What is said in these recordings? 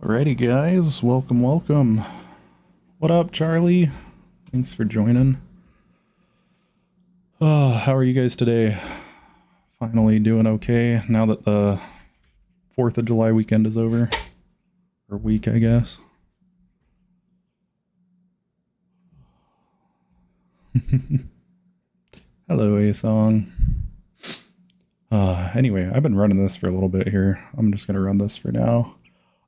Alrighty, guys, welcome. What up, Charlie? Thanks for joining. How are you guys today? Finally doing okay now that the 4th of July weekend is over. Or week, I guess. Hello, A-Song. Anyway, I've been running this for a little bit here. I'm just going to run this for now.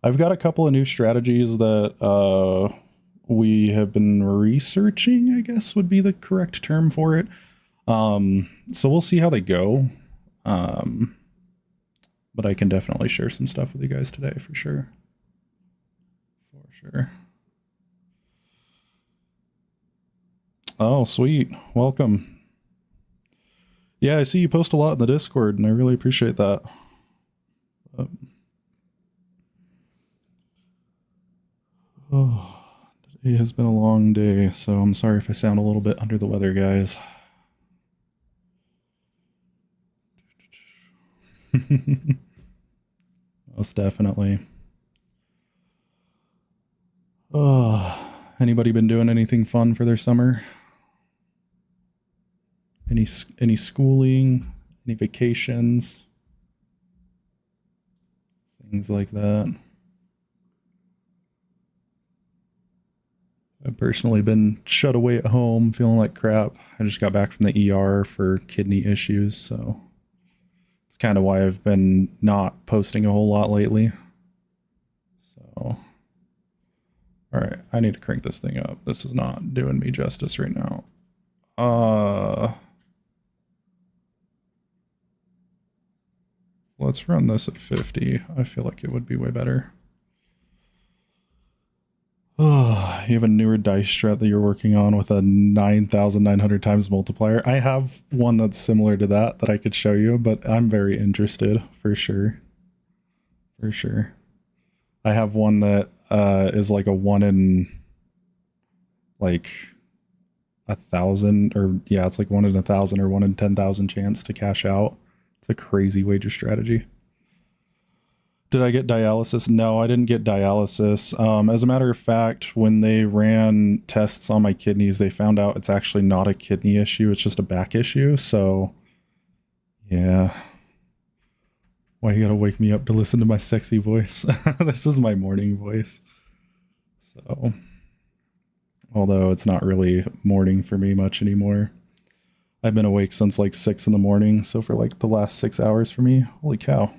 I've got a couple of new strategies that we have been researching, I guess would be the correct term for it. So we'll see how they go. But I can definitely share some stuff with you guys today for sure. For sure. Oh, sweet. Welcome. Yeah, I see you post a lot in the Discord, and I really appreciate that. Today has been a long day, so I'm sorry if I sound a little bit under the weather, guys. Most definitely. Anybody been doing anything fun for their summer? Any schooling, any vacations, things like that? I've personally been shut away at home, feeling like crap. I just got back from the ER for kidney issues, so it's kind of why I've been not posting a whole lot lately. So, all right, I need to crank this thing up. This is not doing me justice right now. Let's run this at 50. I feel like it would be way better. Oh, you have a newer dice strat that you're working on with a 9,900 times multiplier. I have one that's similar to that I could show you, but I'm very interested for sure. For sure. I have one that is like a 1 in like 1,000, or yeah, it's like 1 in 1,000 or 1 in 10,000 chance to cash out. It's a crazy wager strategy. Did I get dialysis? No, I didn't get dialysis. As a matter of fact, when they ran tests on my kidneys, they found out it's actually not a kidney issue. It's just a back issue. So, yeah. Why you gotta wake me up to listen to my sexy voice? This is my morning voice. So, although it's not really morning for me much anymore. I've been awake since like 6 in the morning. So for like the last 6 hours for me, holy cow.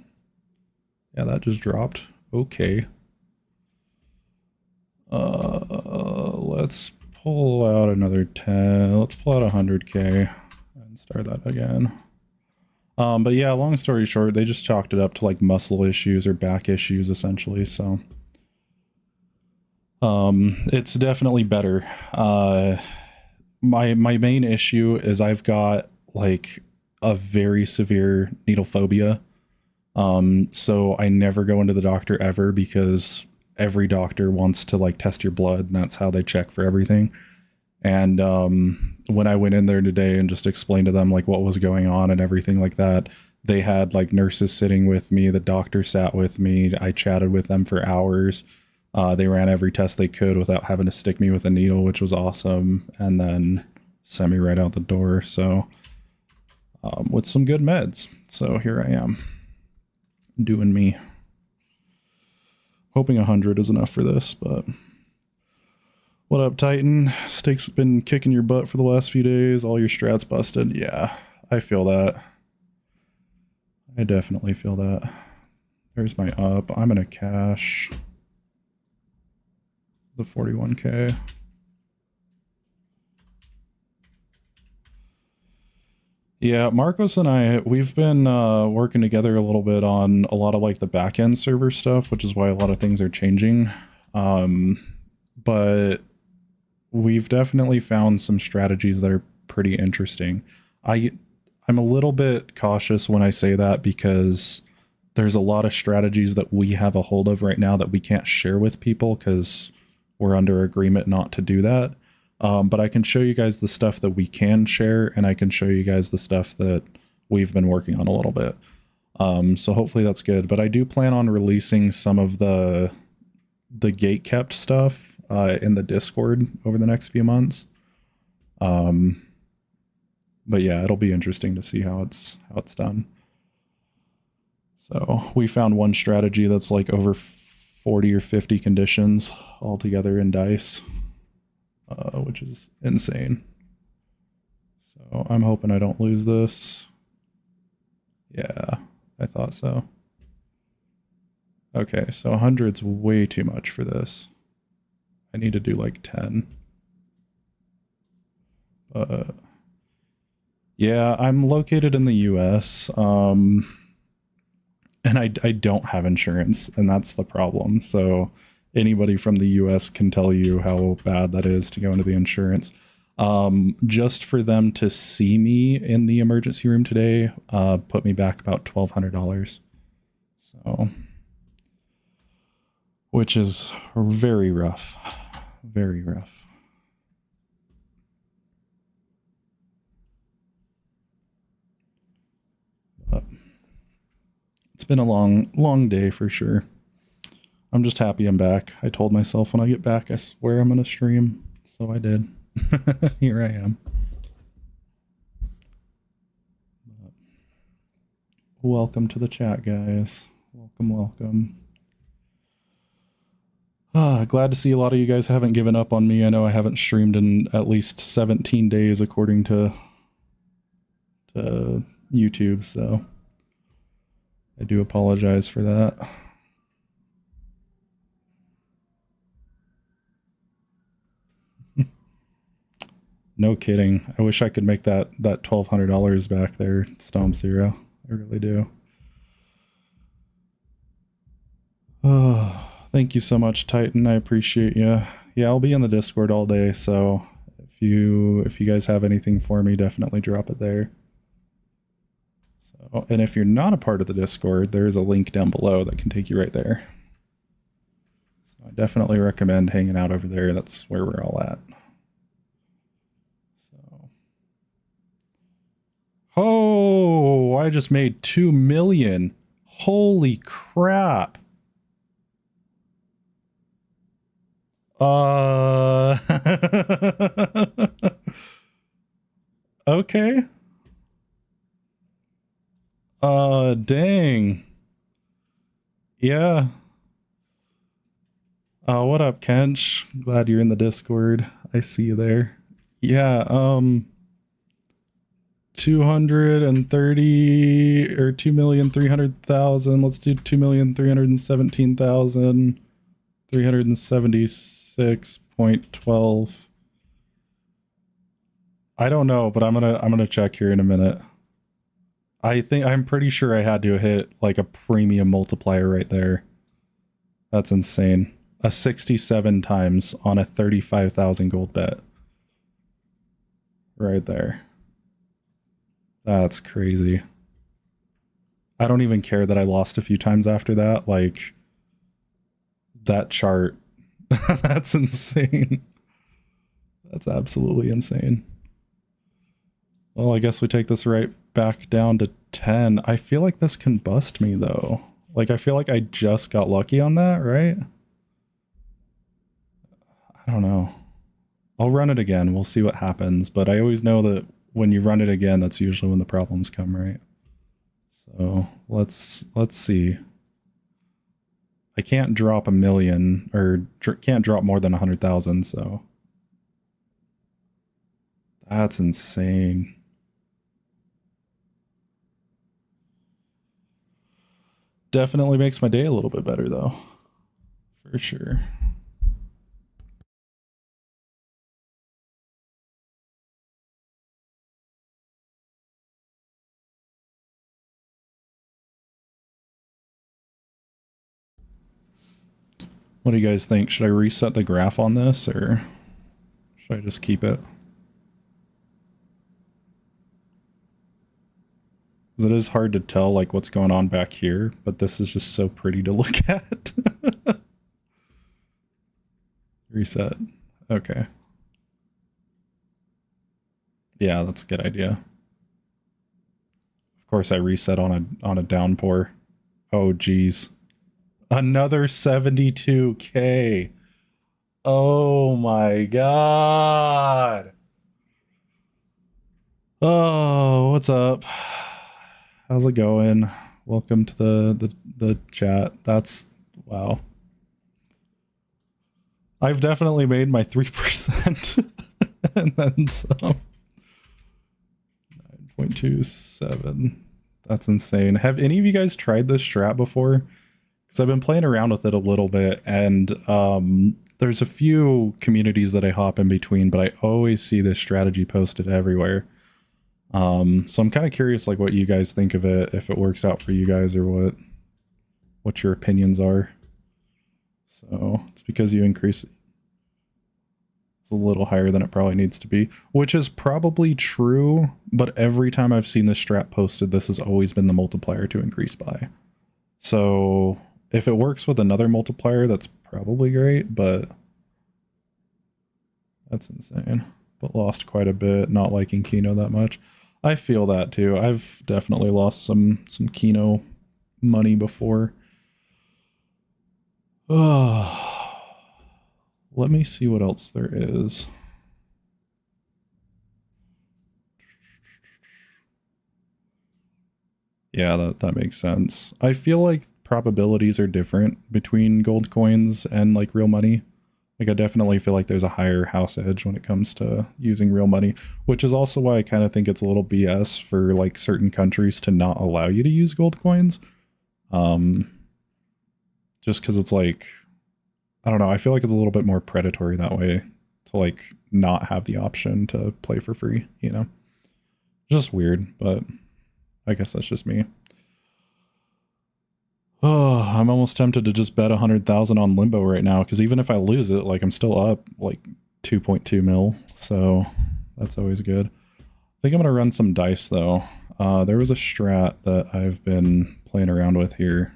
Yeah, that just dropped. Okay. Let's pull out another 10. Let's pull out 100K and start that again. But yeah, long story short, they just chalked it up to like muscle issues or back issues essentially. So, it's definitely better. My main issue is I've got like a very severe needle phobia. So I never go into the doctor ever because every doctor wants to like test your blood and that's how they check for everything. And when I went in there today and just explained to them like what was going on and everything like that, they had like nurses sitting with me, the doctor sat with me, I chatted with them for hours. They ran every test they could without having to stick me with a needle, which was awesome, and then sent me right out the door. So with some good meds. So here I am. Doing me. Hoping 100 is enough for this, but what up, Titan? Steak's been kicking your butt for the last few days. All your strats busted. Yeah, I feel that. I definitely feel that. There's my up. I'm gonna cash the 41K. Yeah, Marcos and I, we've been working together a little bit on a lot of like the back-end server stuff, which is why a lot of things are changing. But we've definitely found some strategies that are pretty interesting. I'm a little bit cautious when I say that because there's a lot of strategies that we have a hold of right now that we can't share with people because we're under agreement not to do that. But I can show you guys the stuff that we can share, and I can show you guys the stuff that we've been working on a little bit. So hopefully that's good. But I do plan on releasing some of the the gate kept stuff in the Discord over the next few months. But yeah, it'll be interesting to see how it's done. So we found one strategy that's like over 40 or 50 conditions altogether in dice, which is insane. So I'm hoping I don't lose this. Yeah, I thought so. Okay, so 100's way too much for this. I need to do like 10. Yeah, I'm located in the US, and I don't have insurance, and that's the problem. So anybody from the US can tell you how bad that is to go into the insurance. Just for them to see me in the emergency room today, put me back about $1,200. So, which is very rough, very rough. But it's been a long day for sure. I'm just happy I'm back. I told myself when I get back, I swear I'm gonna stream. So I did. Here I am. Welcome to the chat, guys. Welcome. Glad to see a lot of you guys haven't given up on me. I know I haven't streamed in at least 17 days according to YouTube, so I do apologize for that. No kidding. I wish I could make that $1,200 back there, Stomp Zero. I really do. Oh, thank you so much, Titan. I appreciate you. Yeah, I'll be in the Discord all day, so if you guys have anything for me, definitely drop it there. So, and if you're not a part of the Discord, there's a link down below that can take you right there. So I definitely recommend hanging out over there. That's where we're all at. Oh, I just made 2 million. Holy crap. Okay. Dang. Yeah. What up, Kench? Glad you're in the Discord. I see you there. Yeah, 230 or 2,300,000. Let's do 2,317,376.12. I don't know, but I'm gonna check here in a minute. I'm pretty sure I had to hit like a premium multiplier right there. That's insane. A 67 times on a 35,000 gold bet. Right there. That's crazy. I don't even care that I lost a few times after that. Like, that chart. That's insane. That's absolutely insane. Well, I guess we take this right back down to 10. I feel like this can bust me, though. Like, I feel like I just got lucky on that, right? I don't know. I'll run it again. We'll see what happens. But I always know that when you run it again, that's usually when the problems come, right? So let's see. I can't drop 1 million, or can't drop more than 100,000, so that's insane. Definitely makes my day a little bit better, though, for sure. What do you guys think? Should I reset the graph on this, or should I just keep it? It is hard to tell like what's going on back here, but this is just so pretty to look at. Reset. Okay. Yeah, that's a good idea. Of course I reset on a downpour. Oh geez. Another 72K. Oh my god. Oh, what's up? How's it going? Welcome to the chat. That's wow. I've definitely made my 3% and then some. 9.27. That's insane. Have any of you guys tried this strat before? Because I've been playing around with it a little bit, and there's a few communities that I hop in between, but I always see this strategy posted everywhere. So I'm kind of curious, like, what you guys think of it, if it works out for you guys, or what your opinions are. So it's because you increase it. It's a little higher than it probably needs to be, which is probably true, but every time I've seen this strat posted, this has always been the multiplier to increase by. So if it works with another multiplier, that's probably great, but that's insane. But lost quite a bit, not liking Keno that much. I feel that too. I've definitely lost some Keno money before. Oh, let me see what else there is. Yeah, that makes sense. I feel like probabilities are different between gold coins and like real money. Like, I definitely feel like there's a higher house edge when it comes to using real money, which is also why I kind of think it's a little BS for like certain countries to not allow you to use gold coins. Just because it's like, I don't know, I feel like it's a little bit more predatory that way to like not have the option to play for free, you know? Just weird, but I guess that's just me. Oh, I'm almost tempted to just bet 100,000 on Limbo right now, because even if I lose it, like, I'm still up like 2.2 mil, so that's always good. I think I'm gonna run some dice though. There was a strat that I've been playing around with here,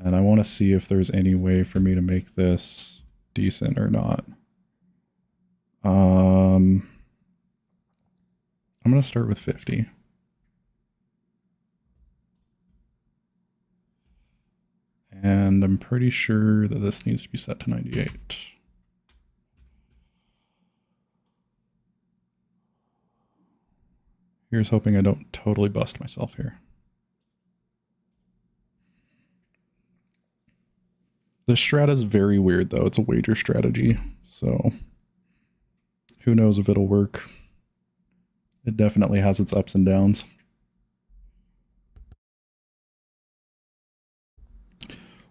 and I want to see if there's any way for me to make this decent or not. I'm gonna start with 50. And I'm pretty sure that this needs to be set to 98. Here's hoping I don't totally bust myself here. This strat is very weird though. It's a wager strategy, so who knows if it'll work. It definitely has its ups and downs.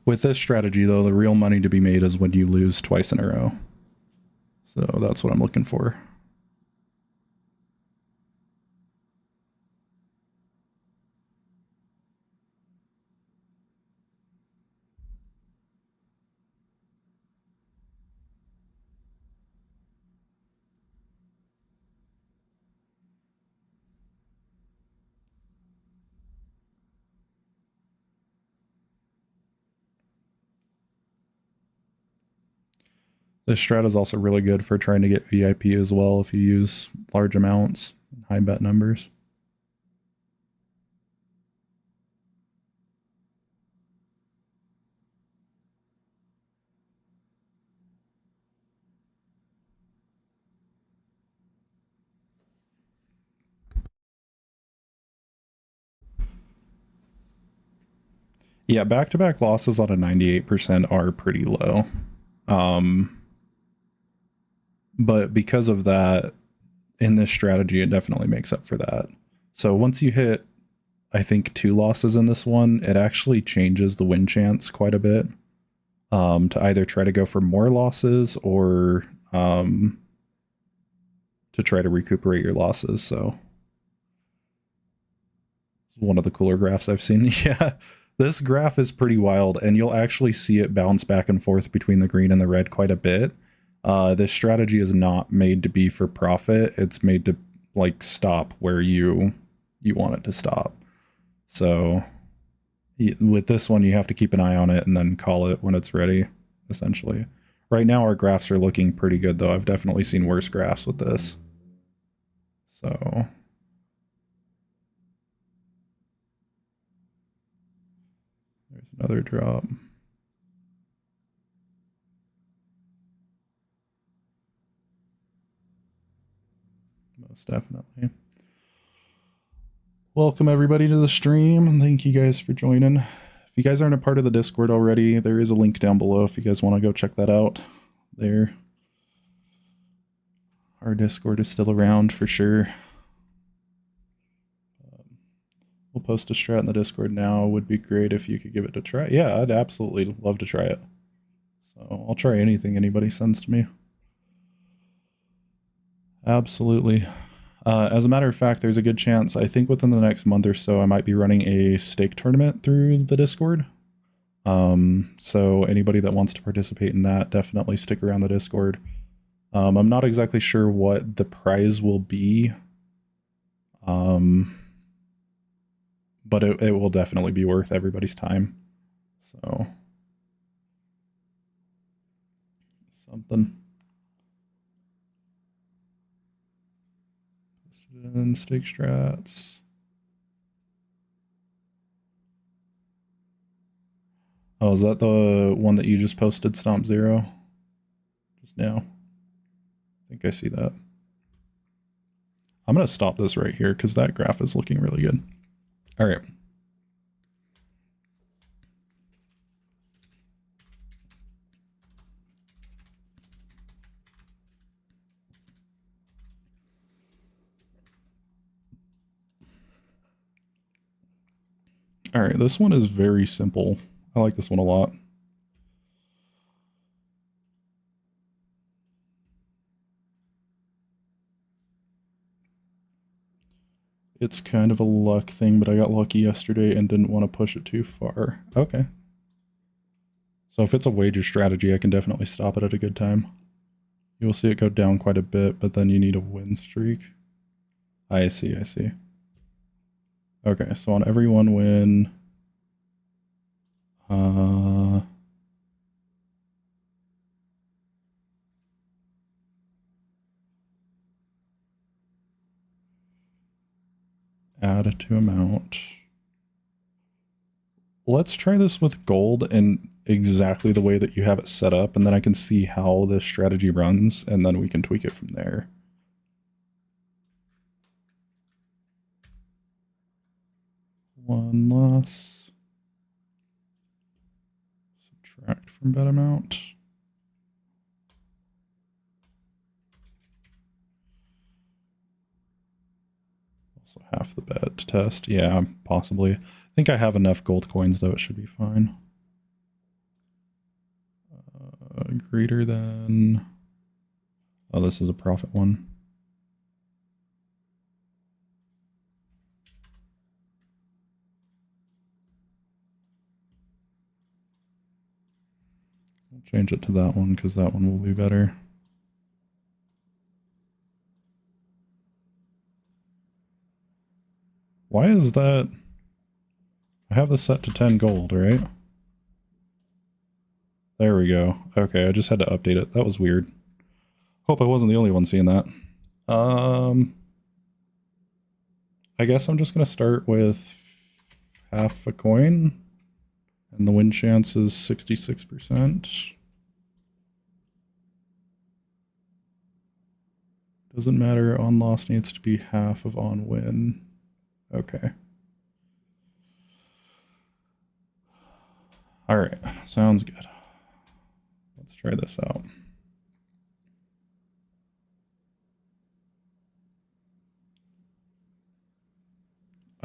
With this strategy though, the real money to be made is when you lose twice in a row. So that's what I'm looking for. This strat is also really good for trying to get VIP as well if you use large amounts, high bet numbers. Yeah, back-to-back losses on a 98% are pretty low. But because of that, in this strategy, it definitely makes up for that. So once you hit, I think, 2 losses in this one, it actually changes the win chance quite a bit, to either try to go for more losses or to try to recuperate your losses. So one of the cooler graphs I've seen. Yeah, this graph is pretty wild, and you'll actually see it bounce back and forth between the green and the red quite a bit. This strategy is not made to be for profit. It's made to like stop where you want it to stop. So with this one, you have to keep an eye on it and then call it when it's ready, essentially. Right now, our graphs are looking pretty good, though. I've definitely seen worse graphs with this. So there's another drop. Most definitely. Welcome everybody to the stream, and thank you guys for joining. If you guys aren't a part of the Discord already, there is a link down below if you guys want to go check that out. There. Our Discord is still around for sure. We'll post a strat in the Discord now. Would be great if you could give it a try. Yeah, I'd absolutely love to try it. So I'll try anything anybody sends to me. Absolutely. As a matter of fact, there's a good chance, I think within the next month or so, I might be running a stake tournament through the Discord. So anybody that wants to participate in that, definitely stick around the Discord. I'm not exactly sure what the prize will be. But it will definitely be worth everybody's time. So something. And stake strats. Oh, is that the one that you just posted, Stomp Zero? Just now. I think I see that. I'm going to stop this right here because that graph is looking really good. All right. All right, this one is very simple. I like this one a lot. It's kind of a luck thing, but I got lucky yesterday and didn't want to push it too far. Okay. So if it's a wager strategy, I can definitely stop it at a good time. You will see it go down quite a bit, but then you need a win streak. I see, I see. Okay, so on every one win, add to amount. Let's try this with gold and exactly the way that you have it set up, and then I can see how this strategy runs, and then we can tweak it from there. One loss. Subtract from bet amount. Also half the bet to test. Yeah, possibly. I think I have enough gold coins, though. It should be fine. Greater than... Oh, this is a profit one. I'll change it to that one because that one will be better. Why is that? I have this set to 10 gold, right? There we go. Okay, I just had to update it. That was weird. Hope I wasn't the only one seeing that. I guess I'm just going to start with half a coin. And the win chance is 66%. Doesn't matter, on loss needs to be half of on win. Okay. All right, sounds good. Let's try this out.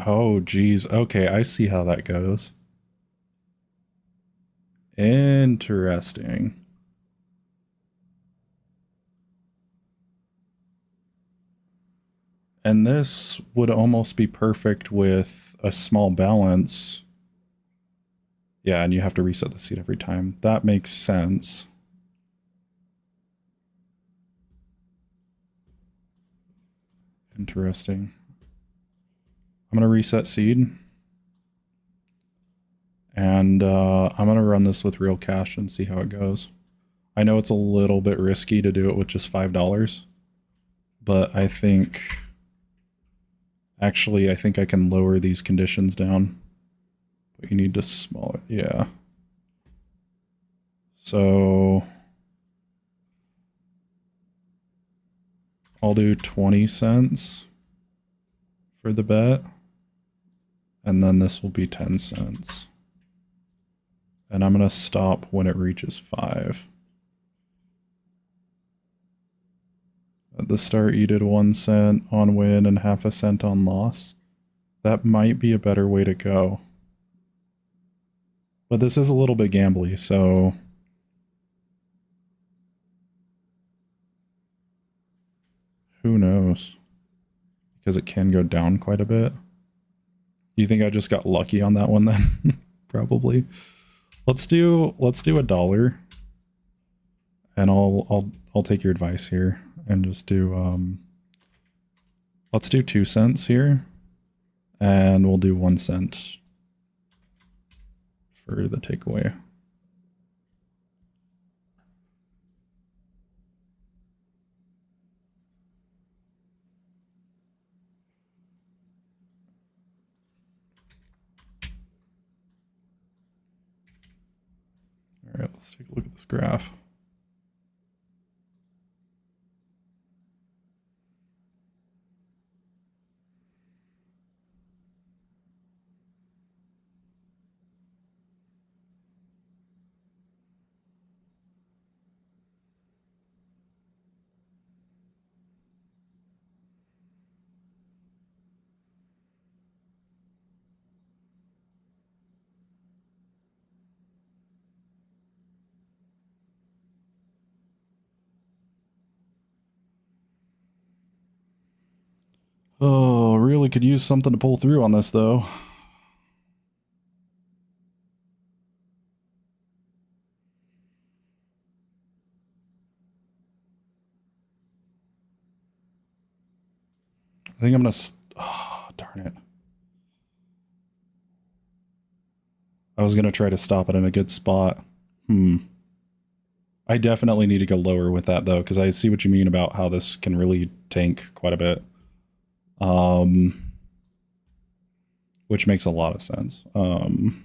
Oh, geez. Okay, I see how that goes. Interesting. And this would almost be perfect with a small balance. Yeah, and you have to reset the seat every time. That makes sense. Interesting. I'm going to reset seed. And I'm going to run this with real cash and see how it goes. I know it's a little bit risky to do it with just $5. But I think... Actually, I think I can lower these conditions down. But you need to smaller... Yeah. So... I'll do 20 cents for the bet. And then this will be 10 cents. And I'm going to stop when it reaches 5. At the start, you did 1 cent on win and half a cent on loss. That might be a better way to go. But this is a little bit gambly, so... who knows? Because it can go down quite a bit. You think I just got lucky on that one then? Probably. Let's do $1. And I'll take your advice here and just do let's do 2 cents here. And we'll do 1 cent for the takeaway. All right, let's take a look at this graph. Oh, really could use something to pull through on this, though. I think I'm gonna... oh, darn it. I was gonna try to stop it in a good spot. I definitely need to go lower with that, though, because I see what you mean about how this can really tank quite a bit. Which makes a lot of sense. And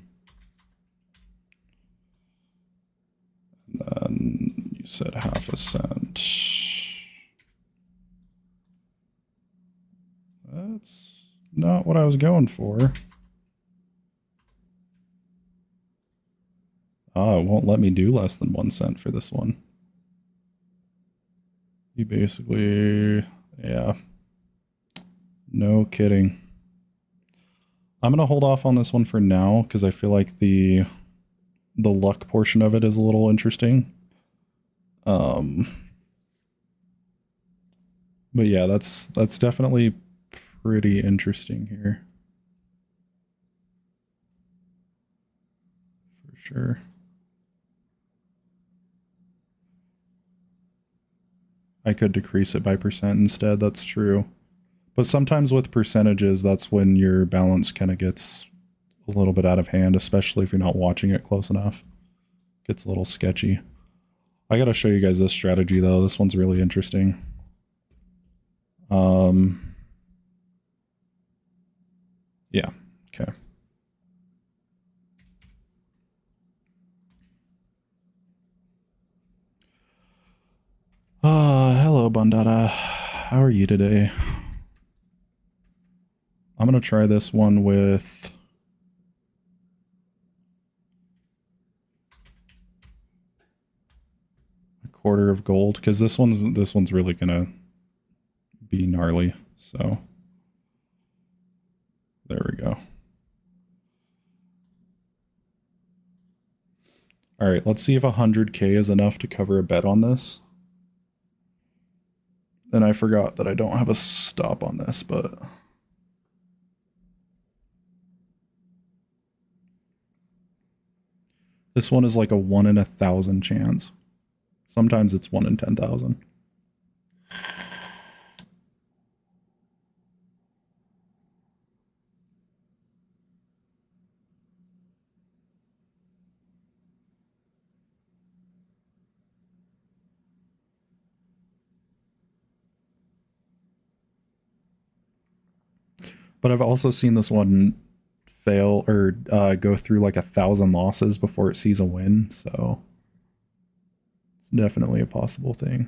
then you said half a cent. That's not what I was going for. Oh, it won't let me do less than 1 cent for this one. You basically, yeah. No kidding. I'm going to hold off on this one for now because I feel like the luck portion of it is a little interesting. But yeah, that's definitely pretty interesting here. For sure. I could decrease it by percent instead, that's true. But sometimes with percentages, that's when your balance kind of gets a little bit out of hand, especially if you're not watching it close enough. Gets a little sketchy. I gotta show you guys this strategy though. This one's really interesting. Yeah, okay. Hello, Bandada. How are you today? I'm gonna try this one with a quarter of gold because this one's really gonna be gnarly. So there we go. All right, let's see if 100K is enough to cover a bet on this. And I forgot that I don't have a stop on this, but this one is like a 1 in 1,000 chance. Sometimes it's 1 in 10,000. But I've also seen this one fail or go through like 1,000 losses before it sees a win, so it's definitely a possible thing.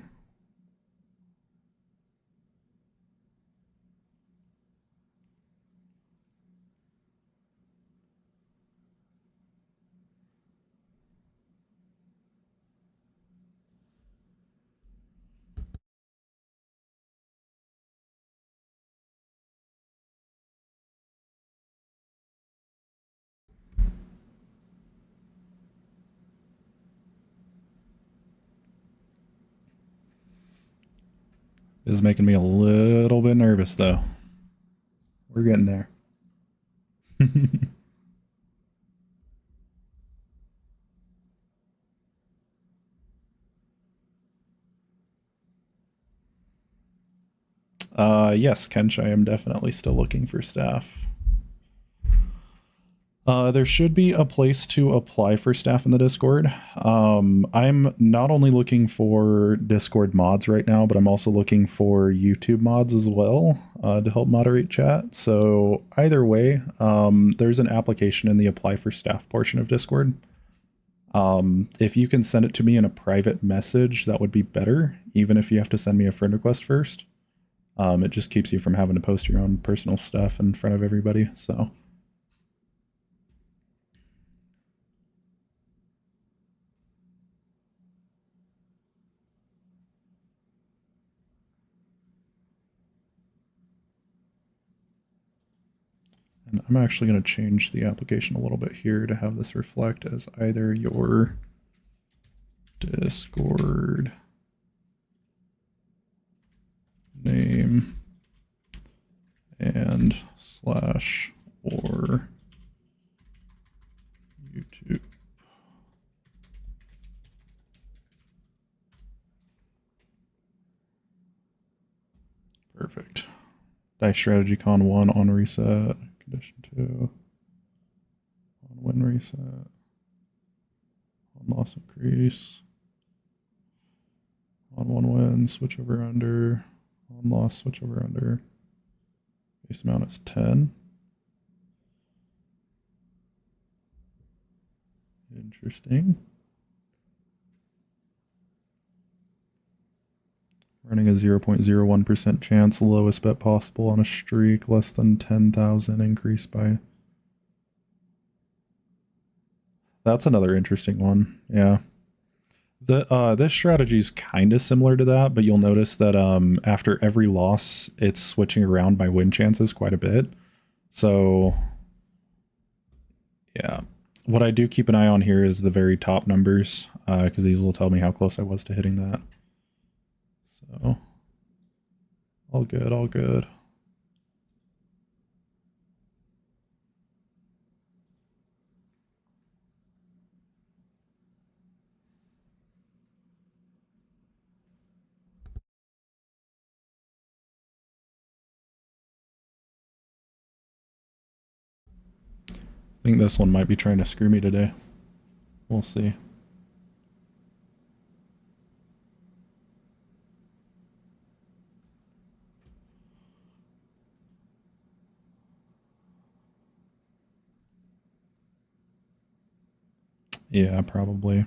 Is making me a little bit nervous though. We're getting there. Yes, Kench, I am definitely still looking for staff. There should be a place to apply for staff in the Discord. I'm not only looking for Discord mods right now, but I'm also looking for YouTube mods as well to help moderate chat. So either way, there's an application in the apply for staff portion of Discord. If you can send it to me in a private message, that would be better, even if you have to send me a friend request first. It just keeps you from having to post your own personal stuff in front of everybody, so... And I'm actually going to change the application a little bit here to have this reflect as either your Discord name and slash or YouTube. Perfect. Dice Strategy Con 1 on reset. Condition 2 on win reset. On loss increase. On 1 win, switch over under. On loss, switch over under. Base amount is 10. Interesting. Running a 0.01% chance, lowest bet possible on a streak, less than 10,000 increased by... That's another interesting one, yeah. This strategy is kind of similar to that, but you'll notice that after every loss, it's switching around by win chances quite a bit. So, yeah. What I do keep an eye on here is the very top numbers, because these will tell me how close I was to hitting that. So, all good, all good. I think this one might be trying to screw me today. We'll see. Yeah, probably.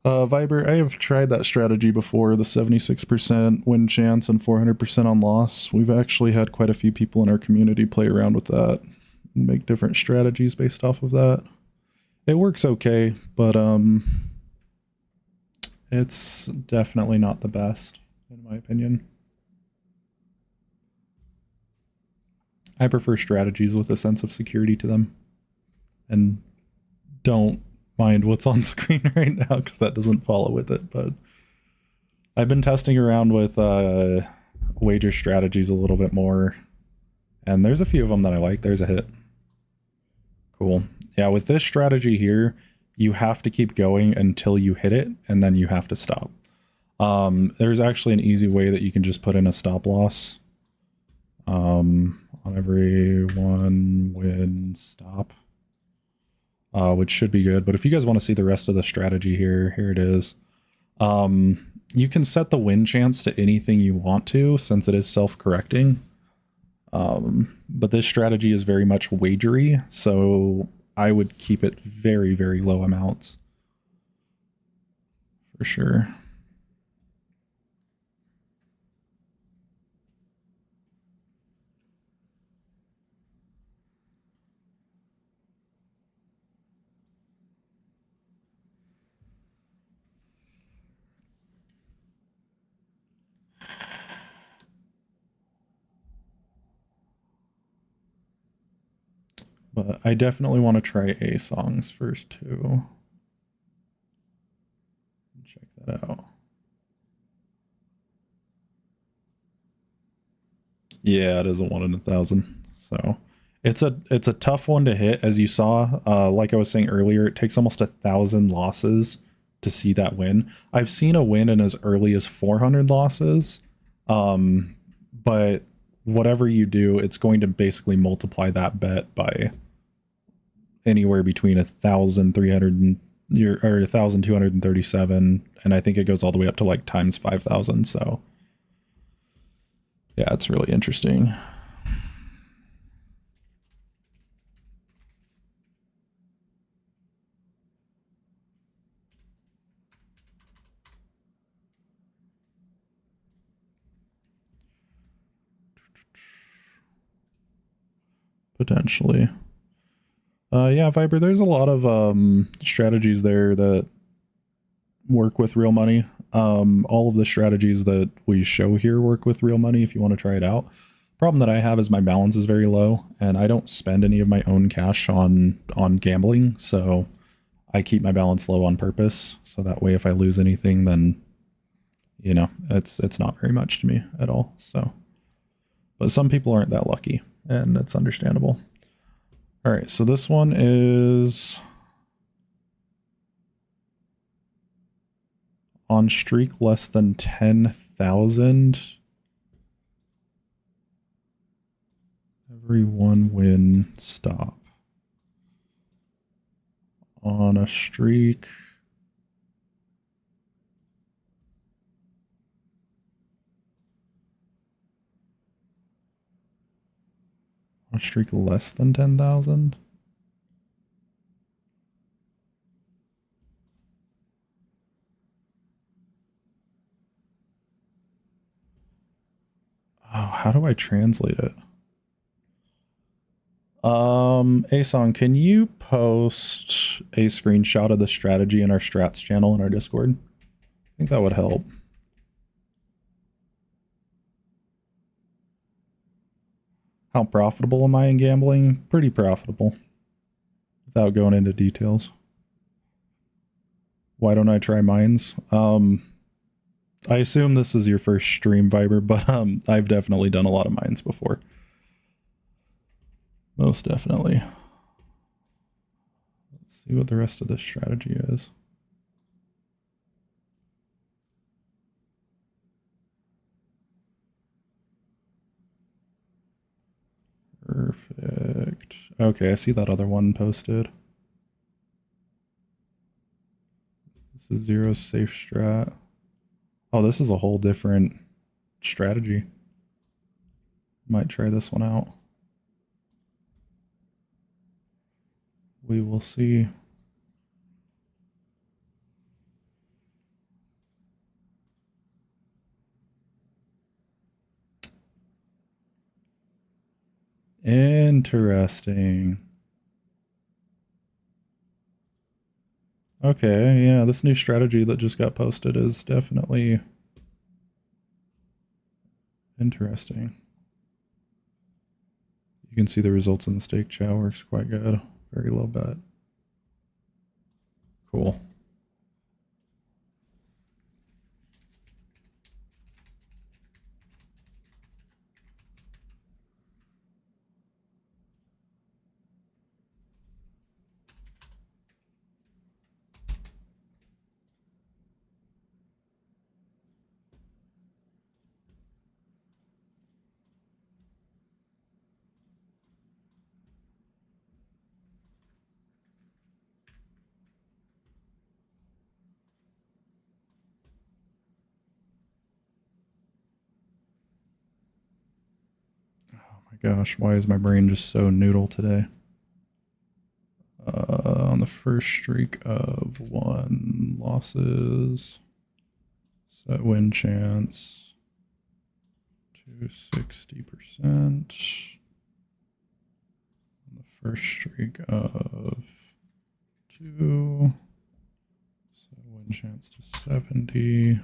Viber, I have tried that strategy before, the 76% win chance and 400% on loss. We've actually had quite a few people in our community play around with that and make different strategies based off of that. It works okay, but it's definitely not the best, in my opinion. I prefer strategies with a sense of security to them. And don't mind what's on screen right now, because that doesn't follow with it, but I've been testing around with wager strategies a little bit more, and there's a few of them that I like. There's a hit. Cool. Yeah, with this strategy here, you have to keep going until you hit it, and then you have to stop. There's actually an easy way that you can just put in a stop loss on every 1 win stop, which should be good. But if you guys want to see the rest of the strategy here it is. You can set the win chance to anything you want to, since it is self-correcting. But this strategy is very much wagery, so I would keep it very, very low amounts. For sure. But I definitely want to try A songs first too. Check that out. Yeah, it is a 1 in 1,000. So it's a tough one to hit, as you saw. Like I was saying earlier, it takes almost 1,000 losses to see that win. I've seen a win in as early as 400 losses, but whatever you do, it's going to basically multiply that bet by anywhere between 1,300 or 1,237, and I think it goes all the way up to like times 5,000. So yeah, it's really interesting. Potentially. Yeah, Viper, there's a lot of strategies there that work with real money. All of the strategies that we show here work with real money if you want to try it out. Problem that I have is my balance is very low, and I don't spend any of my own cash on gambling, so I keep my balance low on purpose, so that way if I lose anything, then, you know, it's not very much to me at all. So, but some people aren't that lucky, and that's understandable. All right, so this one is on streak less than 10,000. Every 1 win stop. On a streak. On a streak less than 10,000. Oh, how do I translate it? Asong, can you post a screenshot of the strategy in our strats channel in our Discord? I think that would help. How profitable am I in gambling? Pretty profitable. Without going into details. Why don't I try mines? I assume this is your first stream, Viber, but I've definitely done a lot of mines before. Most definitely. Let's see what the rest of this strategy is. Perfect. Okay, I see that other one posted. This is zero safe strat. Oh, this is a whole different strategy. Might try this one out. We will see. Interesting. Okay, yeah, this new strategy that just got posted is definitely interesting. You can see the results in the stake chow works quite good. Very low bet. Cool. Gosh, why is my brain just so noodle today? On the first streak of 1 losses, set win chance to 60%. On the first streak of 2, set win chance to 70.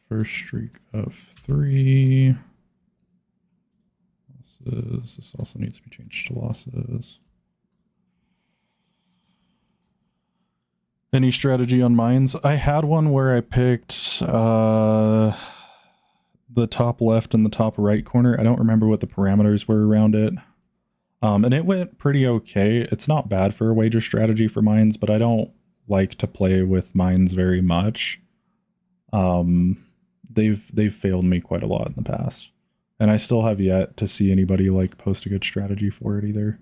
First streak of 3 losses. This also needs to be changed to losses. Any strategy on mines? I had one where I picked the top left and the top right corner. I don't remember what the parameters were around it. And it went pretty okay. It's not bad for a wager strategy for mines, but I don't like to play with mines very much. They've failed me quite a lot in the past. And I still have yet to see anybody like post a good strategy for it either.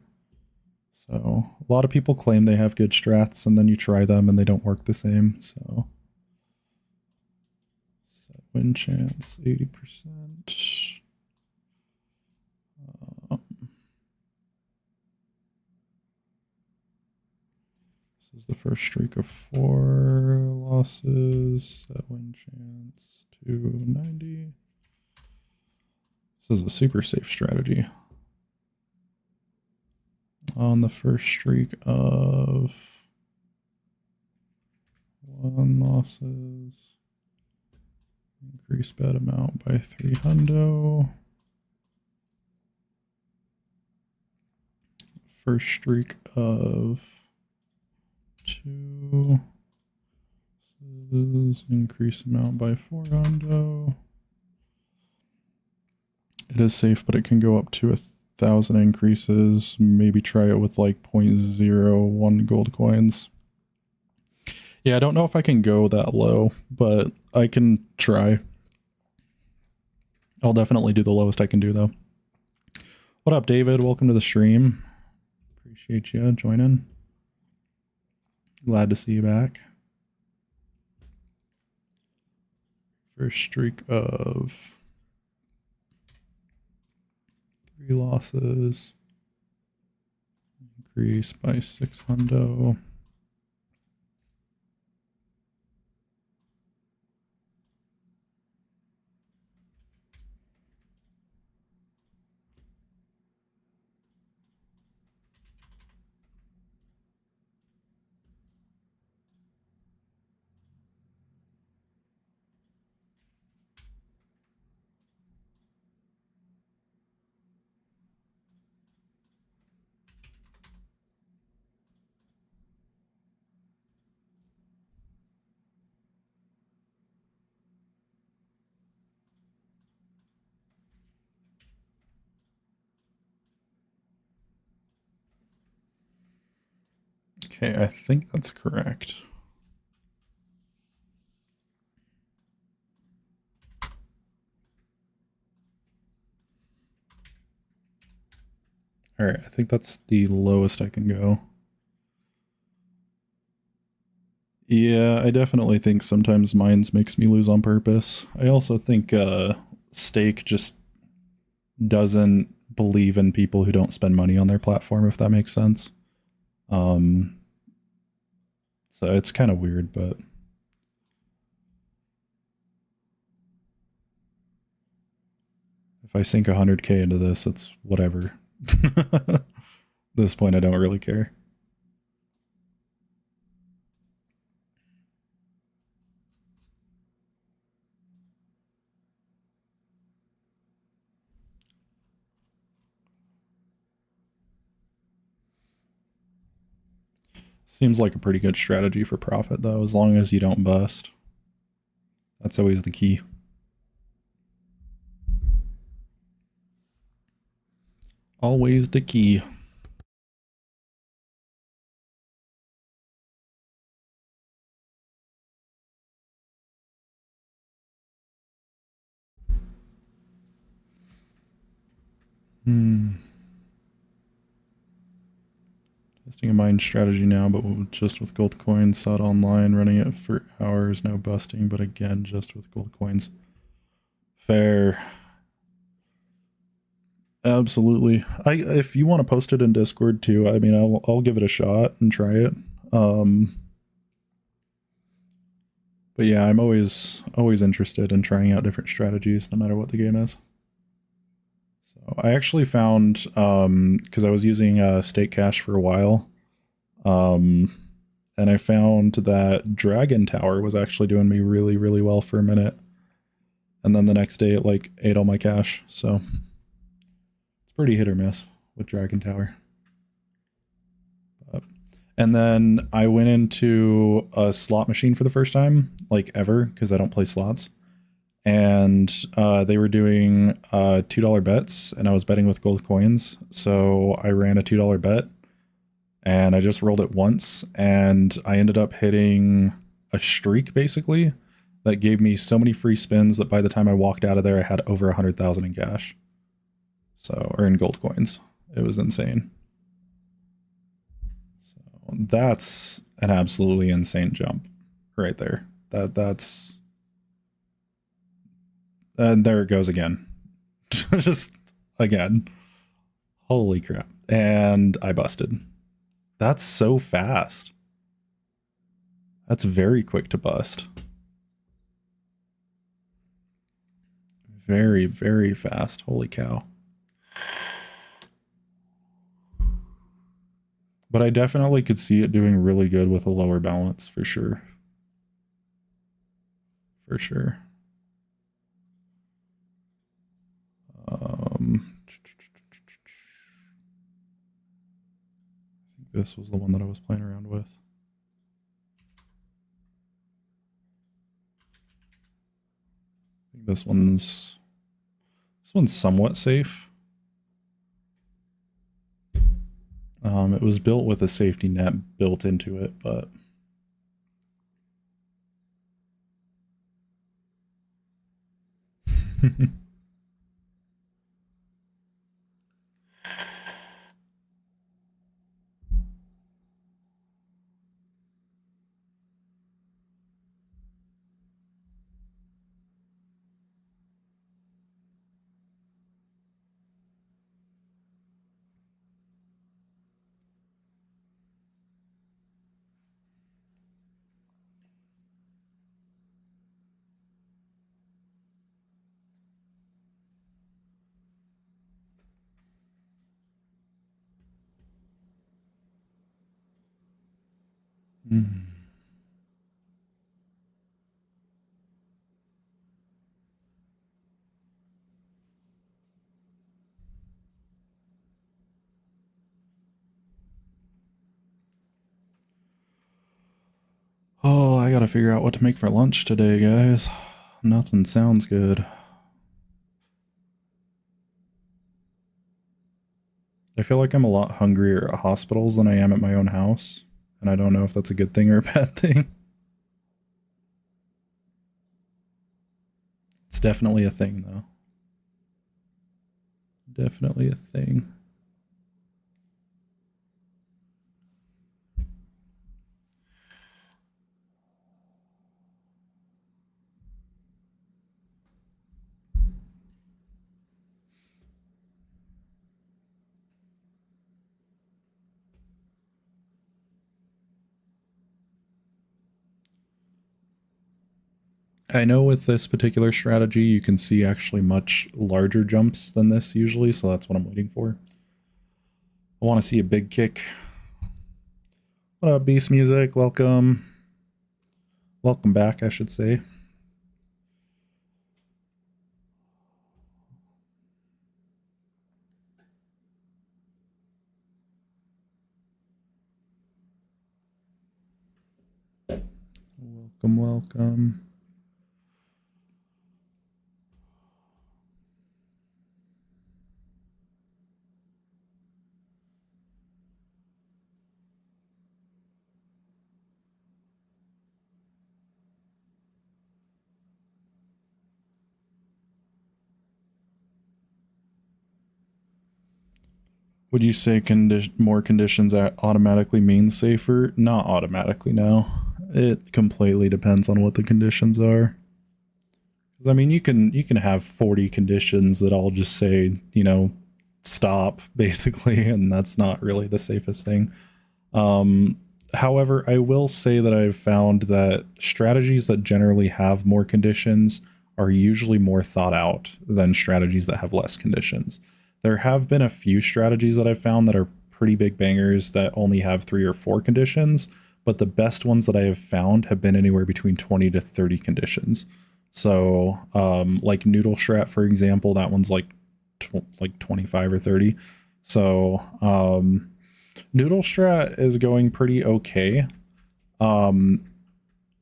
So a lot of people claim they have good strats and then you try them and they don't work the same. So set win chance 80%. This is the first streak of 4 losses. Set win chance 290. This is a super safe strategy. On the first streak of 1 losses, increase bet amount by 300. First streak of 2 losses, increase amount by 400. It is safe, but it can go up to 1,000 increases. Maybe try it with like 0.01 gold coins. Yeah, I don't know if I can go that low, but I can try. I'll definitely do the lowest I can do, though. What up, David? Welcome to the stream. Appreciate you joining. Glad to see you back. First streak of 3 losses. Increase by 600. Okay, I think that's correct. All right, I think that's the lowest I can go. Yeah, I definitely think sometimes mines makes me lose on purpose. I also think Stake just doesn't believe in people who don't spend money on their platform, if that makes sense. So it's kind of weird, but if I sink 100K into this, it's whatever. At this point, I don't really care. Seems like a pretty good strategy for profit, though, as long as you don't bust. That's always the key. Always the key. Testing a mine strategy now, but just with gold coins. Saw it online, running it for hours, no busting, but again, just with gold coins. Fair. Absolutely. If you want to post it in Discord too, I mean, I'll give it a shot and try it. But yeah, I'm always interested in trying out different strategies, no matter what the game is. So I actually found, because I was using Stake Cash for a while, and I found that Dragon Tower was actually doing me really, really well for a minute. And then the next day it like ate all my cash, so it's pretty hit or miss with Dragon Tower. But And then I went into a slot machine for the first time, like ever, because I don't play slots. And they were doing $2 bets, and I was betting with gold coins. So I ran a $2 bet, and I just rolled it once, and I ended up hitting a streak, basically, that gave me so many free spins that by the time I walked out of there, I had over 100,000 in cash. So, or in gold coins. It was insane. So that's an absolutely insane jump right there. That's and there it goes again. Just again. Holy crap. And I busted. That's so fast. That's very quick to bust. Very, very fast. Holy cow. But I definitely could see it doing really good with a lower balance for sure. For sure. I think this was the one that I was playing around with. I think this one's somewhat safe. It was built with a safety net built into it, but Oh, I gotta figure out what to make for lunch today, guys. Nothing sounds good. I feel like I'm a lot hungrier at hospitals than I am at my own house, and I don't know if that's a good thing or a bad thing. It's definitely a thing, though. Definitely a thing. I know with this particular strategy, you can see actually much larger jumps than this usually, so that's what I'm waiting for. I want to see a big kick. What up, Beast Music? Welcome. Welcome back, I should say. Welcome, welcome. Would you say more conditions automatically means safer? Not automatically, no. It completely depends on what the conditions are. I mean, you can have 40 conditions that all just say, you know, stop, basically, and that's not really the safest thing. However, I will say that I've found that strategies that generally have more conditions are usually more thought out than strategies that have less conditions. There have been a few strategies that I've found that are pretty big bangers that only have 3 or 4 conditions, but the best ones that I have found have been anywhere between 20 to 30 conditions. So, like Noodle Strat, for example, that one's like 25 or 30. So, Noodle strat is going pretty okay. Um,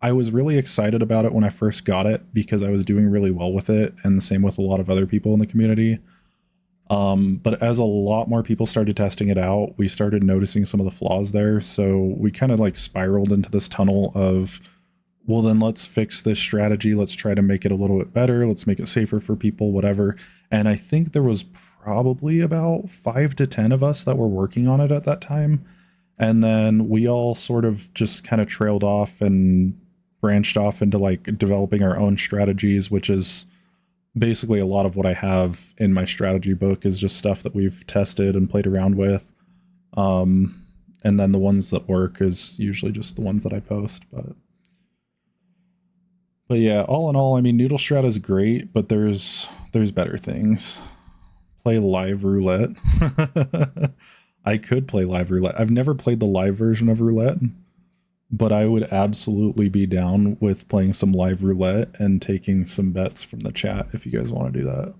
I was really excited about it when I first got it because I was doing really well with it, and the same with a lot of other people in the community. But as a lot more people started testing it out, we started noticing some of the flaws there. So we kind of like spiraled into this tunnel of, well, then let's fix this strategy. Let's try to make it a little bit better. Let's make it safer for people, whatever. And I think there was probably about 5 to 10 of us that were working on it at that time. And then we all sort of just kind of trailed off and branched off into like developing our own strategies, which is basically a lot of what I have in my strategy book is just stuff that we've tested and played around with. And then the ones that work is usually just the ones that I post. But yeah, all in all, I mean, Noodle Strat is great, but there's better things. Play live roulette. I could play live roulette. I've never played the live version of roulette, but I would absolutely be down with playing some live roulette and taking some bets from the chat if you guys want to do that.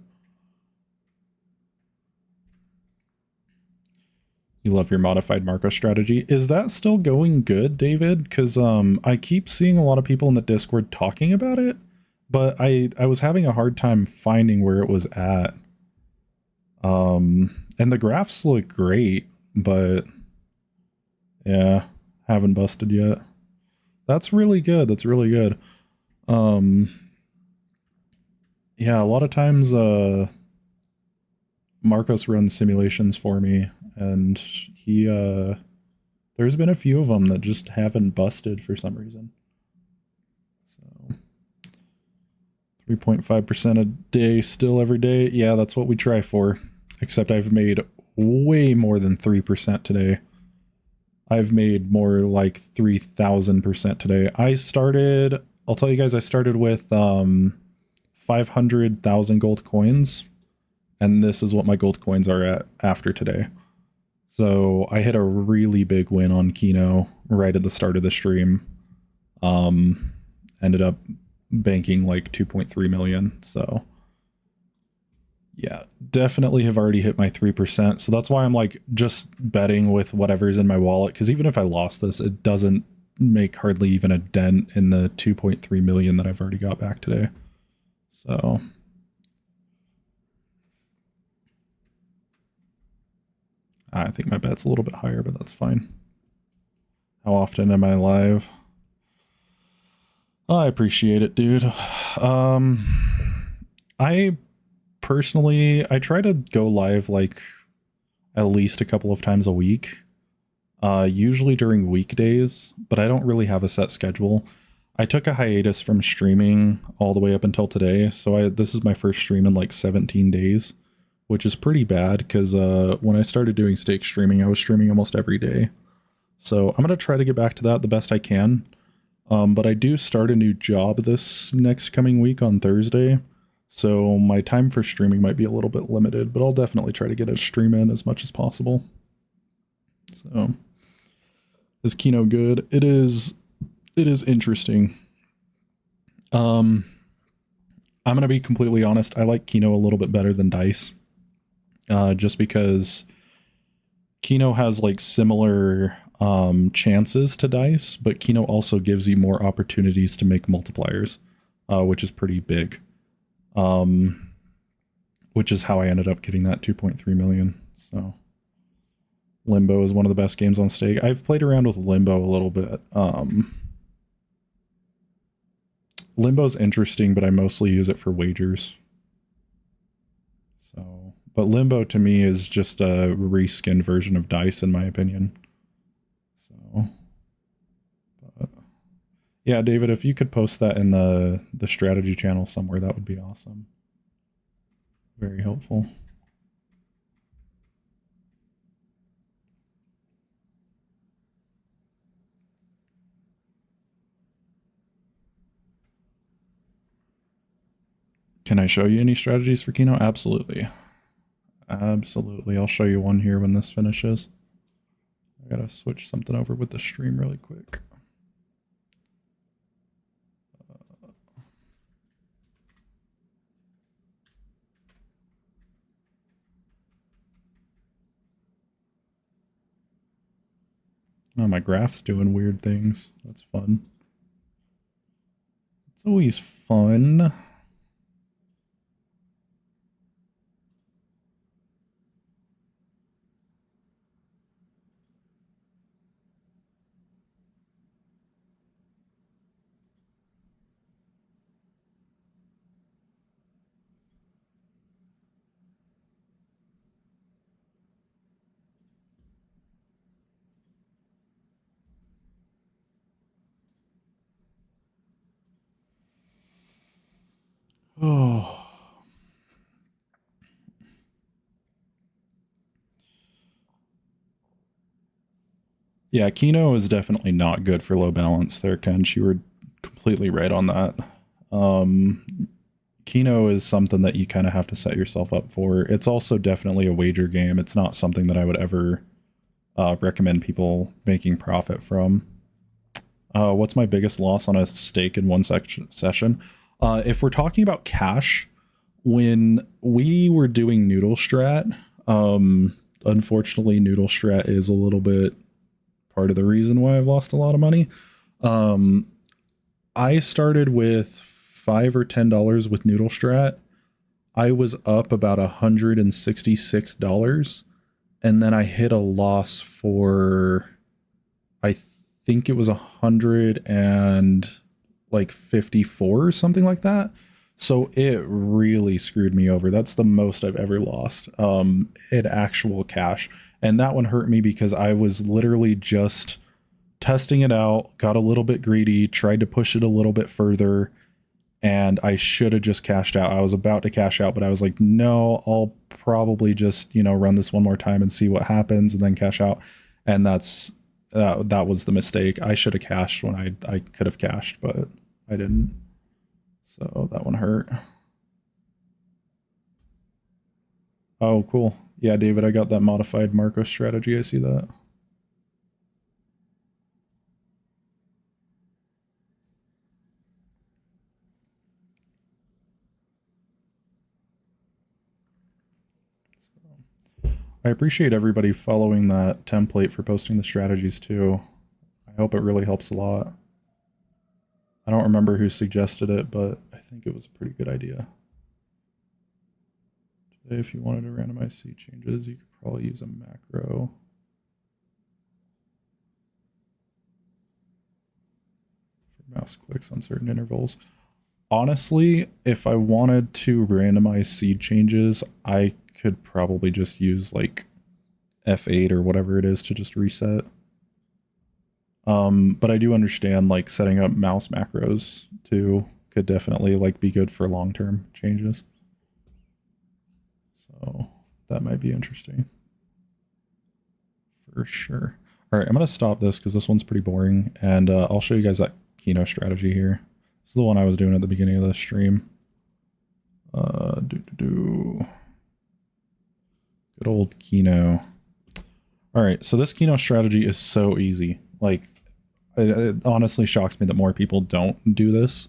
You love your modified Marco strategy. Is that still going good, David? Because I keep seeing a lot of people in the Discord talking about it, but I was having a hard time finding where it was at. And the graphs look great, but yeah, haven't busted yet. That's really good. That's really good. Yeah, a lot of times Marcos runs simulations for me, and he there's been a few of them that just haven't busted for some reason. So 3.5% a day still every day. Yeah, that's what we try for. Except I've made way more than 3% today. I've made more like 3,000% today. I'll tell you guys, I started with 500,000 gold coins, and this is what my gold coins are at after today. So I hit a really big win on Keno right at the start of the stream. Ended up banking like 2.3 million. So yeah, definitely have already hit my 3%. So that's why I'm like just betting with whatever's in my wallet. Because even if I lost this, it doesn't make hardly even a dent in the 2.3 million that I've already got back today. So I think my bet's a little bit higher, but that's fine. How often am I live? Oh, I appreciate it, dude. I personally, I try to go live like at least a couple of times a week, usually during weekdays, but I don't really have a set schedule. I took a hiatus from streaming all the way up until today, so this is my first stream in like 17 days, which is pretty bad because when I started doing stake streaming, I was streaming almost every day. So I'm going to try to get back to that the best I can. But I do start a new job this next coming week on Thursday, so my time for streaming might be a little bit limited, but I'll definitely try to get a stream in as much as possible. So, is Keno good? It is interesting. I'm going to be completely honest, I like Keno a little bit better than Dice. Just because Keno has like similar chances to Dice, but Keno also gives you more opportunities to make multipliers, which is pretty big. Which is how I ended up getting that 2.3 million. So Limbo is one of the best games on stake. I've played around with Limbo a little bit. Limbo's interesting, but I mostly use it for wagers. So, but Limbo to me is just a reskinned version of Dice, in my opinion. So, but yeah, David, if you could post that in the strategy channel somewhere, that would be awesome. Very helpful. Can I show you any strategies for Keno? Absolutely. Absolutely. I'll show you one here when this finishes. I gotta switch something over with the stream really quick. Oh, my graph's doing weird things. That's fun. It's always fun. Oh. Yeah, Keno is definitely not good for low balance there, Ken. You were completely right on that. Keno is something that you kind of have to set yourself up for. It's also definitely a wager game. It's not something that I would ever recommend people making profit from. What's my biggest loss on a stake in one session? If we're talking about cash, when we were doing Noodle Strat, unfortunately, Noodle Strat is a little bit part of the reason why I've lost a lot of money. I started with $5 or $10 with Noodle Strat. I was up about $166, and then I hit a loss for, I think it was 154 or something like that. So it really screwed me over. That's the most I've ever lost in actual cash. And that one hurt me because I was literally just testing it out, got a little bit greedy, tried to push it a little bit further, and I should have just cashed out. I was about to cash out, but I was like, no, I'll probably just, run this one more time and see what happens and then cash out. And that was the mistake. I should have cashed when I could have cashed, but I didn't. So that one hurt. Oh, cool. Yeah, David, I got that modified Marco strategy. I see that. I appreciate everybody following that template for posting the strategies too. I hope it really helps a lot. I don't remember who suggested it, but I think it was a pretty good idea. Today, if you wanted to randomize seed changes, you could probably use a macro. For mouse clicks on certain intervals. Honestly, if I wanted to randomize seed changes, I could probably just use like F8 or whatever it is to just reset. But I do understand like setting up mouse macros too could definitely like be good for long-term changes. So that might be interesting. For sure. All right, I'm going to stop this because this one's pretty boring, and I'll show you guys that Keno strategy here. This is the one I was doing at the beginning of the stream. Good old Keno. All right, so this Keno strategy is so easy. Like, it honestly shocks me that more people don't do this.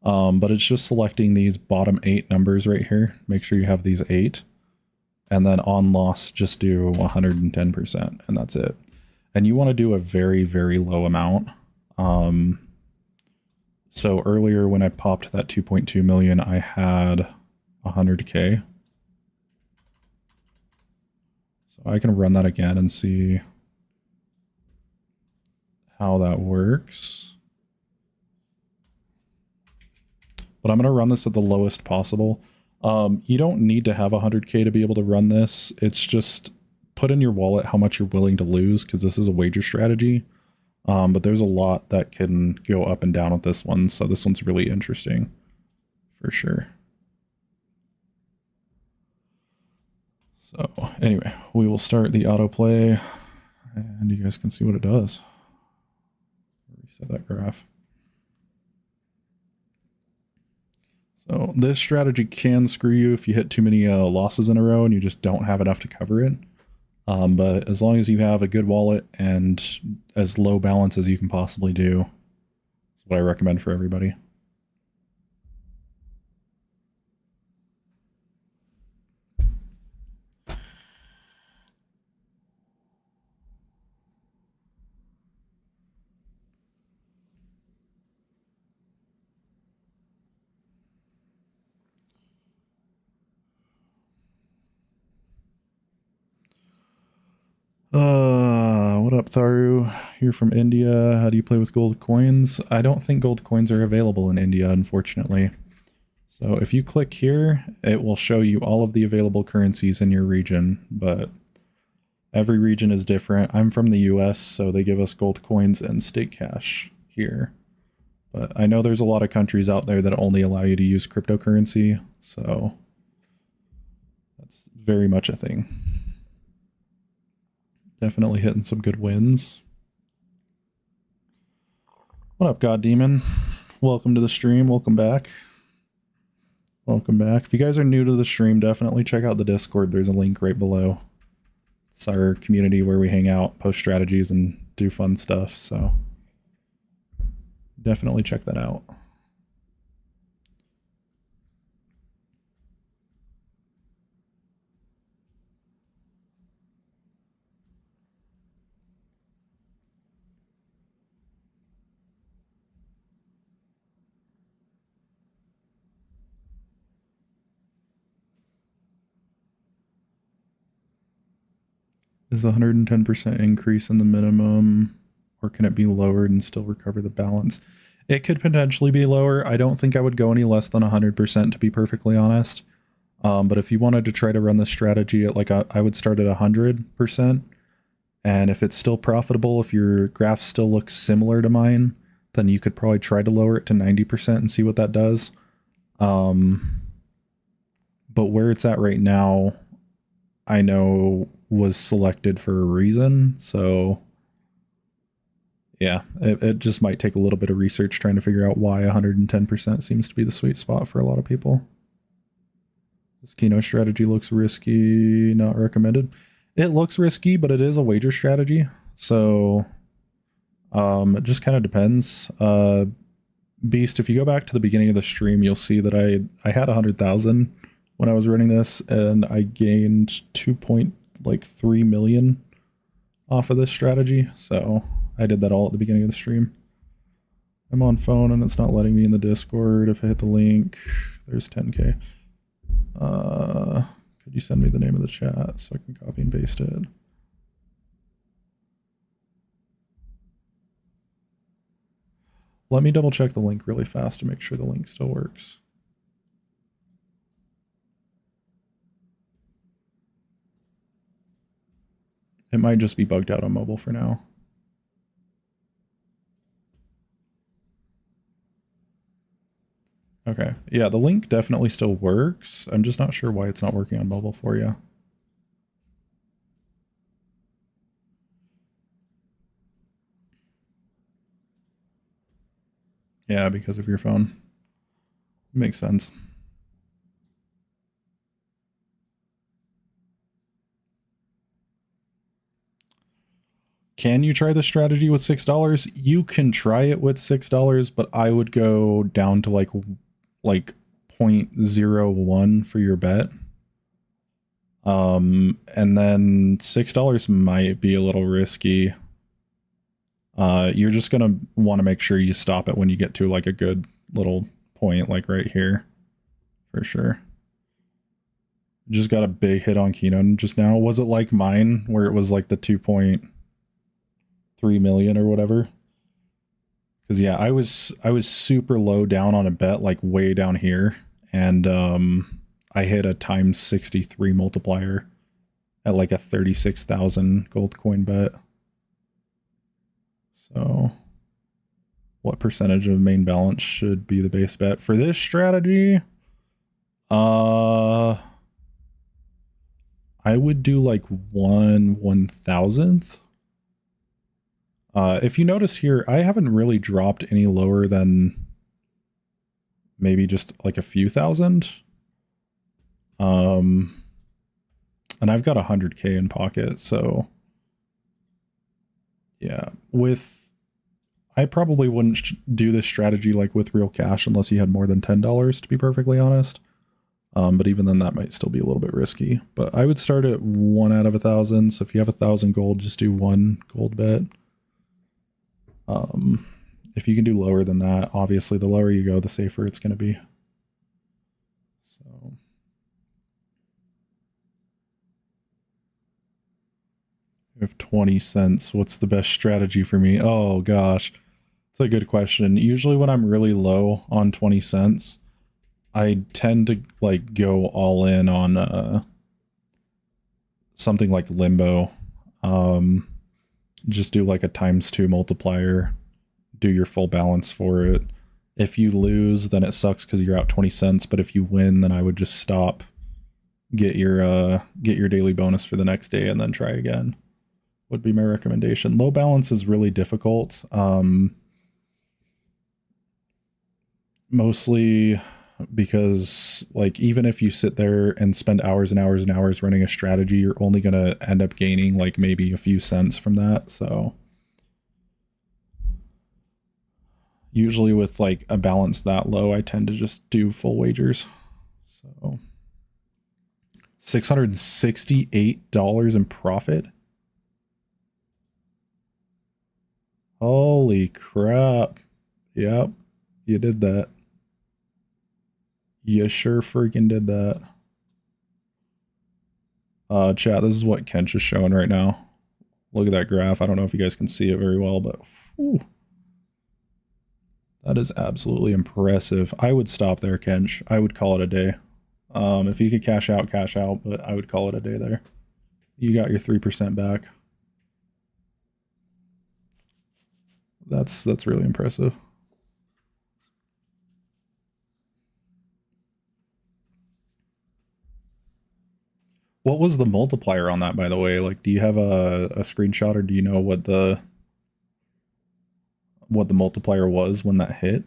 But it's just selecting these bottom 8 numbers right here. Make sure you have these 8. And then on loss, just do 110%, and that's it. And you want to do a very, very low amount. So earlier when I popped that 2.2 million, I had 100K. So I can run that again and see how that works. But I'm going to run this at the lowest possible. You don't need to have 100K to be able to run this. It's just put in your wallet how much you're willing to lose, because this is a wager strategy. But there's a lot that can go up and down with this one, so this one's really interesting for sure. So anyway, we will start the autoplay, and you guys can see what it does. Reset that graph. So this strategy can screw you if you hit too many losses in a row and you just don't have enough to cover it. But as long as you have a good wallet and as low balance as you can possibly do, that's what I recommend for everybody. What up, Tharu? You're from India. How do you play with gold coins? I don't think gold coins are available in India, unfortunately. So if you click here, it will show you all of the available currencies in your region, but every region is different. I'm from the US, so they give us gold coins and state cash here. But I know there's a lot of countries out there that only allow you to use cryptocurrency, so that's very much a thing. Definitely hitting some good wins. What up, God Demon? Welcome to the stream. Welcome back. Welcome back. If you guys are new to the stream, definitely check out the Discord. There's a link right below. It's our community where we hang out, post strategies, and do fun stuff, so definitely check that out. Is 110% increase in the minimum, or can it be lowered and still recover the balance? It could potentially be lower. I don't think I would go any less than 100%, to be perfectly honest. But if you wanted to try to run this strategy at I would start at 100%. And if it's still profitable, if your graph still looks similar to mine, then you could probably try to lower it to 90% and see what that does. But where it's at right now, I know was selected for a reason, so yeah, it just might take a little bit of research trying to figure out why 110% seems to be the sweet spot for a lot of people. This Keno strategy looks risky, not recommended. It looks risky, but it is a wager strategy, so it just kind of depends. Beast, if you go back to the beginning of the stream, you'll see that I had 100,000 when I was running this, and I gained 2.3 million off of this strategy, so I did that all at the beginning of the stream. I'm on phone and it's not letting me in the Discord. If I hit the link, there's 10k. Could you send me the name of the chat so I can copy and paste it? Let me double check the link really fast to make sure the link still works. It might just be bugged out on mobile for now. Okay, yeah, the link definitely still works. I'm just not sure why it's not working on mobile for you. Yeah, because of your phone. Makes sense. Can you try the strategy with $6? You can try it with $6, but I would go down to like 0.01 for your bet. And then $6 might be a little risky. You're just gonna want to make sure you stop it when you get to like a good little point, like right here, for sure. Just got a big hit on Keno just now. Was it like mine, where it was like the 2.3 million or whatever? Because yeah, I was super low down on a bet, like way down here, and I hit a times 63 multiplier at like a 36,000 gold coin bet. So what percentage of main balance should be the base bet for this strategy? I would do like 1/1000th. If you notice here, I haven't really dropped any lower than maybe just like a few thousand. And I've got 100k in pocket, so yeah, I probably wouldn't do this strategy like with real cash unless you had more than $10, to be perfectly honest. But even then, that might still be a little bit risky. But I would start at 1 out of 1,000. So if you have 1,000 gold, just do 1 gold bet. If you can do lower than that, obviously the lower you go, the safer it's going to be. So. have 20 cents. What's the best strategy for me? Oh gosh. It's a good question. Usually when I'm really low on 20 cents, I tend to like go all in on something like Limbo. Just do like a ×2 multiplier, do your full balance for it. If you lose, then it sucks because you're out 20 cents, but if you win, then I would just stop, get your daily bonus for the next day, and then try again. Would be my recommendation. Low balance is really difficult. Mostly because like even if you sit there and spend hours and hours and hours running a strategy, you're only going to end up gaining like maybe a few cents from that. So usually with like a balance that low, I tend to just do full wagers. So $668 in profit. Holy crap. Yep, you did that. You sure freaking did that. Chat, this is what Kench is showing right now. Look at that graph. I don't know if you guys can see it very well, but whew, that is absolutely impressive. I would stop there, Kench. I would call it a day. If you could cash out, but I would call it a day there. You got your 3% back. That's really impressive. What was the multiplier on that, by the way? Like, do you have a screenshot, or do you know what the multiplier was when that hit?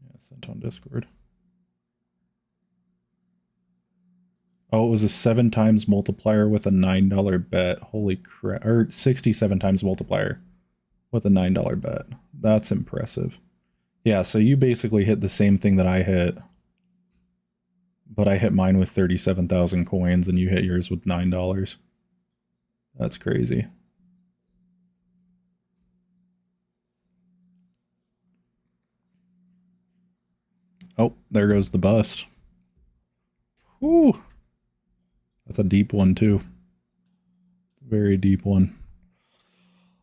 Yeah, sent on Discord. Oh, it was a 7 times multiplier with a $9 bet. Holy crap. Or 67 times multiplier with a $9 bet. That's impressive. Yeah, so you basically hit the same thing that I hit. But I hit mine with 37,000 coins and you hit yours with $9. That's crazy. Oh, there goes the bust. Whew. That's a deep one too. Very deep one.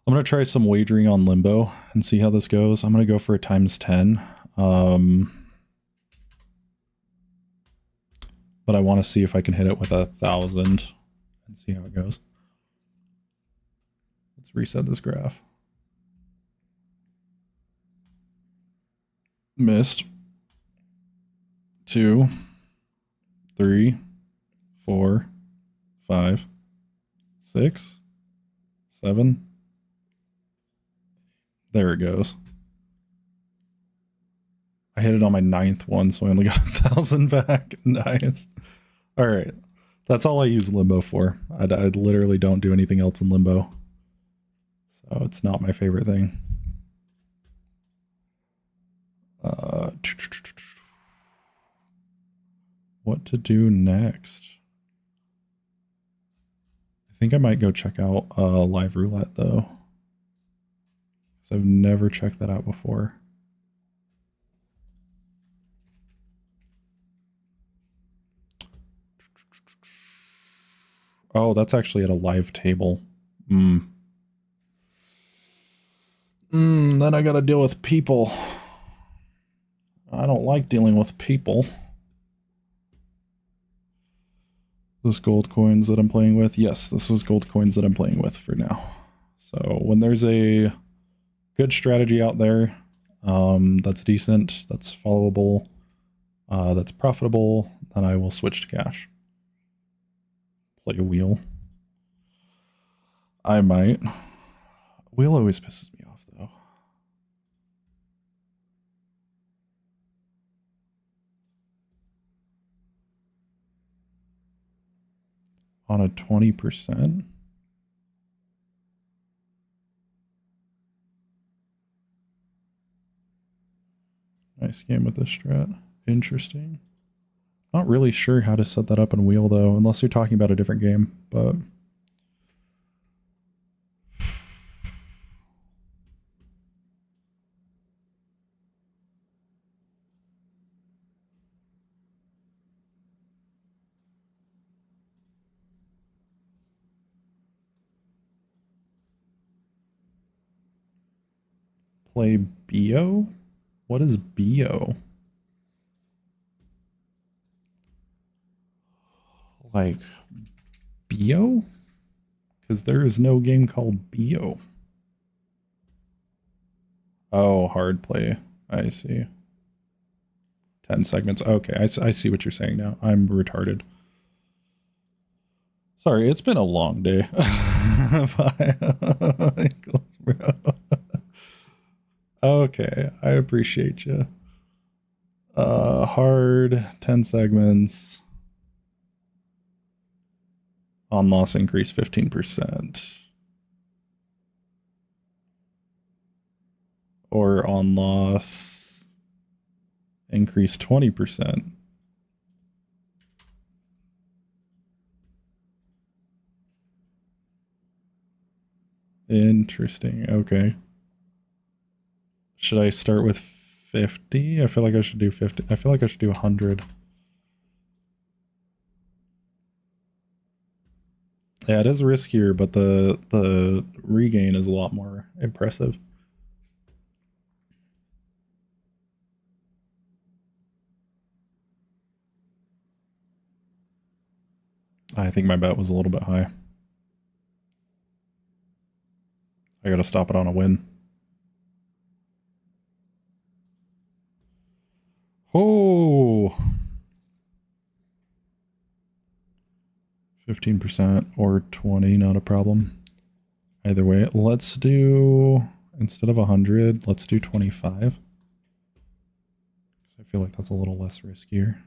I'm going to try some wagering on Limbo and see how this goes. I'm going to go for a ×10. But I want to see if I can hit it with 1,000 and see how it goes. Let's reset this graph. Missed. 2, 3, 4, 5, 6, 7. There it goes. I hit it on my 9th one, so I only got 1,000 back. Nice. All right. That's all I use Limbo for. I literally don't do anything else in Limbo. So it's not my favorite thing. What to do next? I think I might go check out Live Roulette, though. Because I've never checked that out before. Oh, that's actually at a live table. Then I gotta deal with people. I don't like dealing with people. Those gold coins that I'm playing with? Yes, this is gold coins that I'm playing with for now. So when there's a good strategy out there that's decent, that's followable, that's profitable, then I will switch to cash. Play a wheel. I might. Wheel always pisses me off, though. On a 20%? Nice. Nice game with this strat. Interesting. Not really sure how to set that up in wheel though, unless you're talking about a different game, but play BO? What is BO? Like BO? Because there is no game called BO. Oh, hard play. I see. 10 segments. Okay, I see what you're saying now. I'm retarded. Sorry, it's been a long day. Okay, I appreciate you. Hard, 10 segments. On loss increase 15%. Or on loss increase 20%. Interesting. Okay. Should I start with 50? I feel like I should do 50. I feel like I should do 100. Yeah, it is riskier, but the regain is a lot more impressive. I think my bet was a little bit high. I gotta stop it on a win. Oh! 15% or 20, not a problem. Either way, let's do, instead of 100, let's do 25. I feel like that's a little less riskier.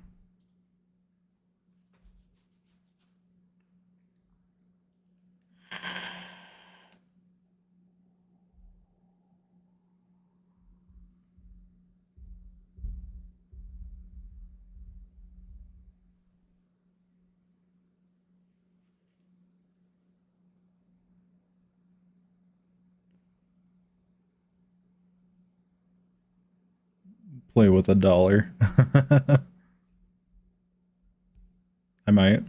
Play with $1. I might.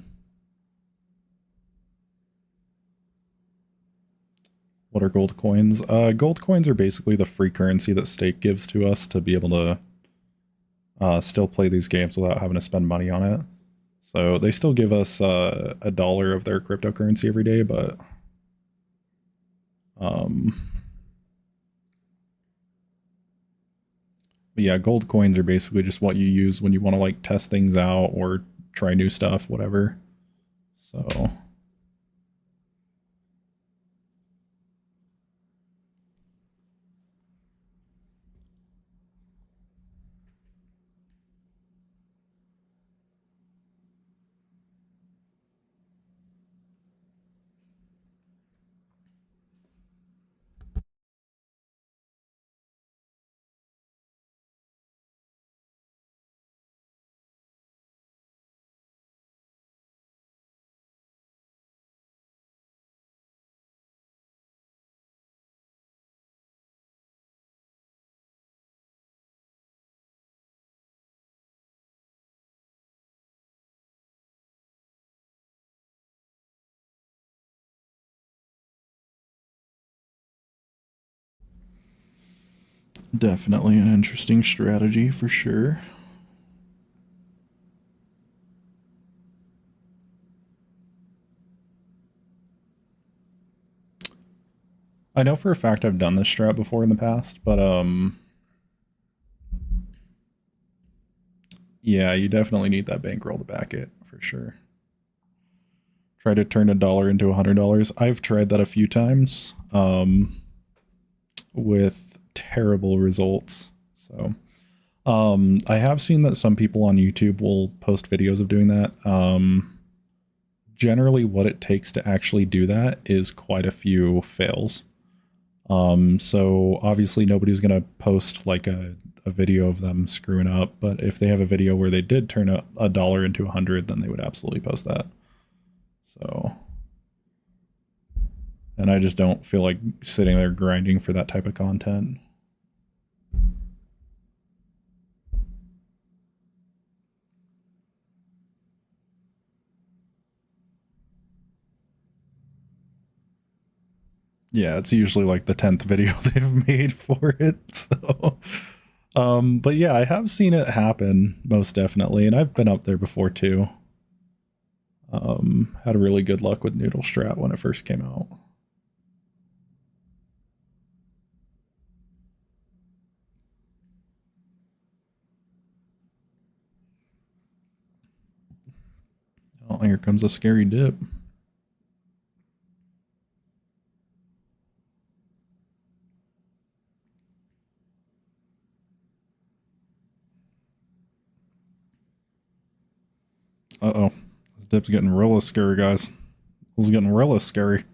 What are gold coins? Gold coins are basically the free currency that Stake gives to us to be able to still play these games without having to spend money on it. So they still give us $1 of their cryptocurrency every day, but yeah, gold coins are basically just what you use when you want to like test things out or try new stuff, whatever. So definitely an interesting strategy for sure. I know for a fact I've done this strat before in the past, but yeah, you definitely need that bankroll to back it for sure. Try to turn $1 into $100. I've tried that a few times with terrible results. So I have seen that some people on YouTube will post videos of doing that. Generally what it takes to actually do that is quite a few fails. So obviously nobody's going to post like a video of them screwing up, but if they have a video where they did turn a dollar into 100, then they would absolutely post that. So, and I just don't feel like sitting there grinding for that type of content. Yeah, it's usually like the 10th video they've made for it. So, but yeah, I have seen it happen most definitely, and I've been up there before too. Had really good luck with Noodle Strat when it first came out. Oh, here comes a scary dip. Uh-oh. This dip's getting real scary, guys. This is getting real scary.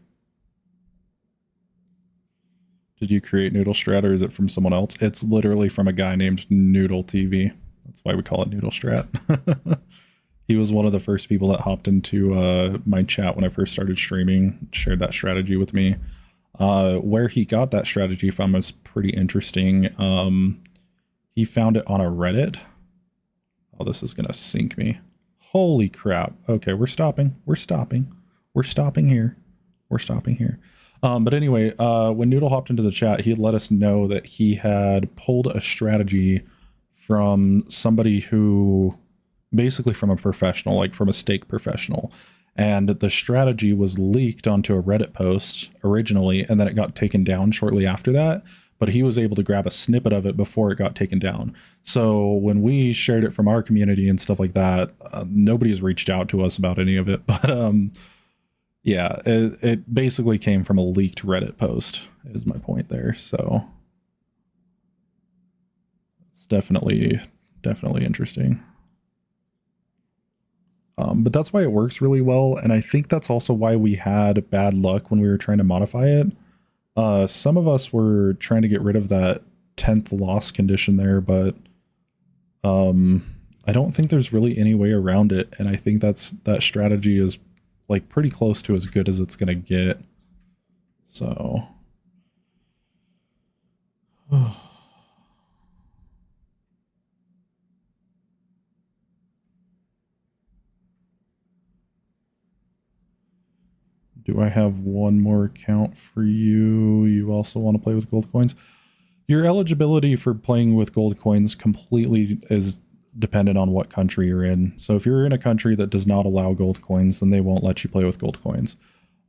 Did you create Noodle Strat or is it from someone else? It's literally from a guy named Noodle TV. That's why we call it Noodle Strat. He was one of the first people that hopped into my chat when I first started streaming, shared that strategy with me. Where he got that strategy from was pretty interesting. He found it on a Reddit. Oh, this is going to sink me. Holy crap. Okay, we're stopping. We're stopping. We're stopping here. We're stopping here. But anyway, when Noodle hopped into the chat, he had let us know that he had pulled a strategy from somebody who, basically from a professional, like from a stake professional. And the strategy was leaked onto a Reddit post originally, and then it got taken down shortly after that. But he was able to grab a snippet of it before it got taken down. So when we shared it from our community and stuff like that, nobody's reached out to us about any of it. But yeah, it basically came from a leaked Reddit post, is my point there. So it's definitely interesting. But that's why it works really well, and I think that's also why we had bad luck when we were trying to modify it. Some of us were trying to get rid of that 10th loss condition there, but I don't think there's really any way around it, and I think that strategy is like pretty close to as good as it's gonna get. So do I have one more account for you? You also want to play with gold coins? Your eligibility for playing with gold coins completely is dependent on what country you're in. So if you're in a country that does not allow gold coins, then they won't let you play with gold coins.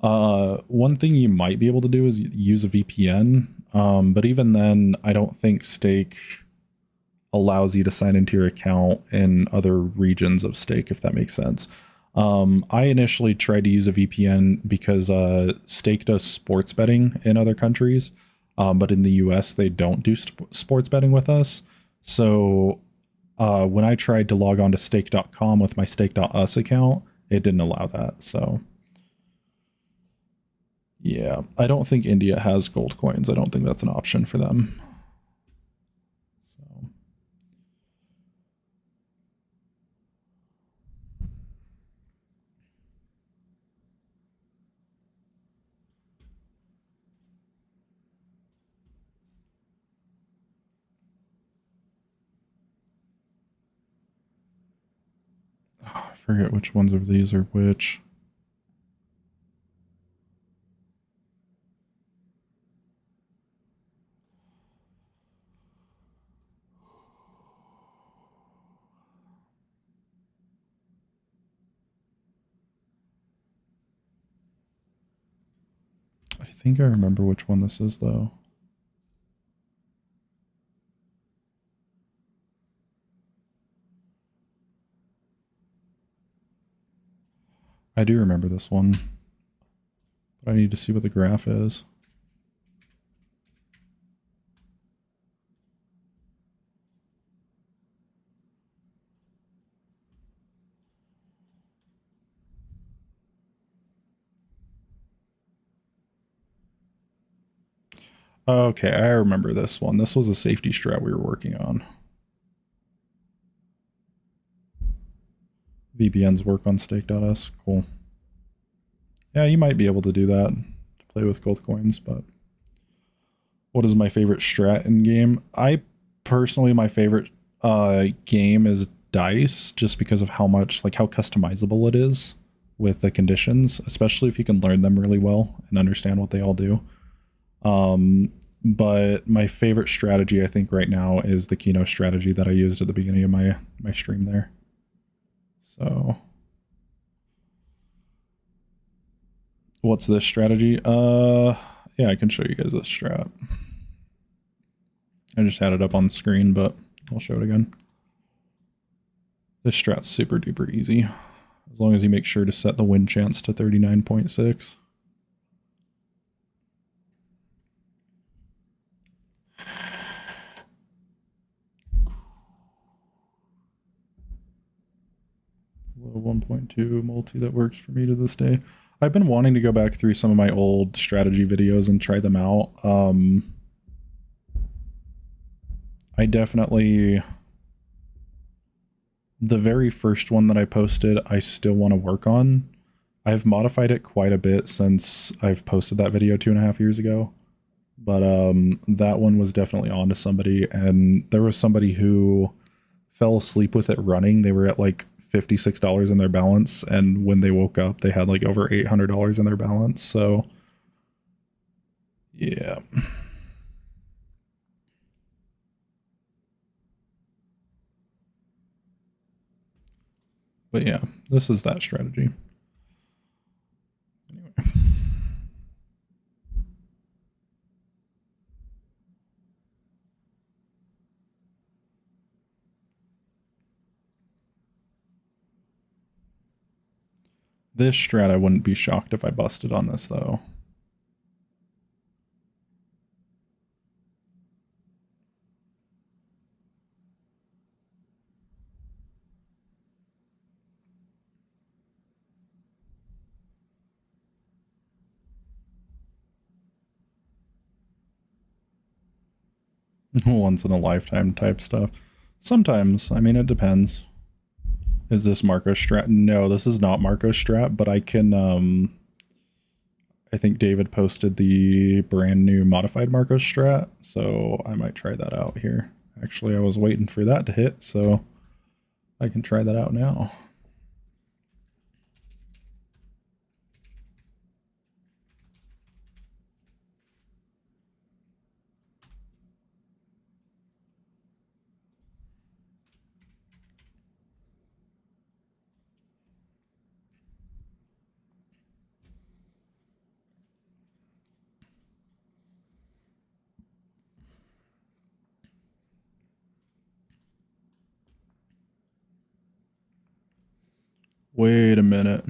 One thing you might be able to do is use a VPN, but even then, I don't think Stake allows you to sign into your account in other regions of Stake, if that makes sense. I initially tried to use a VPN because Stake does sports betting in other countries, but in the US, they don't do sports betting with us. So when I tried to log on to stake.com with my stake.us account, it didn't allow that. So yeah, I don't think India has gold coins. I don't think that's an option for them. So I forget which ones of these are which. I think I remember which one this is, though. I do remember this one, but I need to see what the graph is. Okay, I remember this one. This was a safety strat we were working on. VPNs work on stake.us. Cool. Yeah, you might be able to do that to play with gold coins, but what is my favorite strat in game? I personally, my favorite game is dice, just because of how much, like how customizable it is with the conditions, especially if you can learn them really well and understand what they all do. But my favorite strategy, I think right now, is the Keno strategy that I used at the beginning of my stream there. So what's this strategy? Yeah, I can show you guys this strat. I just had it up on the screen, but I'll show it again. This strat's super duper easy, as long as you make sure to set the win chance to 39.6. Low 1.2 multi that works for me to this day. I've been wanting to go back through some of my old strategy videos and try them out. I definitely, the very first one that I posted, I still want to work on. I've modified it quite a bit since I've posted that video 2.5 years ago. But that one was definitely on to somebody, and there was somebody who fell asleep with it running. They were at like $56 in their balance, and when they woke up, they had like over $800 in their balance. So yeah. But yeah, this is that strategy. Anyway. This strat, I wouldn't be shocked if I busted on this, though. Once in a lifetime type stuff. Sometimes, I mean, it depends. Is this Marco strat? No, this is not Marco strat, but I can, I think David posted the brand new modified Marco strat, so I might try that out here. Actually, I was waiting for that to hit, so I can try that out now. Wait a minute.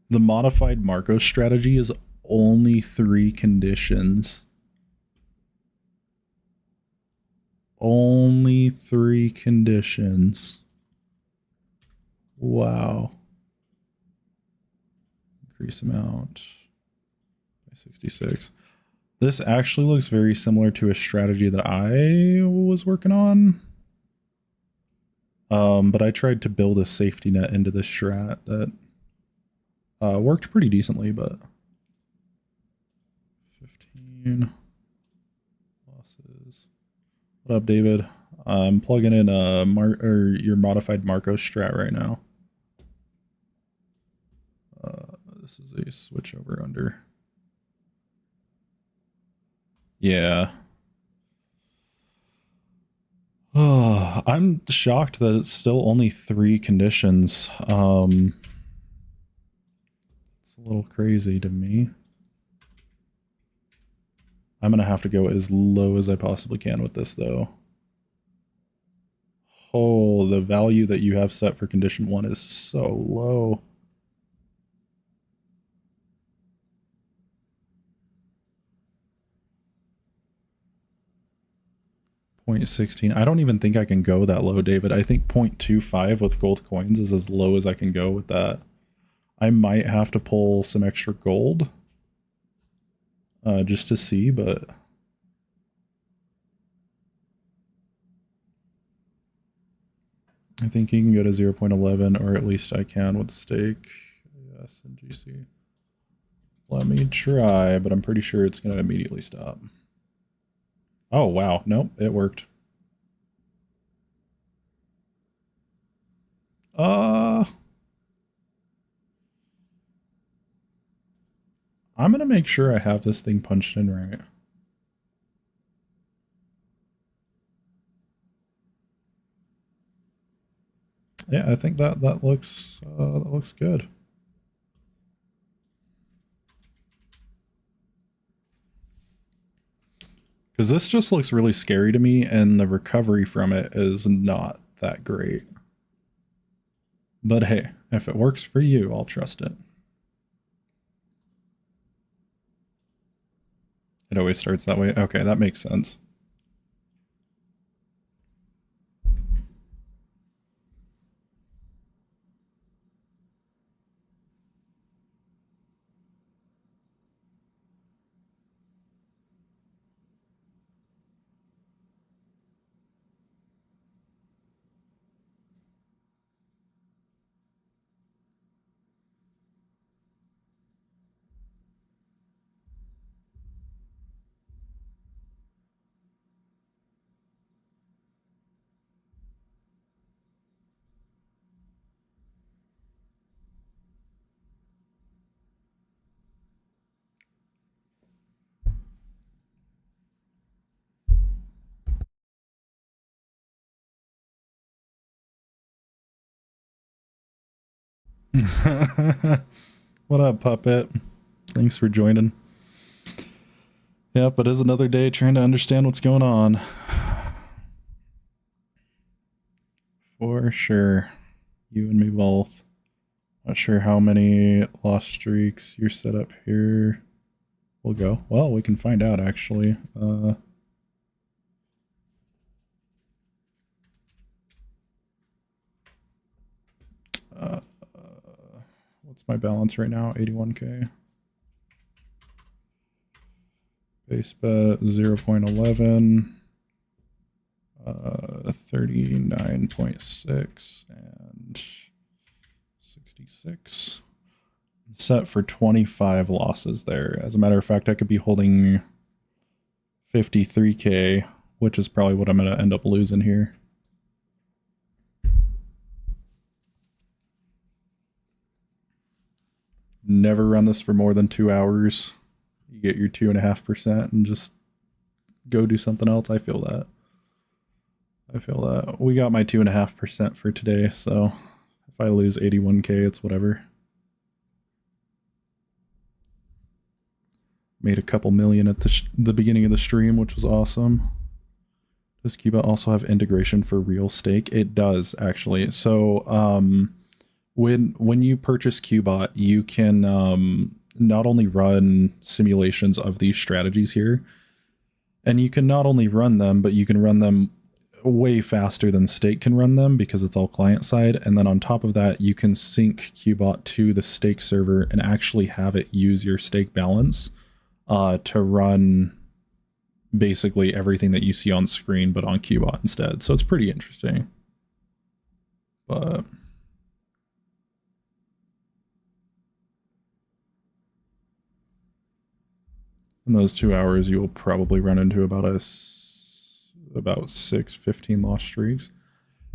The modified Marco strategy is only 3 conditions. Only 3 conditions. Wow. Increase amount by 66. This actually looks very similar to a strategy that I was working on. But I tried to build a safety net into this strat that worked pretty decently, but 15 losses. What up, David? I'm plugging in your modified Marco strat right now. This is a switch over under. Yeah. Oh, I'm shocked that it's still only 3 conditions. It's a little crazy to me. I'm gonna have to go as low as I possibly can with this, though. Oh, the value that you have set for condition 1 is so low. 0.16. I don't even think I can go that low, David. I think 0.25 with gold coins is as low as I can go with that. I might have to pull some extra gold just to see, but I think you can go to 0.11, or at least I can with stake. Yes, and GC. Let me try, but I'm pretty sure it's going to immediately stop. Oh, wow. Nope, it worked. I'm going to make sure I have this thing punched in right. Yeah, I think that looks good. Because this just looks really scary to me, and the recovery from it is not that great. But hey, if it works for you, I'll trust it. It always starts that way. Okay, that makes sense. What up, Puppet? Thanks for joining. Yep, it is another day trying to understand what's going on. For sure. You and me both. Not sure how many lost streaks you're set up here. We'll go. Well, we can find out, actually. What's my balance right now? 81k. Base bet 0.11. 39.6 and 66. Set for 25 losses there. As a matter of fact, I could be holding 53k, which is probably what I'm going to end up losing here. Never run this for more than 2 hours. You get your 2.5% and just go do something else. I feel that. We got my 2.5% for today, so if I lose 81k, it's whatever. Made a couple million at the beginning of the stream, which was awesome. Does Cuba also have integration for real stake? It does, actually. So when you purchase Qbot, you can not only run simulations of these strategies here, and you can not only run them, but you can run them way faster than stake can run them because it's all client side. And then on top of that, you can sync Qbot to the stake server and actually have it use your stake balance to run basically everything that you see on screen, but on Qbot instead. So it's pretty interesting. But in those 2 hours, you will probably run into about 15 lost streaks.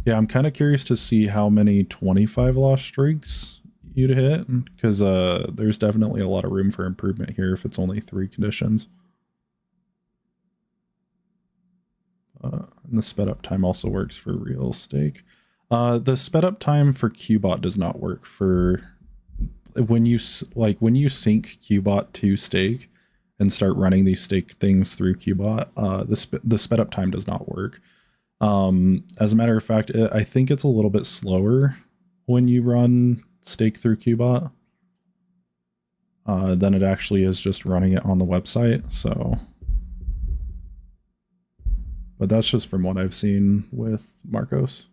Yeah, I'm kind of curious to see how many 25 lost streaks you'd hit, because there's definitely a lot of room for improvement here if it's only 3 conditions. And the sped up time also works for real stake. The sped up time for Qbot does not work for when you sync Qbot to stake and start running these stake things through Qbot. The sped up time does not work. As a matter of fact, I think it's a little bit slower when you run stake through Qbot than it actually is just running it on the website. So, but that's just from what I've seen with Marcos.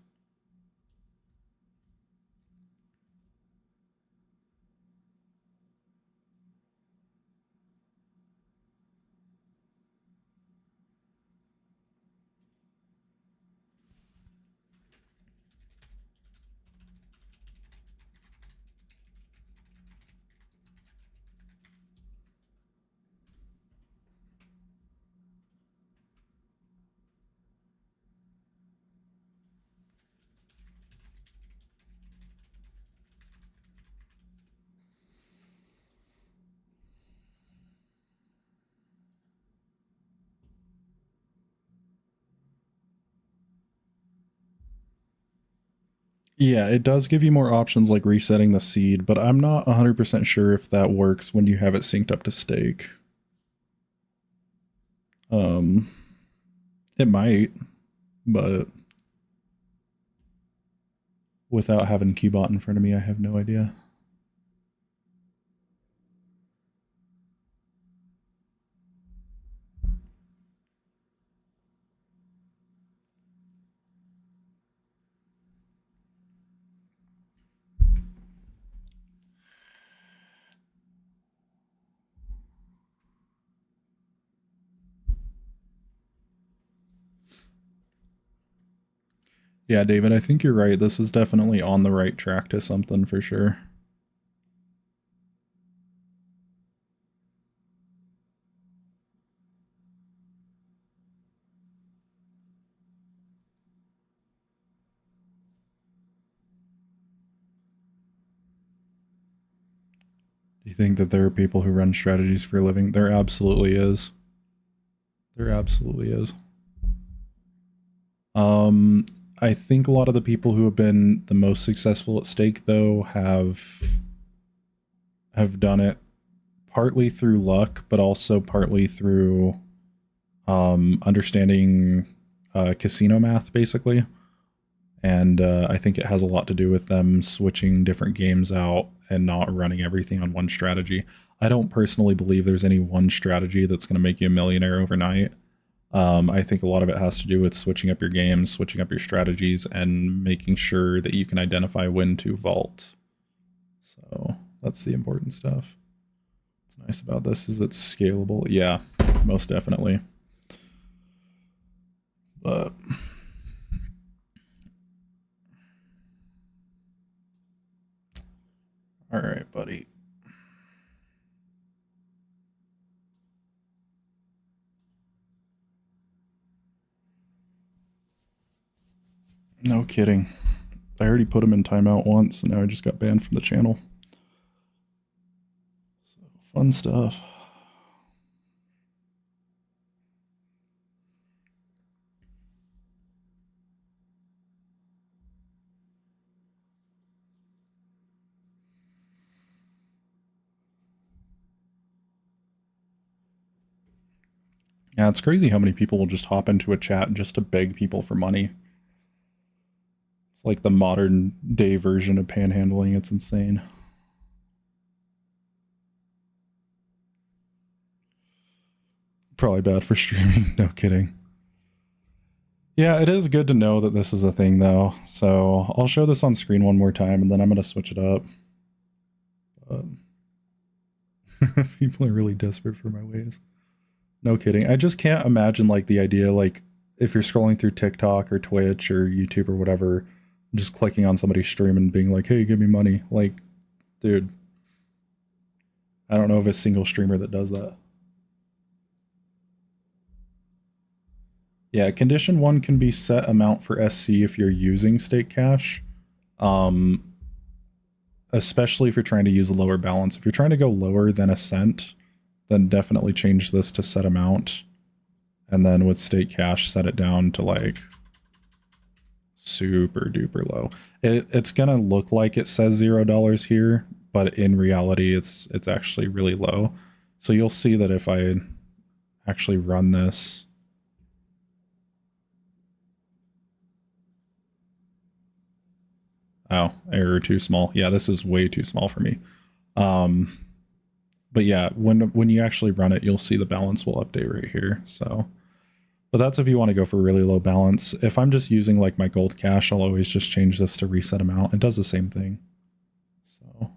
Yeah, it does give you more options like resetting the seed, but I'm not 100% sure if that works when you have it synced up to stake. It might, but without having Keybot in front of me, I have no idea. Yeah, David, I think you're right. This is definitely on the right track to something for sure. Do you think that there are people who run strategies for a living? There absolutely is. There absolutely is. I think a lot of the people who have been the most successful at stake, though, have done it partly through luck, but also partly through understanding casino math, basically. And I think it has a lot to do with them switching different games out and not running everything on one strategy. I don't personally believe there's any one strategy that's going to make you a millionaire overnight. I think a lot of it has to do with switching up your games, switching up your strategies, and making sure that you can identify when to vault. So that's the important stuff. What's nice about this is it's scalable. Yeah, most definitely. But all right, buddy. No kidding. I already put him in timeout once, and now I just got banned from the channel. So fun stuff. Yeah, it's crazy how many people will just hop into a chat just to beg people for money. It's like the modern day version of panhandling. It's insane. Probably bad for streaming. No kidding. Yeah, it is good to know that this is a thing, though. So I'll show this on screen one more time, and then I'm going to switch it up. People are really desperate for my ways. No kidding. I just can't imagine, like, the idea, like, if you're scrolling through TikTok or Twitch or YouTube or whatever, just clicking on somebody's stream and being like, hey, give me money. Like, dude, I don't know of a single streamer that does that. Yeah, condition 1 can be set amount for SC if you're using stake cash. Especially if you're trying to use a lower balance. If you're trying to go lower than a cent, then definitely change this to set amount. And then with stake cash, set it down to like super duper low. It's gonna look like it says $0 here, but in reality, it's actually really low. So you'll see that if I actually run this, oh, error too small. Yeah, this is way too small for me. But yeah, when you actually run it, you'll see the balance will update right here. So, but that's if you want to go for really low balance. If I'm just using like my gold cash, I'll always just change this to reset amount. It does the same thing. So.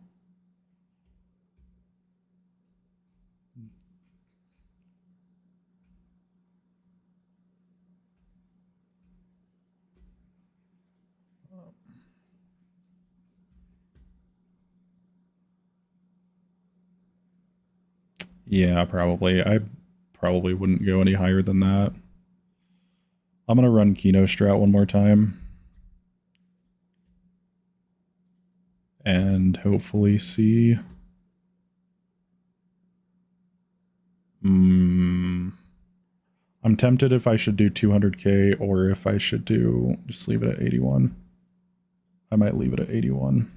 Yeah, probably. I probably wouldn't go any higher than that. I'm going to run Keno strat one more time. And hopefully see. I'm tempted if I should do 200k or if I should do just leave it at 81. I might leave it at 81.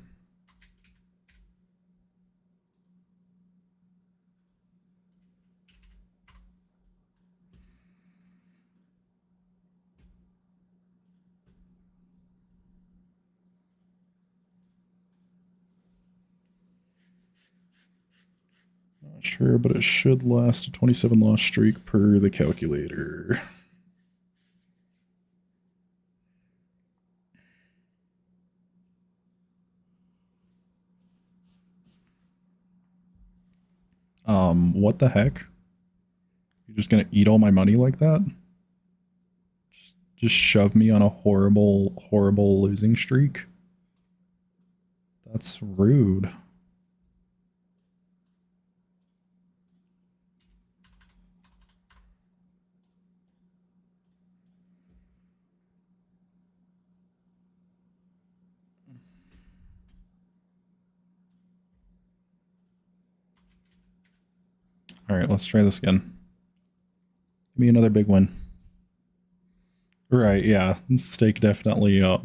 Not sure, but it should last a 27 loss streak per the calculator. What the heck? You're just gonna eat all my money like that? Just shove me on a horrible, horrible losing streak? That's rude. All right, let's try this again. Give me another big win. Right, yeah. Steak definitely has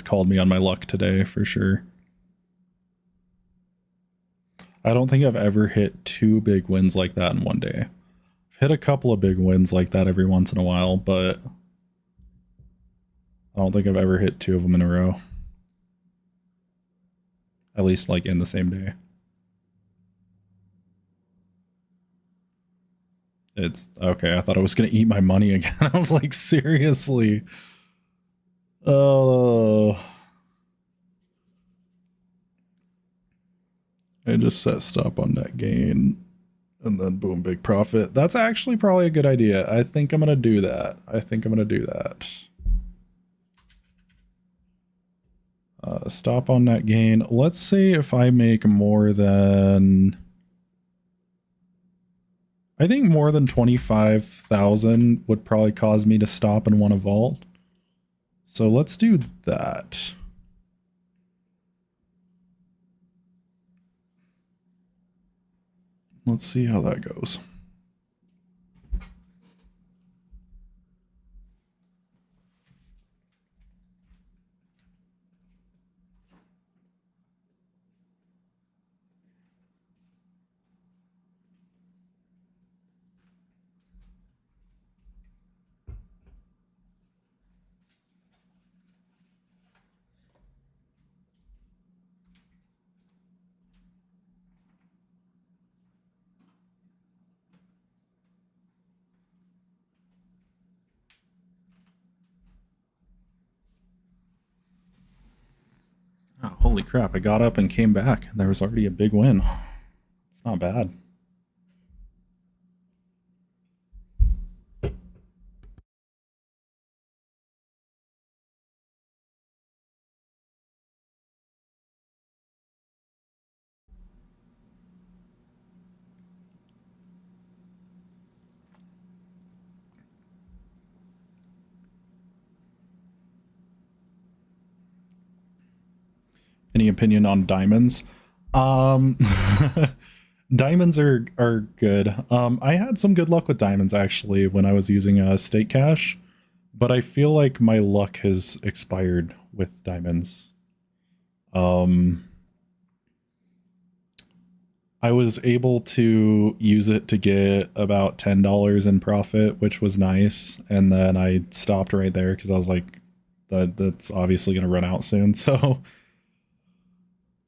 called me on my luck today for sure. I don't think I've ever hit 2 big wins like that in one day. I've hit a couple of big wins like that every once in a while, but I don't think I've ever hit 2 of them in a row. At least like in the same day. It's okay. I thought I was going to eat my money again. I was like, seriously. Oh. I just set stop on net gain and then boom, big profit. That's actually probably a good idea. I think I'm going to do that. Stop on net gain. Let's see if I make more than... I think more than 25,000 would probably cause me to stop and want to vault. So let's do that. Let's see how that goes. Oh, holy crap, I got up and came back. There was already a big win. It's not bad. Any opinion on diamonds? Diamonds are good. I had some good luck with diamonds actually when I was using State Cash, but I feel like my luck has expired with diamonds. I was able to use it to get about $10 in profit, which was nice, and then I stopped right there because I was like, that's obviously going to run out soon. So,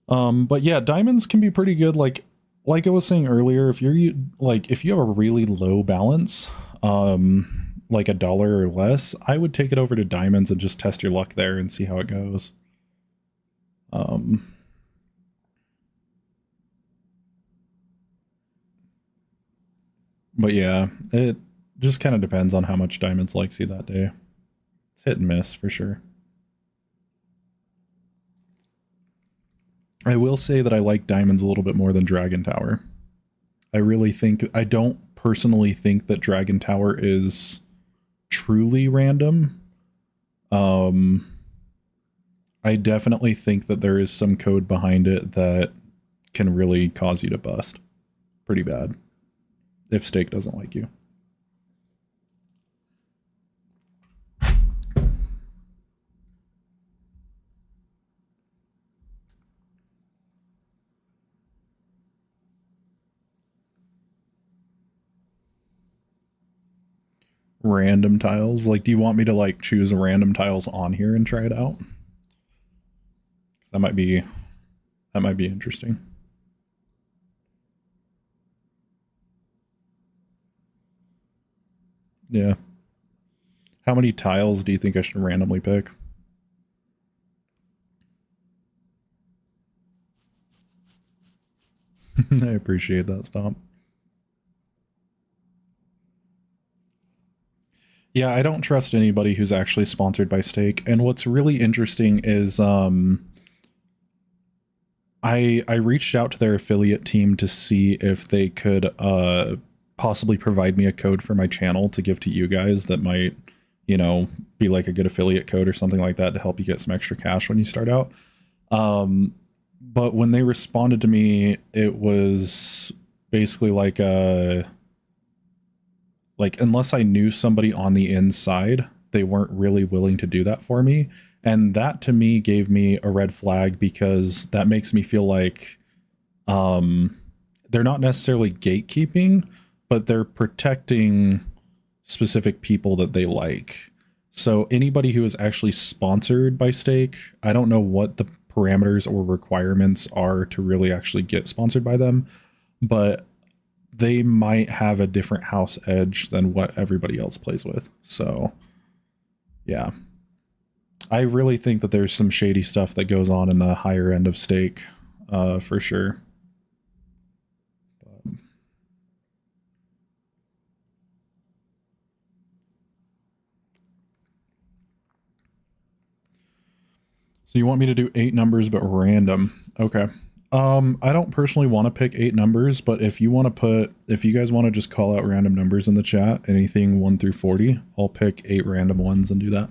but yeah, diamonds can be pretty good. Like I was saying earlier, if you have a really low balance, like $1 or less, I would take it over to diamonds and just test your luck there and see how it goes. But yeah, it just kind of depends on how much diamonds likes you that day. It's hit and miss for sure. I will say that I like diamonds a little bit more than Dragon Tower. I don't personally think that Dragon Tower is truly random. I definitely think that there is some code behind it that can really cause you to bust pretty bad if Stake doesn't like you. random tiles? Like, do you want me to like choose random tiles on here and try it out? 'Cause that might be interesting. Yeah. How many tiles do you think I should randomly pick? I appreciate that, Stomp. Yeah, I don't trust anybody who's actually sponsored by Stake. And what's really interesting is I reached out to their affiliate team to see if they could possibly provide me a code for my channel to give to you guys that might, you know, be like a good affiliate code or something like that to help you get some extra cash when you start out. But when they responded to me, it was basically like unless I knew somebody on the inside, they weren't really willing to do that for me. And that to me gave me a red flag, because that makes me feel like they're not necessarily gatekeeping, but they're protecting specific people that they like. So anybody who is actually sponsored by Stake, I don't know what the parameters or requirements are to really actually get sponsored by them, but they might have a different house edge than what everybody else plays with. So yeah, I really think that there's some shady stuff that goes on in the higher end of Stake, for sure. So you want me to do 8 numbers but random? Okay. I don't personally want to pick 8 numbers, but if you guys want to just call out random numbers in the chat, anything 1 through 40, I'll pick 8 random ones and do that.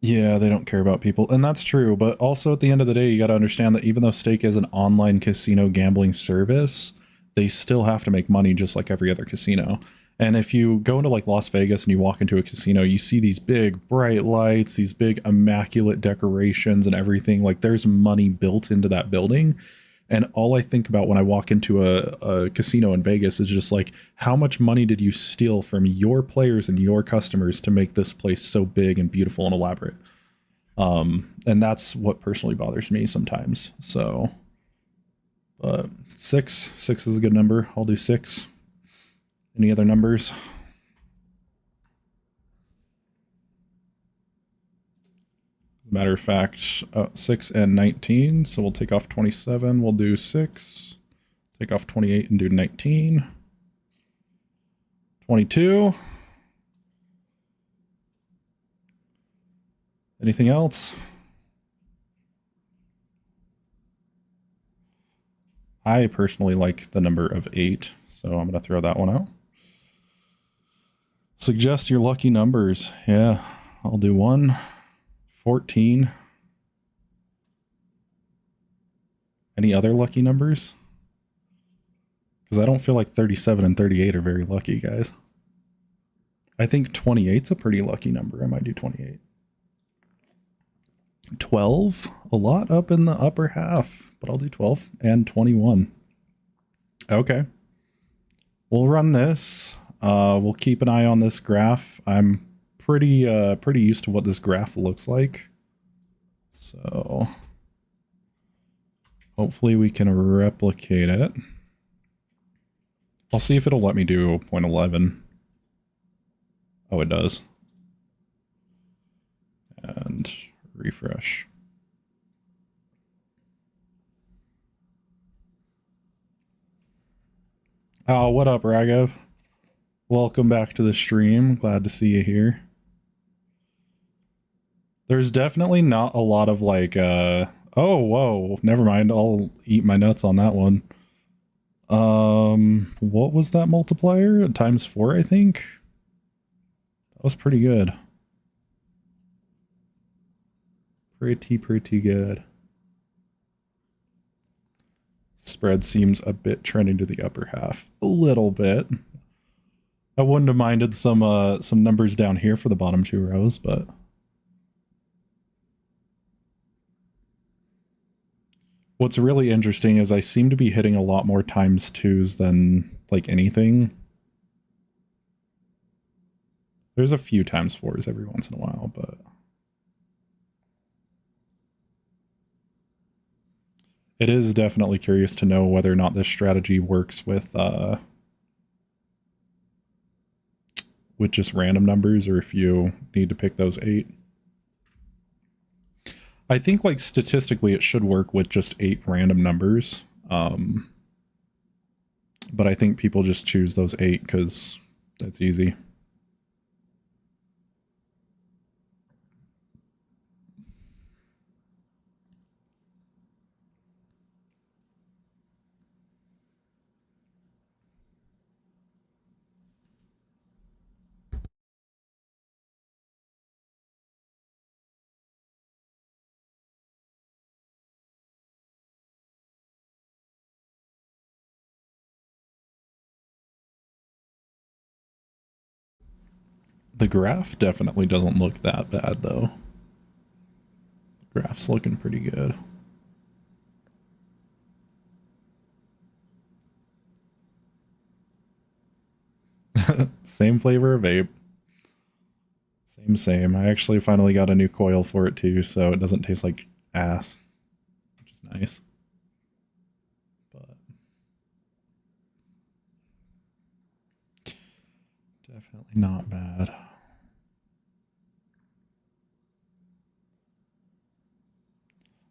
Yeah, they don't care about people, and that's true, but also at the end of the day, you got to understand that even though Stake is an online casino gambling service, they still have to make money just like every other casino. And if you go into like Las Vegas and you walk into a casino, you see these big bright lights, these big immaculate decorations and everything. Like, there's money built into that building. And all I think about when I walk into a casino in Vegas is just like, how much money did you steal from your players and your customers to make this place so big and beautiful and elaborate? And that's what personally bothers me sometimes. So, but 6 is a good number. I'll do 6. Any other numbers? Matter of fact, 6 and 19. So we'll take off 27. We'll do 6. Take off 28 and do 19. 22. Anything else? I personally like the number of 8, so I'm going to throw that one out. Suggest your lucky numbers. Yeah, I'll do 1. 14. Any other lucky numbers? Because I don't feel like 37 and 38 are very lucky, guys. I think 28's a pretty lucky number. I might do 28. 12, a lot up in the upper half, but I'll do 12. And 21. Okay. We'll run this. We'll keep an eye on this graph. I'm pretty used to what this graph looks like. So hopefully we can replicate it. I'll see if it'll let me do 0.11. Oh, it does. And refresh. Oh, what up, Raghav? Welcome back to the stream. Glad to see you here. There's definitely not a lot of like, oh, whoa, never mind. I'll eat my nuts on that one. What was that multiplier? Times 4, I think? That was pretty good. Pretty good. Spread seems a bit trending to the upper half. A little bit. I wouldn't have minded some numbers down here for the bottom 2 rows, but... What's really interesting is I seem to be hitting a lot more times twos than like anything. There's a few times fours every once in a while, but it is definitely curious to know whether or not this strategy works with just random numbers, or if you need to pick those 8. I think like statistically it should work with just 8 random numbers. But I think people just choose those 8 because that's easy. The graph definitely doesn't look that bad though. The graph's looking pretty good. Same flavor of vape. Same. I actually finally got a new coil for it too, so it doesn't taste like ass, which is nice. But definitely not bad.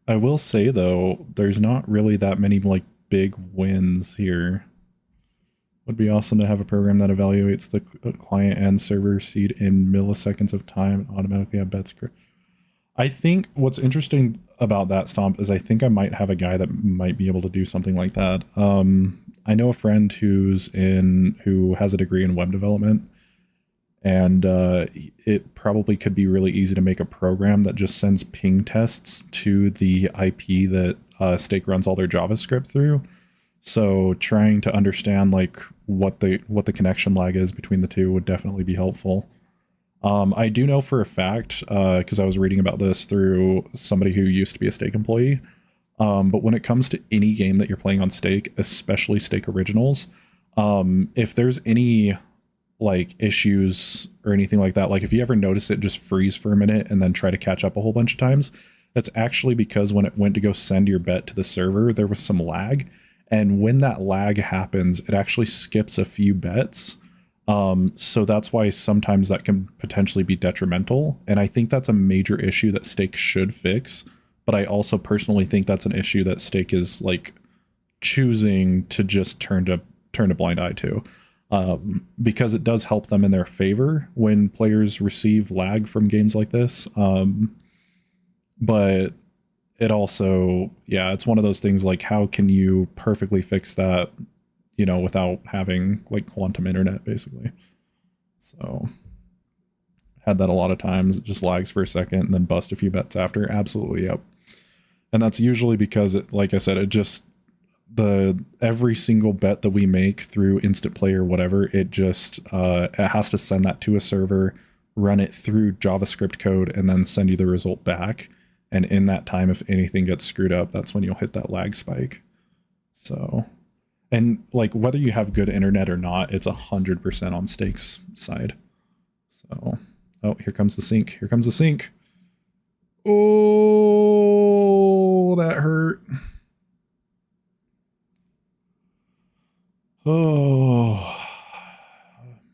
I will say though, there's not really that many like big wins here. Would be awesome to have a program that evaluates the client and server seed in milliseconds of time and automatically have bets. I think what's interesting about that, Stomp, is I think I might have a guy that might be able to do something like that. I know a friend who has a degree in web development, and it probably could be really easy to make a program that just sends ping tests to the IP that Stake runs all their JavaScript through. So trying to understand like what the connection lag is between the two would definitely be helpful. I do know for a fact, because I was reading about this through somebody who used to be a Stake employee, but when it comes to any game that you're playing on Stake, especially Stake Originals, if there's any like issues or anything like that, like if you ever notice it just freeze for a minute and then try to catch up a whole bunch of times, that's actually because when it went to go send your bet to the server, there was some lag. And when that lag happens, it actually skips a few bets. So that's why sometimes that can potentially be detrimental. And I think that's a major issue that Stake should fix. But I also personally think that's an issue that Stake is like choosing to just turn a blind eye to. Because it does help them in their favor when players receive lag from games like this. But it also, yeah, it's one of those things like how can you perfectly fix that, without having like quantum internet basically. So had that a lot of times. It just lags for a second and then bust a few bets after. Absolutely, yep. And that's usually because it, like I said, it just every single bet that we make through instant play or whatever, it just it has to send that to a server, run it through JavaScript code, and then send you the result back. And in that time, if anything gets screwed up, that's when you'll hit that lag spike. So, and like whether you have good internet or not, it's 100% on Stake's side. So, oh, here comes the sink. Here comes the sink. Oh, that hurt. Oh,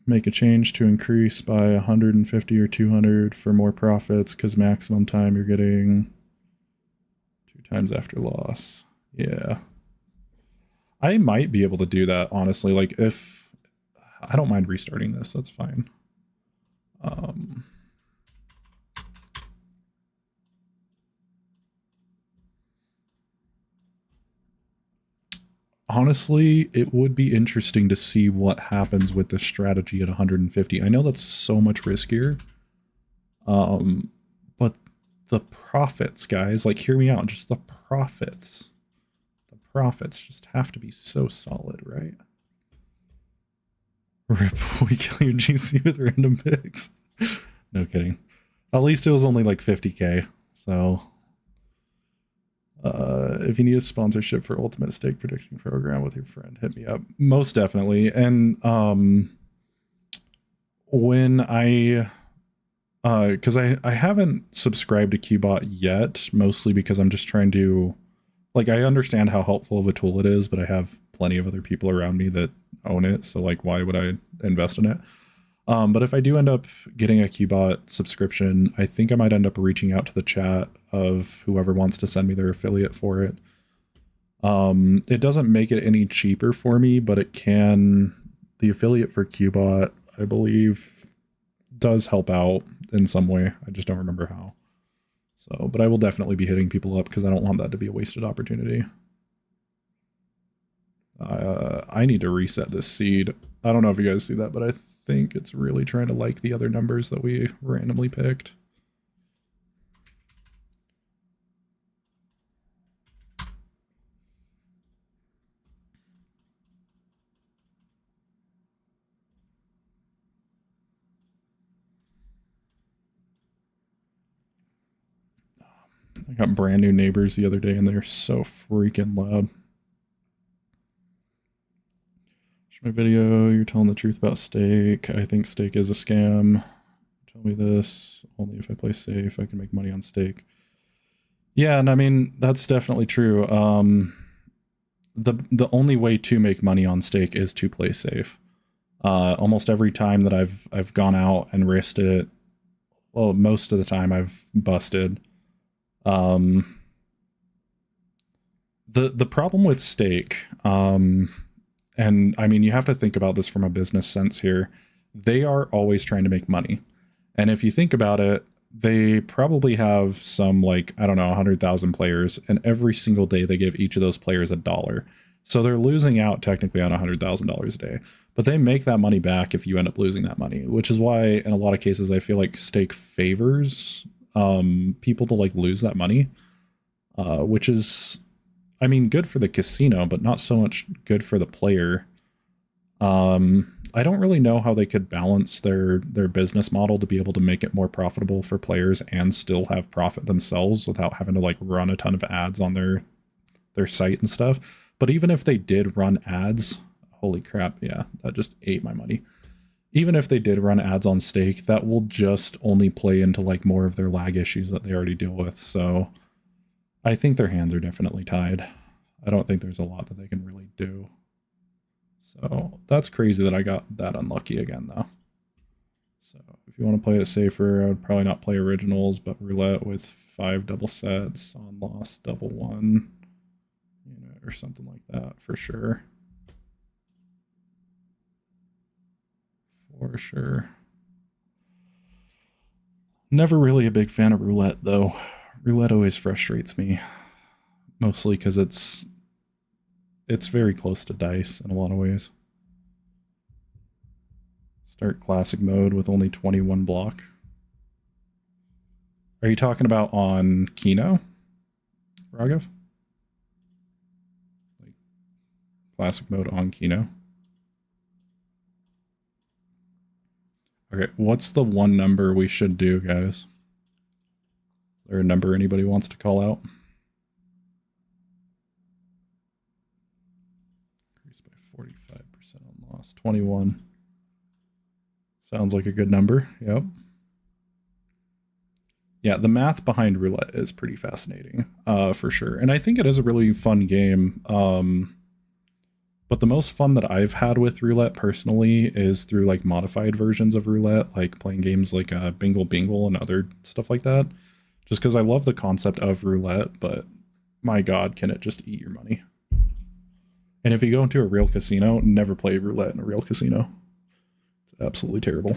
make a change to increase by 150 or 200 for more profits, because maximum time you're getting 2 times after loss. Yeah. I might be able to do that, honestly. Like, if I don't mind restarting this, that's fine. Honestly, it would be interesting to see what happens with this strategy at 150. I know that's so much riskier. But the profits, guys, like hear me out, just the profits. The profits just have to be so solid, right? Rip, we kill your GC with random picks. No kidding. At least it was only like 50k, so If you need a sponsorship for Ultimate Stake Prediction Program with your friend, hit me up. Most definitely. And when because I haven't subscribed to Qbot yet, mostly because I'm just trying to, like, I understand how helpful of a tool it is, but I have plenty of other people around me that own it, so like, why would I invest in it? But if I do end up getting a Qbot subscription, I think I might end up reaching out to the chat of whoever wants to send me their affiliate for it. It doesn't make it any cheaper for me, but it can, the affiliate for Qbot, I believe, does help out in some way. I just don't remember how. So, but I will definitely be hitting people up because I don't want that to be a wasted opportunity. I need to reset this seed. I don't know if you guys see that, but I think it's really trying to like the other numbers that we randomly picked. I got brand new neighbors the other day and they're so freaking loud. My video, you're telling the truth about stake. I think stake is a scam. Tell me this. Only if I play safe, I can make money on stake. Yeah, and I mean, that's definitely true. The only way to make money on stake is to play safe. Almost every time that I've gone out and risked it, well, most of the time I've busted. The problem with stake, and I mean, you have to think about this from a business sense here. They are always trying to make money. And if you think about it, they probably have some, like, I don't know, 100,000 players, and every single day they give each of those players $1. So they're losing out technically on $100,000 a day. But they make that money back if you end up losing that money, which is why in a lot of cases I feel like stake favors people to like lose that money, which is, I mean, good for the casino, but not so much good for the player. I don't really know how they could balance their business model to be able to make it more profitable for players and still have profit themselves without having to like run a ton of ads on their site and stuff. But even if they did run ads, holy crap, yeah, that just ate my money. Even if they did run ads on stake, that will just only play into like more of their lag issues that they already deal with. So I think their hands are definitely tied. I don't think there's a lot that they can really do. So that's crazy that I got that unlucky again, though. So if you want to play it safer, I would probably not play originals, but roulette with 5 double sets on loss double one, you know, or something like that for sure. For sure. Never really a big fan of roulette, though. Roulette always frustrates me, mostly because it's very close to dice in a lot of ways. Start classic mode with only 21 block. Are you talking about on Keno, Raghav? Like classic mode on Keno? Okay, what's the one number we should do, guys? Is there a number anybody wants to call out? Increased by 45% on loss. 21. Sounds like a good number. Yep. Yeah, the math behind roulette is pretty fascinating, for sure. And I think it is a really fun game. But the most fun that I've had with roulette personally is through like modified versions of roulette, like playing games like Bingle Bingle and other stuff like that. Just because I love the concept of roulette, but my God, can it just eat your money? And if you go into a real casino, never play roulette in a real casino. It's absolutely terrible.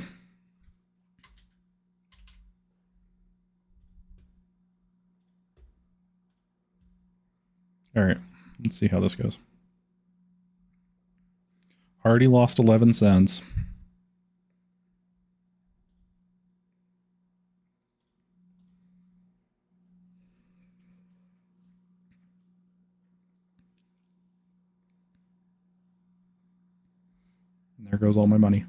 All right, let's see how this goes. Already lost 11 cents. And there goes all my money.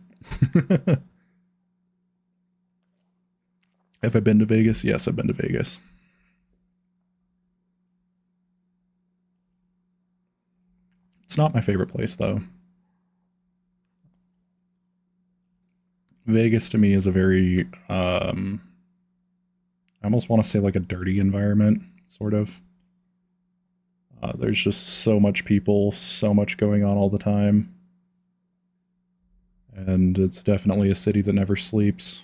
Have I been to Vegas? Yes, I've been to Vegas. It's not my favorite place though. Vegas to me is a very I almost want to say like a dirty environment, sort of. There's just so much people, so much going on all the time. And it's definitely a city that never sleeps.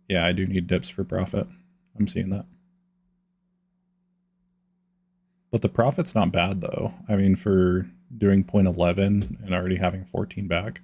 Yeah, I do need dips for profit. I'm seeing that. But the profit's not bad though. I mean, for doing 0.11 and already having 14 back.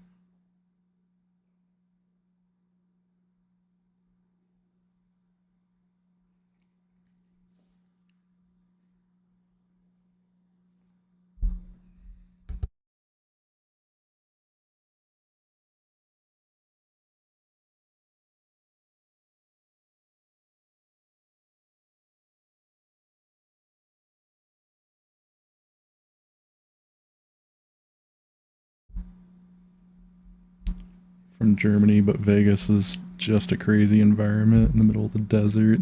From Germany, but Vegas is just a crazy environment in the middle of the desert.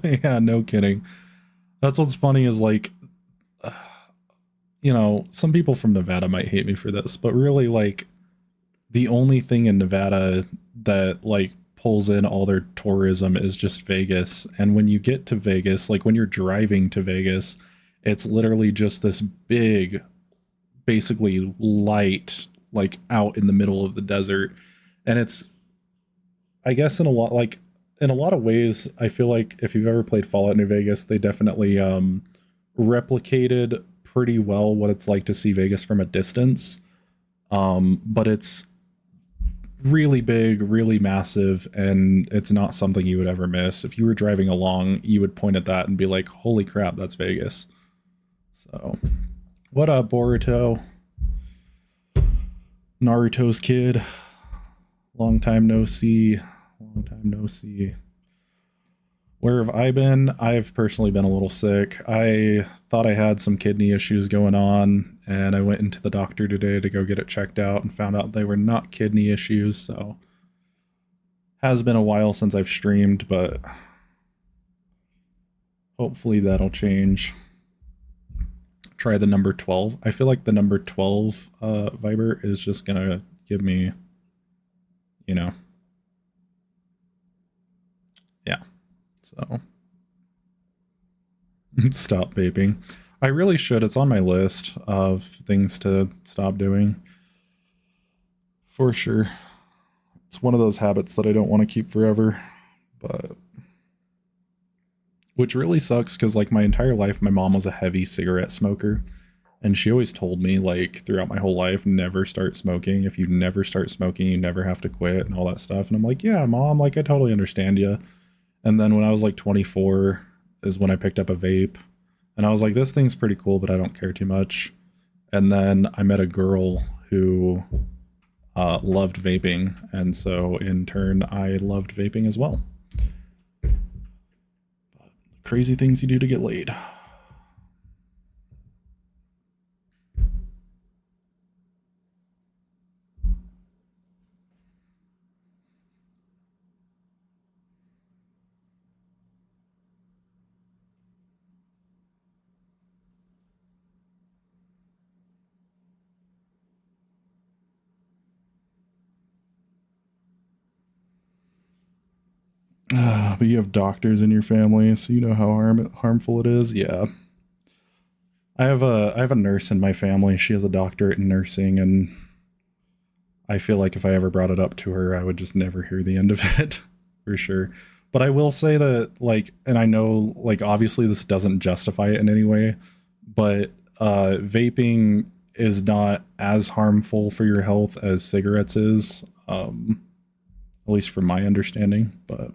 Yeah, no kidding. That's what's funny is like, you know, some people from Nevada might hate me for this, but really, like, the only thing in Nevada that like pulls in all their tourism is just Vegas. And when you get to Vegas, like when you're driving to Vegas, it's literally just this big, basically light, like out in the middle of the desert. And it's, I guess, in a lot of ways, I feel like if you've ever played Fallout New Vegas, they definitely replicated pretty well what it's like to see Vegas from a distance. But it's really big, really massive, and it's not something you would ever miss. If you were driving along, you would point at that and be like, holy crap, that's Vegas. So, what up, Boruto? Naruto's kid. Long time no see. Long time no see. Where have I been? I've personally been a little sick. I thought I had some kidney issues going on, and I went into the doctor today to go get it checked out and found out they were not kidney issues, so has been a while since I've streamed, but hopefully that'll change. Try the number 12. I feel like the number 12 Viber is just gonna give me, you know, yeah. So stop vaping. I really should. It's on my list of things to stop doing. For sure. It's one of those habits that I don't want to keep forever. But which really sucks because like my entire life my mom was a heavy cigarette smoker. And she always told me, like, throughout my whole life, never start smoking. If you never start smoking, you never have to quit and all that stuff. And I'm like, yeah, mom, like, I totally understand you. And then when I was like 24 is when I picked up a vape. And I was like, this thing's pretty cool, but I don't care too much. And then I met a girl who loved vaping. And so in turn, I loved vaping as well. Crazy things you do to get laid. But you have doctors in your family, so you know how harmful it is. Yeah, I have a nurse in my family. She has a doctorate in nursing, and I feel like if I ever brought it up to her, I would just never hear the end of it, for sure. But I will say that, like, and I know, like, obviously this doesn't justify it in any way, but vaping is not as harmful for your health as cigarettes is, at least from my understanding. But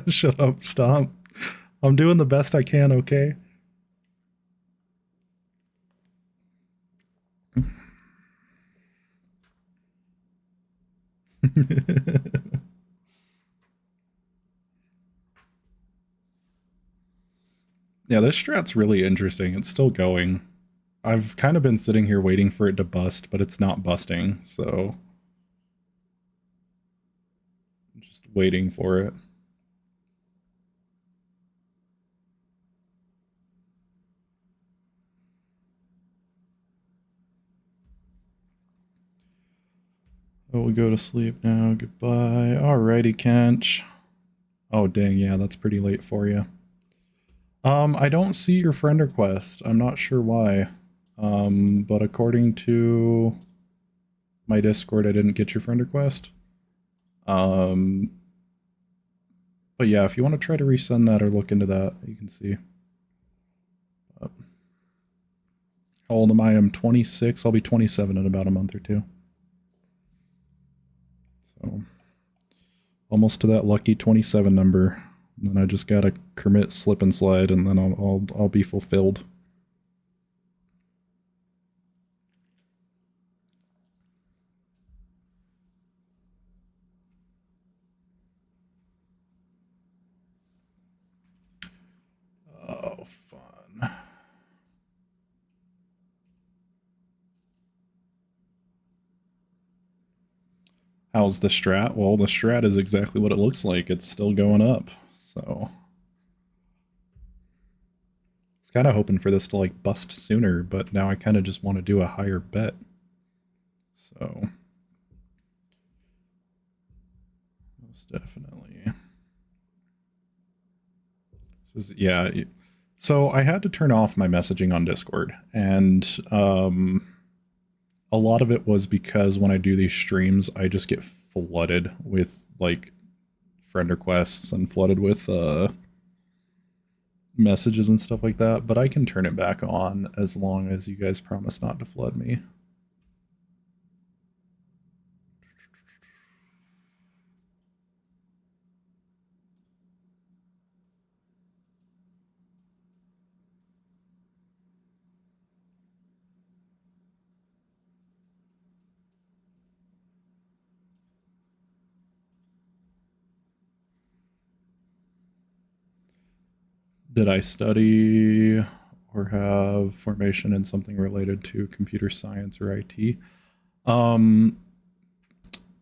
shut up, stop. I'm doing the best I can, okay? Yeah, this strat's really interesting. It's still going. I've kind of been sitting here waiting for it to bust, but it's not busting, so just waiting for it. Oh, we go to sleep now. Goodbye. Alrighty, Kench. Oh, dang, yeah, that's pretty late for you. I don't see your friend request. I'm not sure why. But according to my Discord, I didn't get your friend request. But yeah, if you want to try to resend that or look into that, you can see. How old am I? I'm 26. I'll be 27 in about a month or two. So almost to that lucky 27 number. And then I just gotta commit slip and slide, and then I'll be fulfilled. Oh, fun. How's the strat? Well, the strat is exactly what it looks like. It's still going up. So I was kind of hoping for this to like bust sooner, but now I kind of just want to do a higher bet. So most definitely. This is, yeah. So I had to turn off my messaging on Discord, and a lot of it was because when I do these streams, I just get flooded with like friend requests and flooded with messages and stuff like that. But I can turn it back on as long as you guys promise not to flood me. Did I study or have formation in something related to computer science or IT?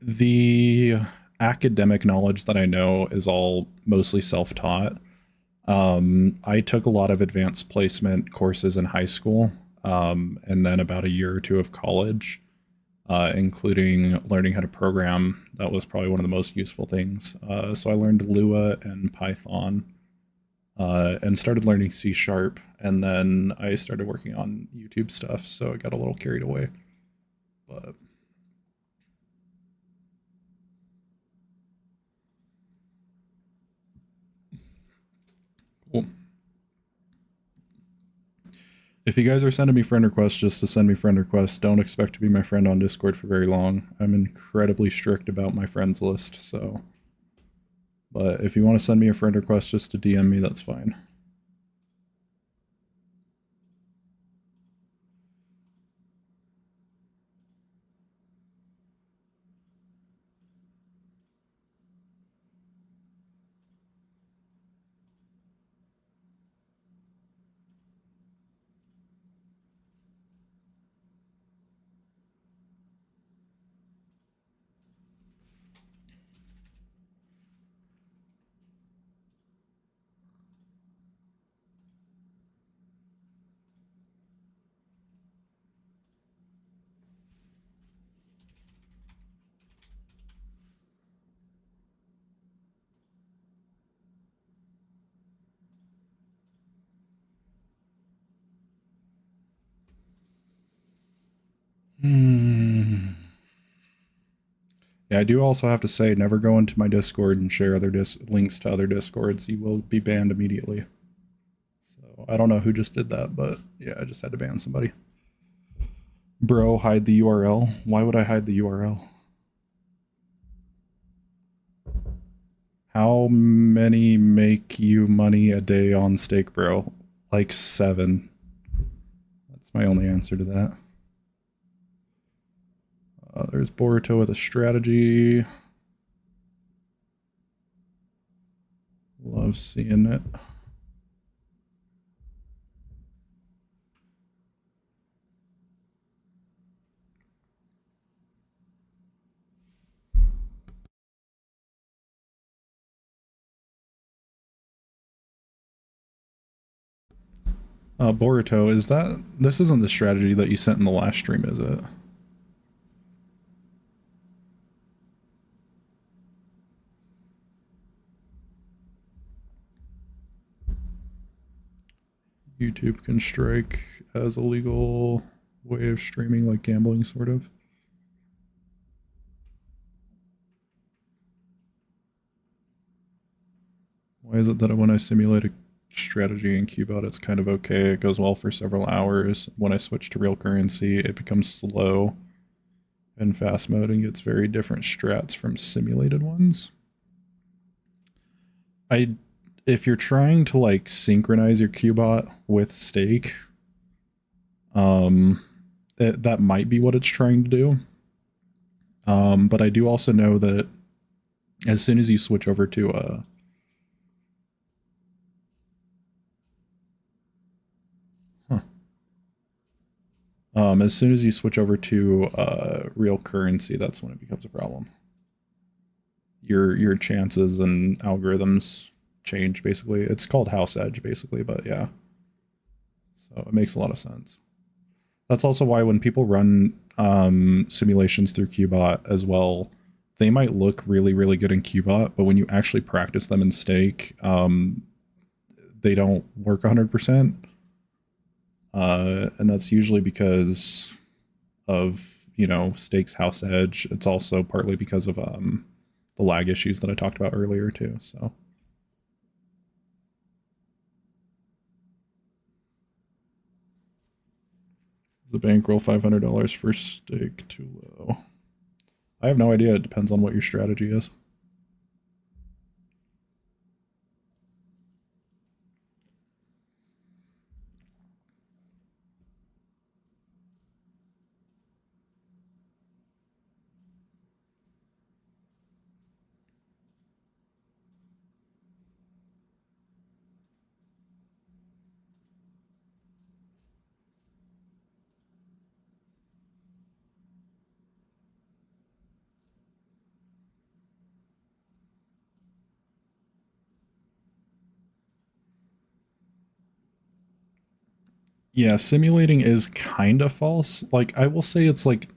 The academic knowledge that I know is all mostly self-taught. I took a lot of advanced placement courses in high school, and then about a year or two of college, including learning how to program. That was probably one of the most useful things. So I learned Lua and Python, and started learning C#, and then I started working on YouTube stuff, so I got a little carried away. But cool. If you guys are sending me friend requests just to send me friend requests, don't expect to be my friend on Discord for very long. I'm incredibly strict about my friends list, so. But if you want to send me a friend request just to DM me, that's fine. Yeah, I do also have to say, never go into my Discord and share other links to other Discords. You will be banned immediately. So I don't know who just did that, but yeah, I just had to ban somebody. Bro, hide the URL. Why would I hide the URL? How many make you money a day on stake, bro? Like 7. That's my only answer to that. There's Boruto with a strategy. Love seeing it. Boruto, is that... This isn't the strategy that you sent in the last stream, is it? YouTube can strike as a legal way of streaming, like gambling, sort of. Why is it that when I simulate a strategy in Qbot, it's kind of okay, it goes well for several hours. When I switch to real currency, it becomes slow in fast mode and gets very different strats from simulated ones. If you're trying to like synchronize your Qbot with stake, that might be what it's trying to do. But I do also know that as soon as you switch over to as soon as you switch over to real currency, that's when it becomes a problem. Your chances and algorithms change, basically. It's called house edge, basically, but yeah. So it makes a lot of sense. That's also why when people run simulations through Qbot as well, they might look really, really good in Qbot, but when you actually practice them in stake, they don't work 100%. And that's usually because of, you know, stake's house edge. It's also partly because of the lag issues that I talked about earlier too, so. The bankroll $500 for stake too low? I have no idea. It depends on what your strategy is. Yeah, simulating is kind of false. Like, I will say it's like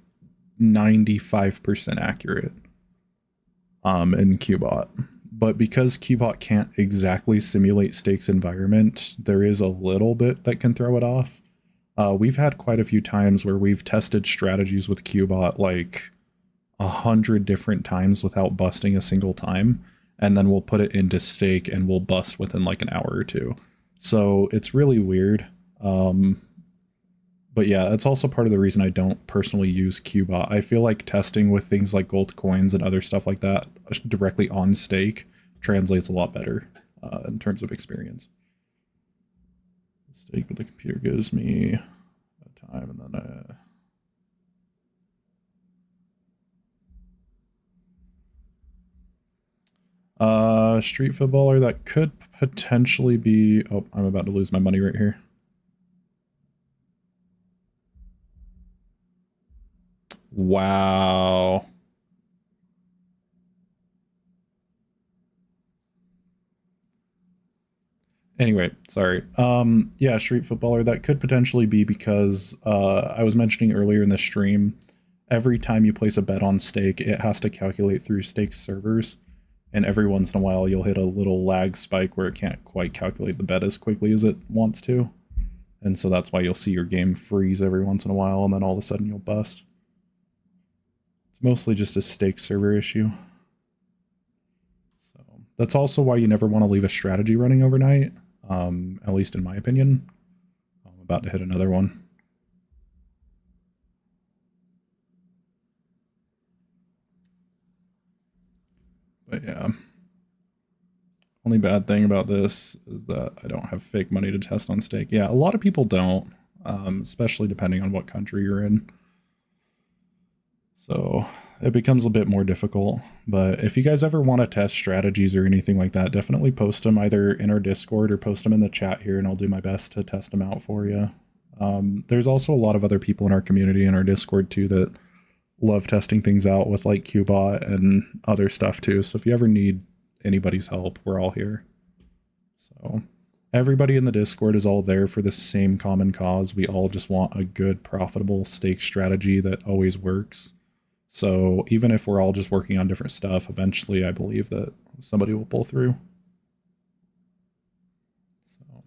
95% accurate in Qbot. But because Qbot can't exactly simulate stake's environment, there is a little bit that can throw it off. We've had quite a few times where we've tested strategies with Qbot like 100 different times without busting a single time, and then we'll put it into stake and we'll bust within like an hour or two. So it's really weird. But yeah, that's also part of the reason I don't personally use Qbot. I feel like testing with things like gold coins and other stuff like that directly on stake translates a lot better in terms of experience. Stake, but the computer gives me a time, and then street footballer, that could potentially be... Oh, I'm about to lose my money right here. Wow. Anyway, sorry. Yeah, street footballer, that could potentially be because I was mentioning earlier in the stream, every time you place a bet on stake, it has to calculate through stake servers. And every once in a while, you'll hit a little lag spike where it can't quite calculate the bet as quickly as it wants to. And so that's why you'll see your game freeze every once in a while, and then all of a sudden you'll bust. It's mostly just a stake server issue. So that's also why you never want to leave a strategy running overnight, at least in my opinion. I'm about to hit another one. But yeah. Only bad thing about this is that I don't have fake money to test on stake. Yeah, a lot of people don't, especially depending on what country you're in. So it becomes a bit more difficult. But if you guys ever want to test strategies or anything like that, definitely post them either in our Discord or post them in the chat here, and I'll do my best to test them out for you. There's also a lot of other people in our community in our Discord too that love testing things out with like Qbot and other stuff too. So if you ever need anybody's help, we're all here. So everybody in the Discord is all there for the same common cause. We all just want a good, profitable stake strategy that always works. So even if we're all just working on different stuff, eventually I believe that somebody will pull through. So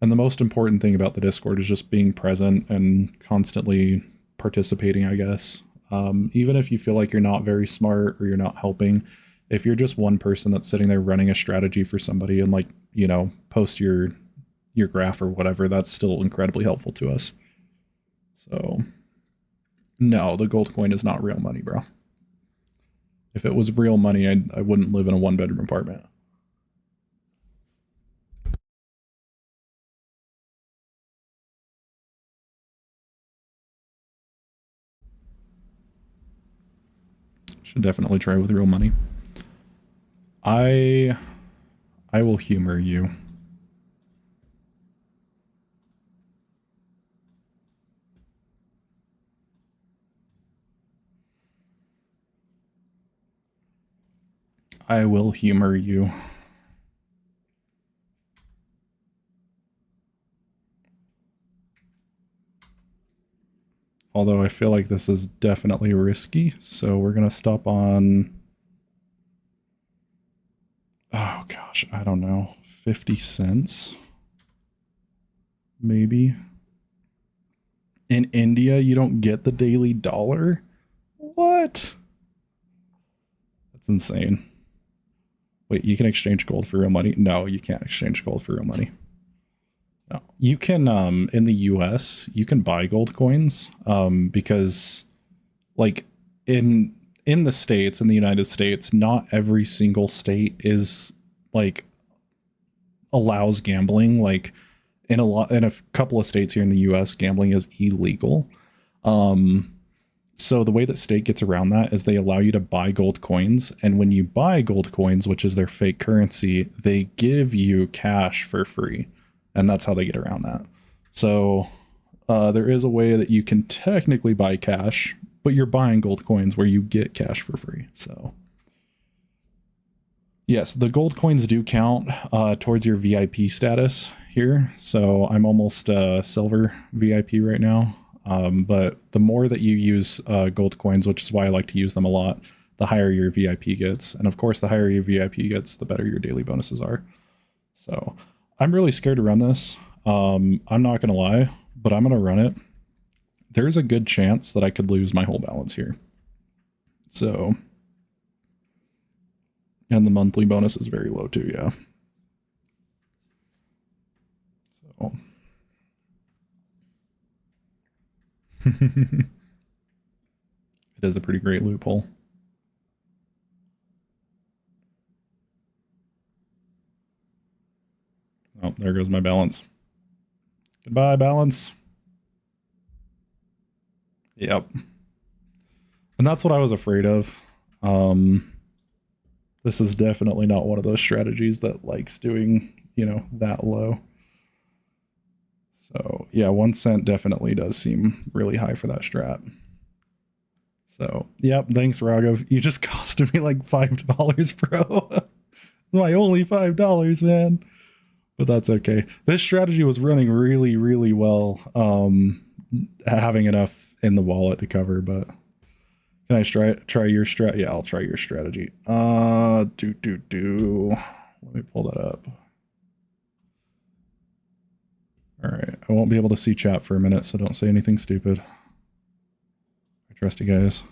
And the most important thing about the Discord is just being present and constantly participating, I guess. Even if you feel like you're not very smart or you're not helping, if you're just one person that's sitting there running a strategy for somebody and like, you know, post your graph or whatever, that's still incredibly helpful to us. So no, the gold coin is not real money, bro. If it was real money, I wouldn't live in a 1-bedroom apartment. Should definitely try with real money. I will humor you. I will humor you. Although I feel like this is definitely risky, so we're going to stop on... Oh gosh, I don't know. 50 cents? Maybe. In India, you don't get the daily dollar? What? That's insane. Wait, you can exchange gold for real money? No, you can't exchange gold for real money. No. You can, in the US, you can buy gold coins, because, like, in the States, in the United States, not every single state is, like, allows gambling. Like, in a couple of states here in the US, gambling is illegal. So the way that state gets around that is they allow you to buy gold coins, and when you buy gold coins, which is their fake currency, they give you cash for free, and that's how they get around that. So there is a way that you can technically buy cash, but you're buying gold coins where you get cash for free. So yes, the gold coins do count towards your VIP status here. So I'm almost silver VIP right now. But the more that you use gold coins, which is why I like to use them a lot, the higher your VIP gets. And of course, the higher your VIP gets, the better your daily bonuses are. So I'm really scared to run this. I'm not going to lie, but I'm going to run it. There's a good chance that I could lose my whole balance here. So, and the monthly bonus is very low too, yeah. So. It is a pretty great loophole. Oh, there goes my balance. Goodbye, balance. Yep. And that's what I was afraid of. This is definitely not one of those strategies that likes doing, you know, that low. So yeah, 1 cent definitely does seem really high for that strat. So yep, thanks Raghav. You just costed me like $5, bro. My only $5, man. But that's okay. This strategy was running really, really well. Having enough in the wallet to cover, but can I try your strat? Yeah, I'll try your strategy. Let me pull that up. All right, I won't be able to see chat for a minute, so don't say anything stupid. I trust you guys.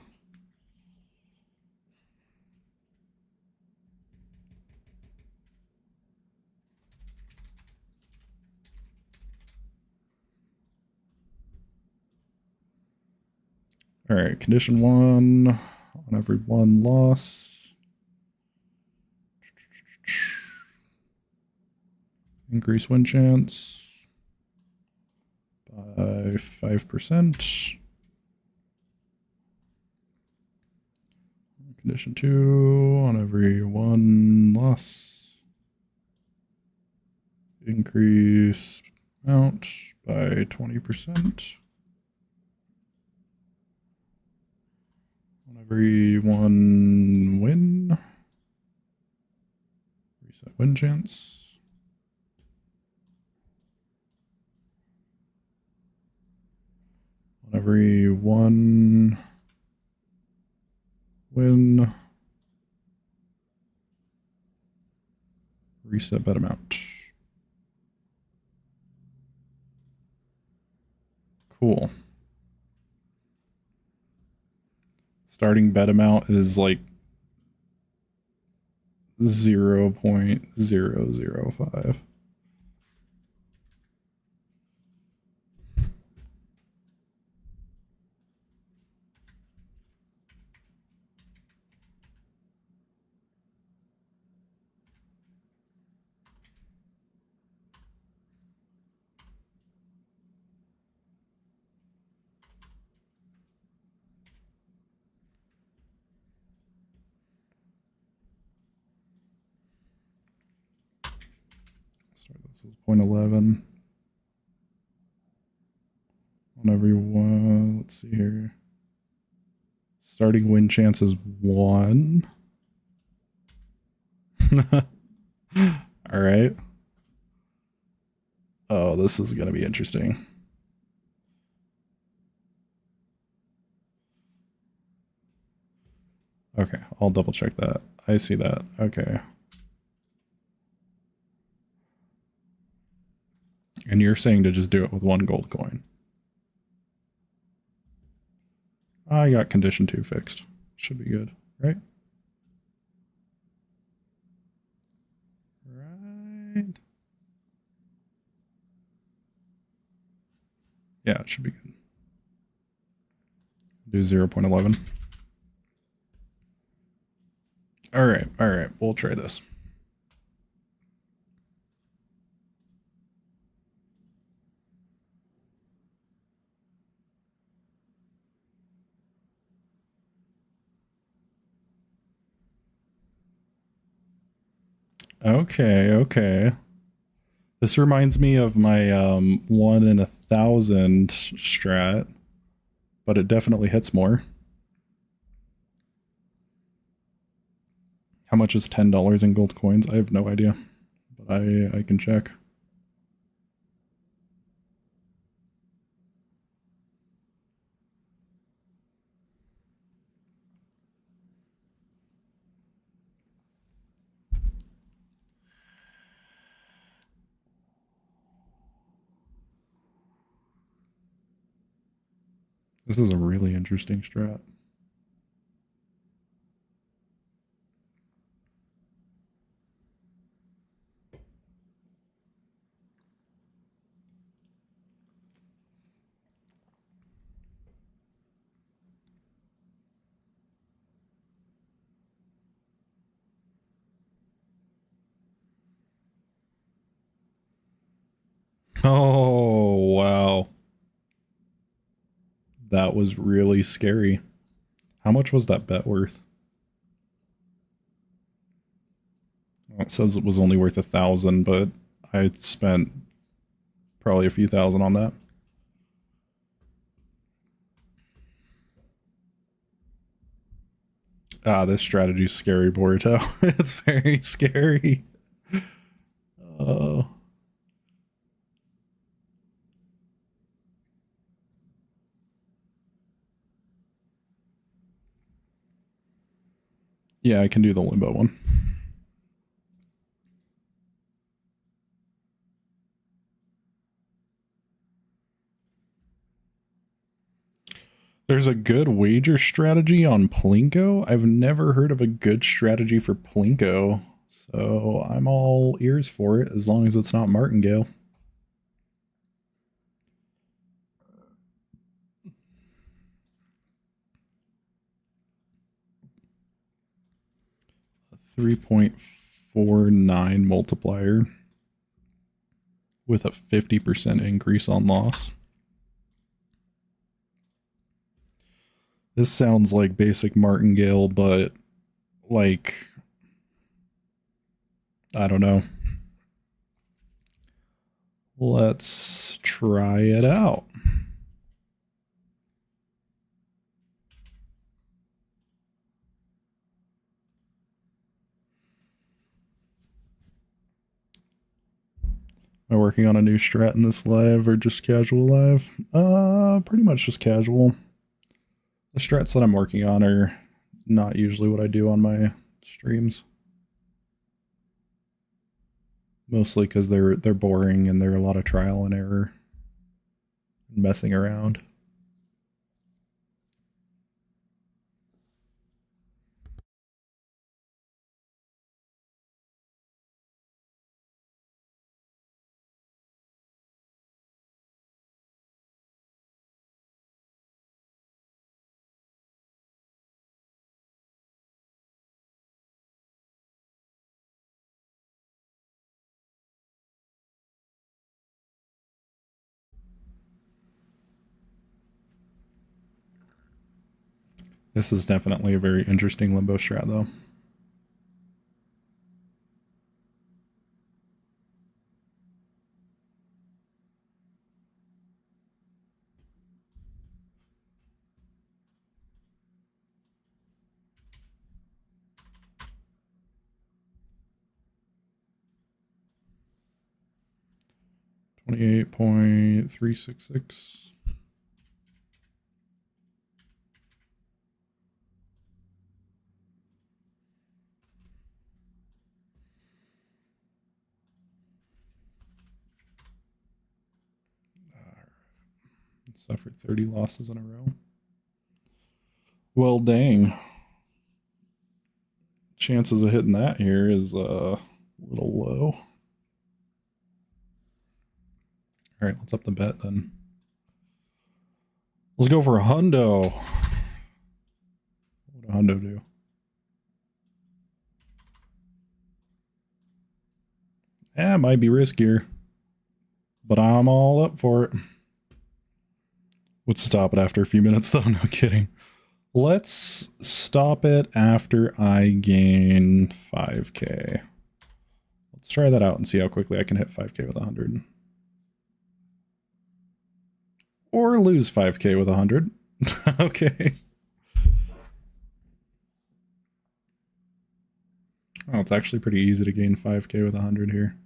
All right, condition 1 on every 1 loss. Increase win chance by 5%. Condition 2 on every 1 loss. Increase amount by 20%. On every 1 win. Reset win chance. On every 1 win. Reset bet amount. Cool. Starting bet amount is like 0.005. Sorry, this was 0.11. On everyone, let's see here. Starting win chance is 1. All right. Oh, this is going to be interesting. Okay, I'll double check that. I see that. Okay. And you're saying to just do it with 1 gold coin. I got condition 2 fixed. Should be good, right? Right. Yeah, it should be good. Do 0.11. All right, we'll try this. Okay. This reminds me of my 1 in 1,000 strat, but it definitely hits more. How much is $10 in gold coins? I have no idea, but I can check. This is a really interesting strat. Oh, wow. That was really scary. How much was that bet worth? Well, it says it was only worth 1,000, but I spent probably a few thousand on that. Ah, this strategy's scary, Boruto. It's very scary. Oh. Yeah, I can do the limbo one. There's a good wager strategy on Plinko. I've never heard of a good strategy for Plinko, so I'm all ears for it as long as it's not Martingale. A 3.49 multiplier with a 50% increase on loss. This sounds like basic martingale, but like, I don't know. Let's try it out. Am I working on a new strat in this live or just casual live? Pretty much just casual. The strats that I'm working on are not usually what I do on my streams. Mostly because they're boring and they're a lot of trial and error. messing around. This is definitely a very interesting limbo strat, though. $28.366. Suffered 30 losses in a row. Well, dang. Chances of hitting that here is a little low. All right, let's up the bet then. Let's go for a hundo. What would a hundo do? Yeah, it might be riskier, but I'm all up for it. Let's stop it after a few minutes, though. No kidding. Let's stop it after I gain 5k. Let's try that out and see how quickly I can hit 5k with 100. Or lose 5k with 100. Okay. Oh, it's actually pretty easy to gain 5k with 100 here.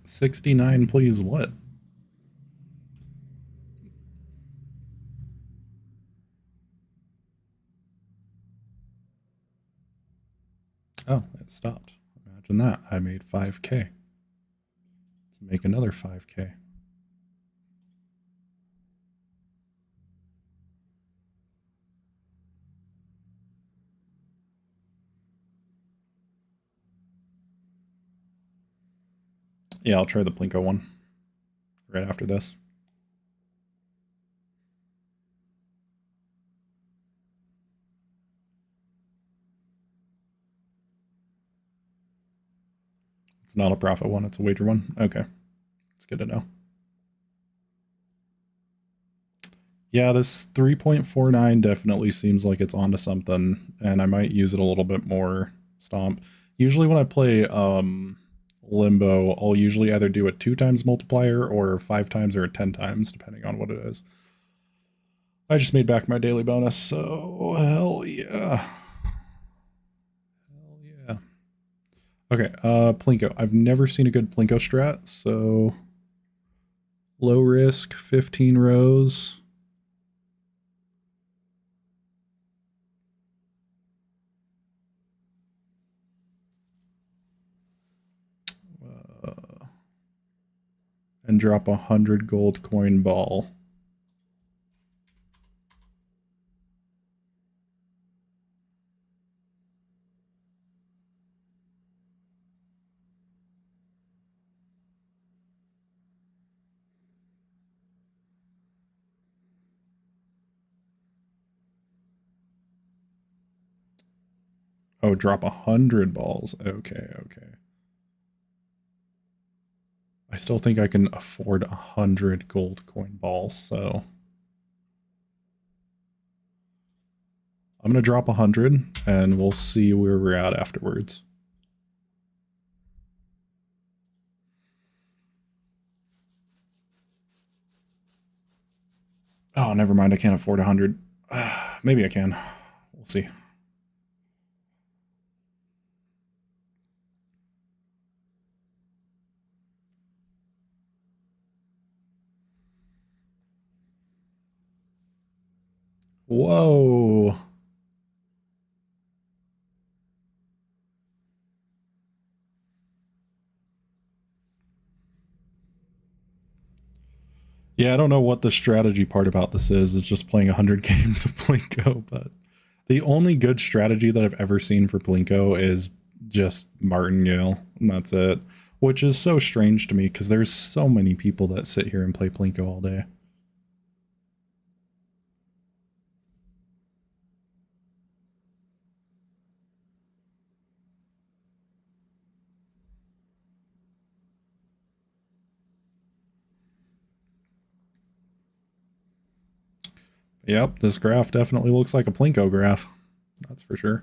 $69, please. What? Oh, it stopped. Imagine that. I made 5k. Let's make another 5k. Yeah, I'll try the Plinko one right after this. It's not a profit one, it's a wager one. Okay. It's good to know. Yeah, this 3.49 definitely seems like it's onto something, and I might use it a little bit more. Stomp. Usually when I play Limbo, I'll usually either do a 2 times multiplier or 5 times or a 10 times, depending on what it is. I just made back my daily bonus, so hell yeah. Hell yeah. Okay, Plinko. I've never seen a good Plinko strat, so low risk, 15 rows. And drop 100 gold coin ball. Oh, drop 100 balls. Okay, okay. I still think I can afford 100 gold coin balls, so I'm gonna drop 100 and we'll see where we're at afterwards. Oh, never mind. I can't afford 100. Maybe I can. We'll see. Whoa. Yeah, I don't know what the strategy part about this is. It's just playing 100 games of Plinko, but the only good strategy that I've ever seen for Plinko is just Martingale, and that's it. Which is so strange to me because there's so many people that sit here and play Plinko all day. Yep, this graph definitely looks like a Plinko graph. That's for sure.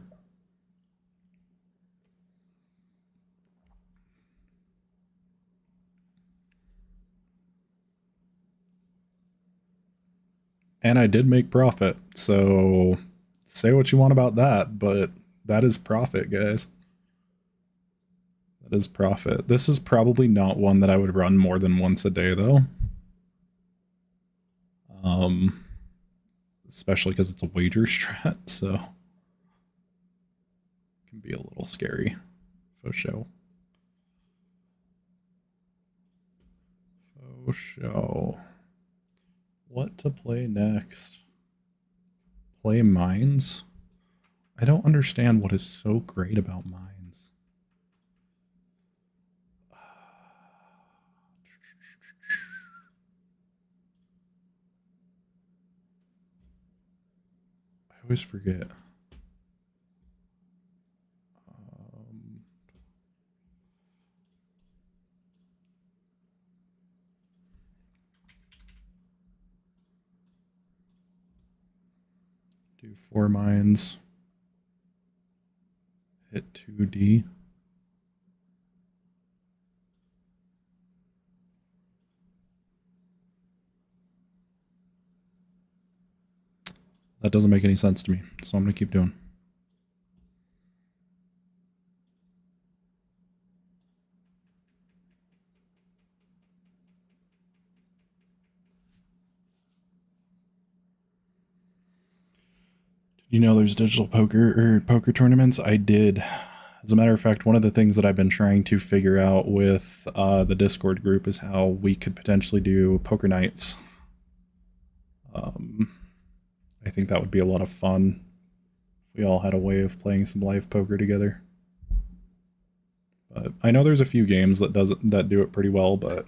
And I did make profit, so say what you want about that, but that is profit, guys. That is profit. This is probably not one that I would run more than once a day, though. Especially because it's a wager strat, so it can be a little scary. For show. For show. What to play next? Play mines? I don't understand what is so great about mines. I always forget. Do 4 mines. Hit 2D. That doesn't make any sense to me, so I'm going to keep doing. You know there's digital poker tournaments? I did. As a matter of fact, one of the things that I've been trying to figure out with the Discord group is how we could potentially do poker nights. I think that would be a lot of fun if we all had a way of playing some live poker together. But I know there's a few games that do it pretty well, but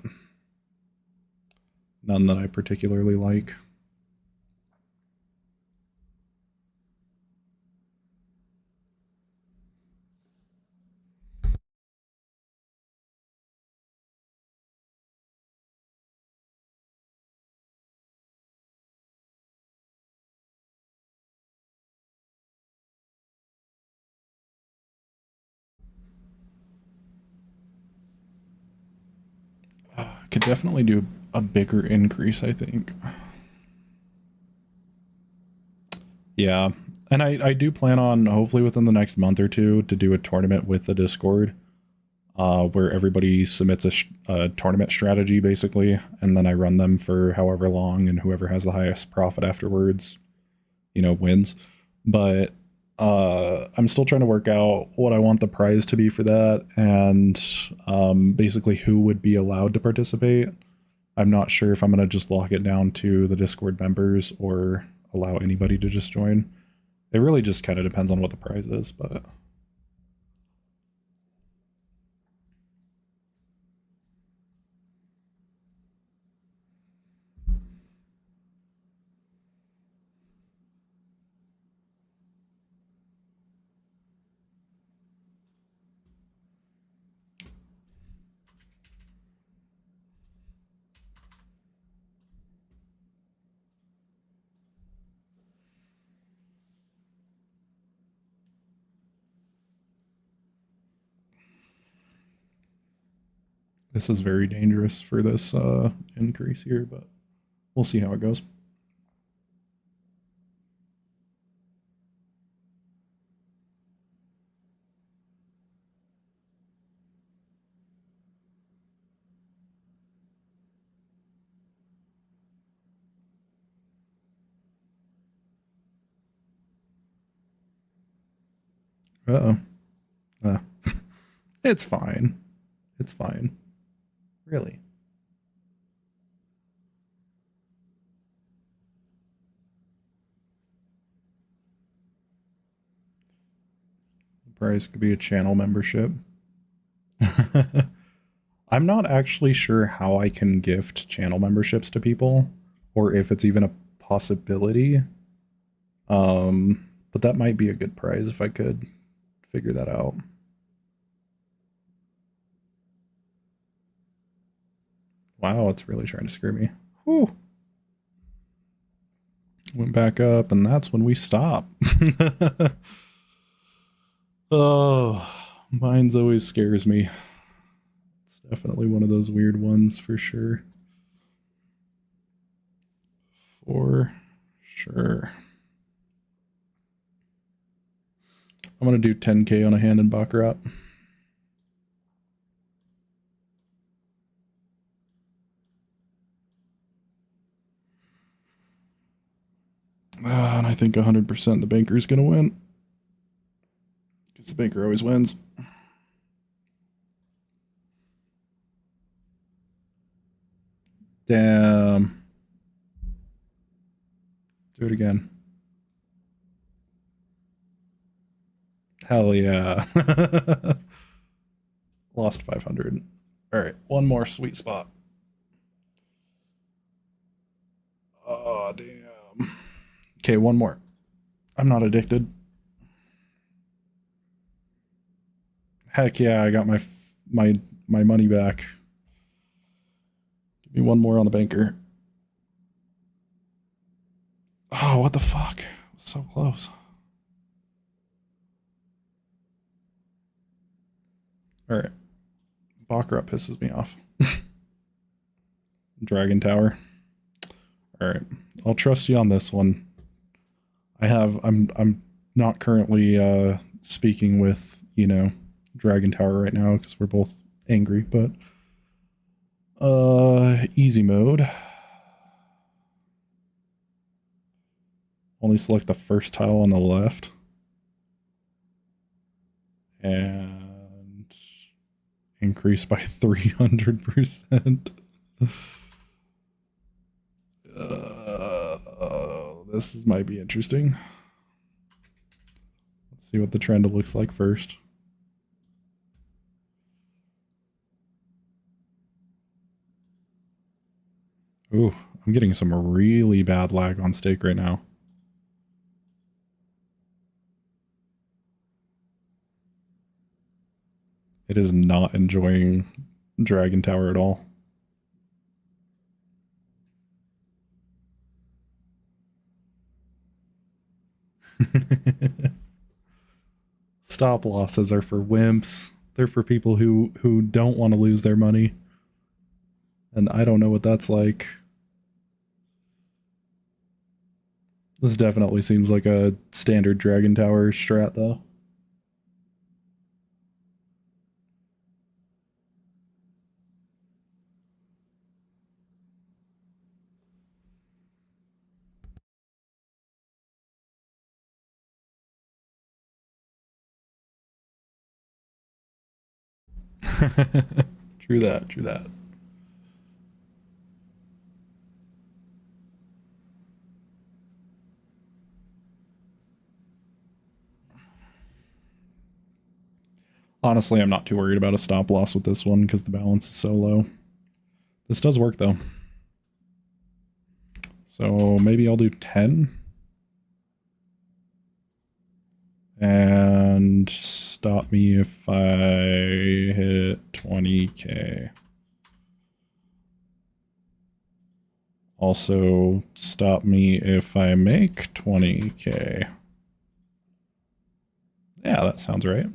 none that I particularly like. Could definitely do a bigger increase, I think. Yeah, and I do plan on hopefully within the next month or two to do a tournament with the Discord, where everybody submits a tournament strategy basically, and then I run them for however long, and whoever has the highest profit afterwards, you know, wins. But I'm still trying to work out what I want the prize to be for that, and basically who would be allowed to participate. I'm not sure if I'm going to just lock it down to the Discord members or allow anybody to just join. It really just kind of depends on what the prize is, but this is very dangerous for this increase here, but we'll see how it goes. Uh-oh. It's fine. It's fine. Really. The price could be a channel membership. I'm not actually sure how I can gift channel memberships to people, or if it's even a possibility. But that might be a good prize if I could figure that out. Wow, it's really trying to screw me. Whew. Went back up, and that's when we stop. Oh, mine's always scares me. It's definitely one of those weird ones for sure. For sure. I'm going to do 10k on a hand in Baccarat. And I think 100% the banker's going to win. Because the banker always wins. Damn. Do it again. Hell yeah. Lost 500. All right, one more sweet spot. Oh, damn. Okay, one more. I'm not addicted. Heck yeah, I got my money back. Give me one more on the banker. Oh, what the fuck? So close. All right. Baccarat pisses me off. Dragon Tower. All right. I'll trust you on this one. I'm not currently speaking with, Dragon Tower right now because we're both angry, but easy mode. Only select the first tile on the left. And increase by 300%. This might be interesting. Let's see what the trend looks like first. Ooh, I'm getting some really bad lag on stake right now. It is not enjoying Dragon Tower at all. Stop losses are for wimps. They're for people who don't want to lose their money. And I don't know what that's like. This definitely seems like a standard Dragon Tower strat, though. True that, true that. Honestly, I'm not too worried about a stop loss with this one because the balance is so low. This does work, though. So maybe I'll do 10. And stop me if I hit 20k. Also, stop me if I make 20k. Yeah, that sounds right.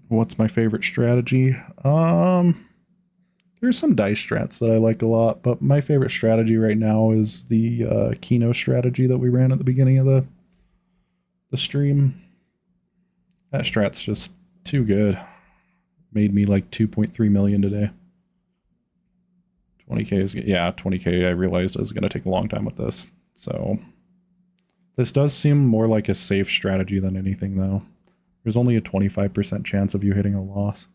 What's my favorite strategy? There's some dice strats that I like a lot, but my favorite strategy right now is the Keno strategy that we ran at the beginning of the stream. That strat's just too good. Made me like 2.3 million today. 20k is, yeah, 20k I realized is going to take a long time with this. So this does seem more like a safe strategy than anything though. There's only a 25% chance of you hitting a loss.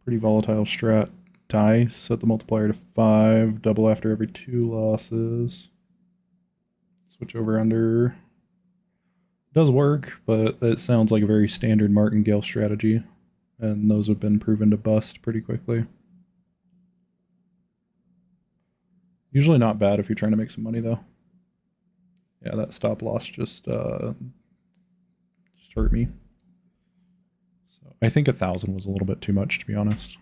Pretty volatile strat. Die, set the multiplier to 5, double after every 2 losses. Switch over under. Does work, but it sounds like a very standard martingale strategy, and those have been proven to bust pretty quickly. Usually not bad if you're trying to make some money though. Yeah, that stop loss just hurt me. So I think 1,000 was a little bit too much, to be honest.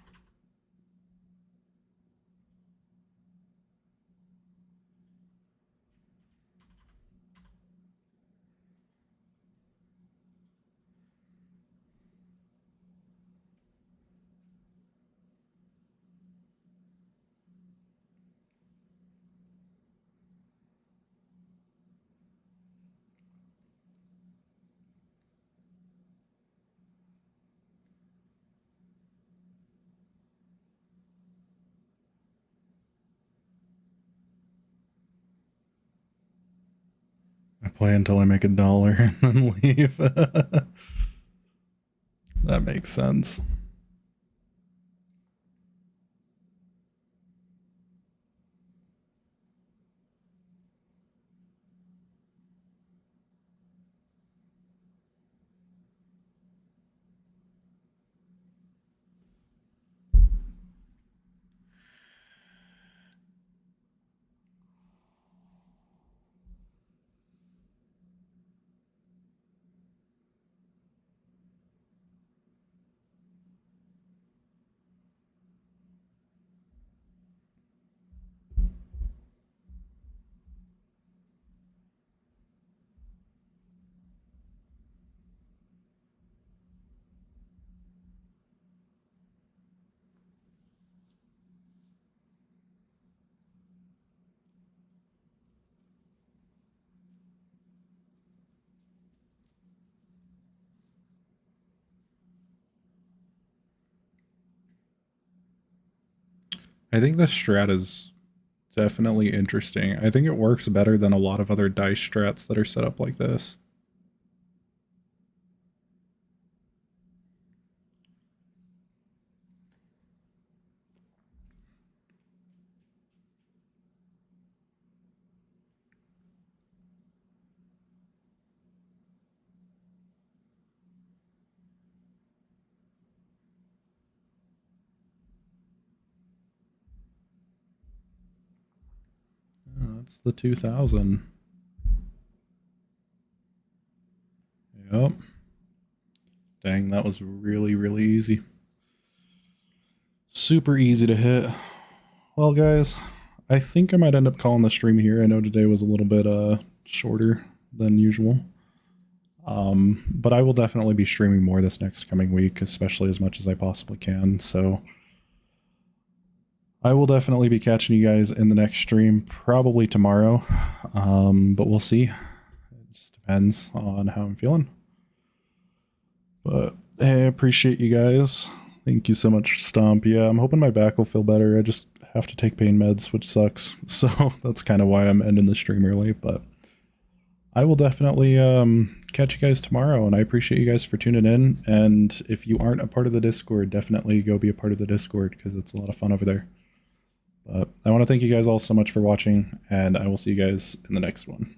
I play until I make $1 and then leave. That makes sense. I think this strat is definitely interesting. I think it works better than a lot of other dice strats that are set up like this. Oh, that's the 2,000. Yep. Dang, that was really, really easy. Super easy to hit. Well, guys, I think I might end up calling the stream here. I know today was a little bit shorter than usual. But I will definitely be streaming more this next coming week, especially as much as I possibly can. So I will definitely be catching you guys in the next stream, probably tomorrow. But we'll see. It just depends on how I'm feeling. But hey, I appreciate you guys. Thank you so much, Stomp. Yeah, I'm hoping my back will feel better. I just have to take pain meds, which sucks. So that's kind of why I'm ending the stream early. But I will definitely catch you guys tomorrow, and I appreciate you guys for tuning in. And if you aren't a part of the Discord, definitely go be a part of the Discord because it's a lot of fun over there. But I want to thank you guys all so much for watching, and I will see you guys in the next one.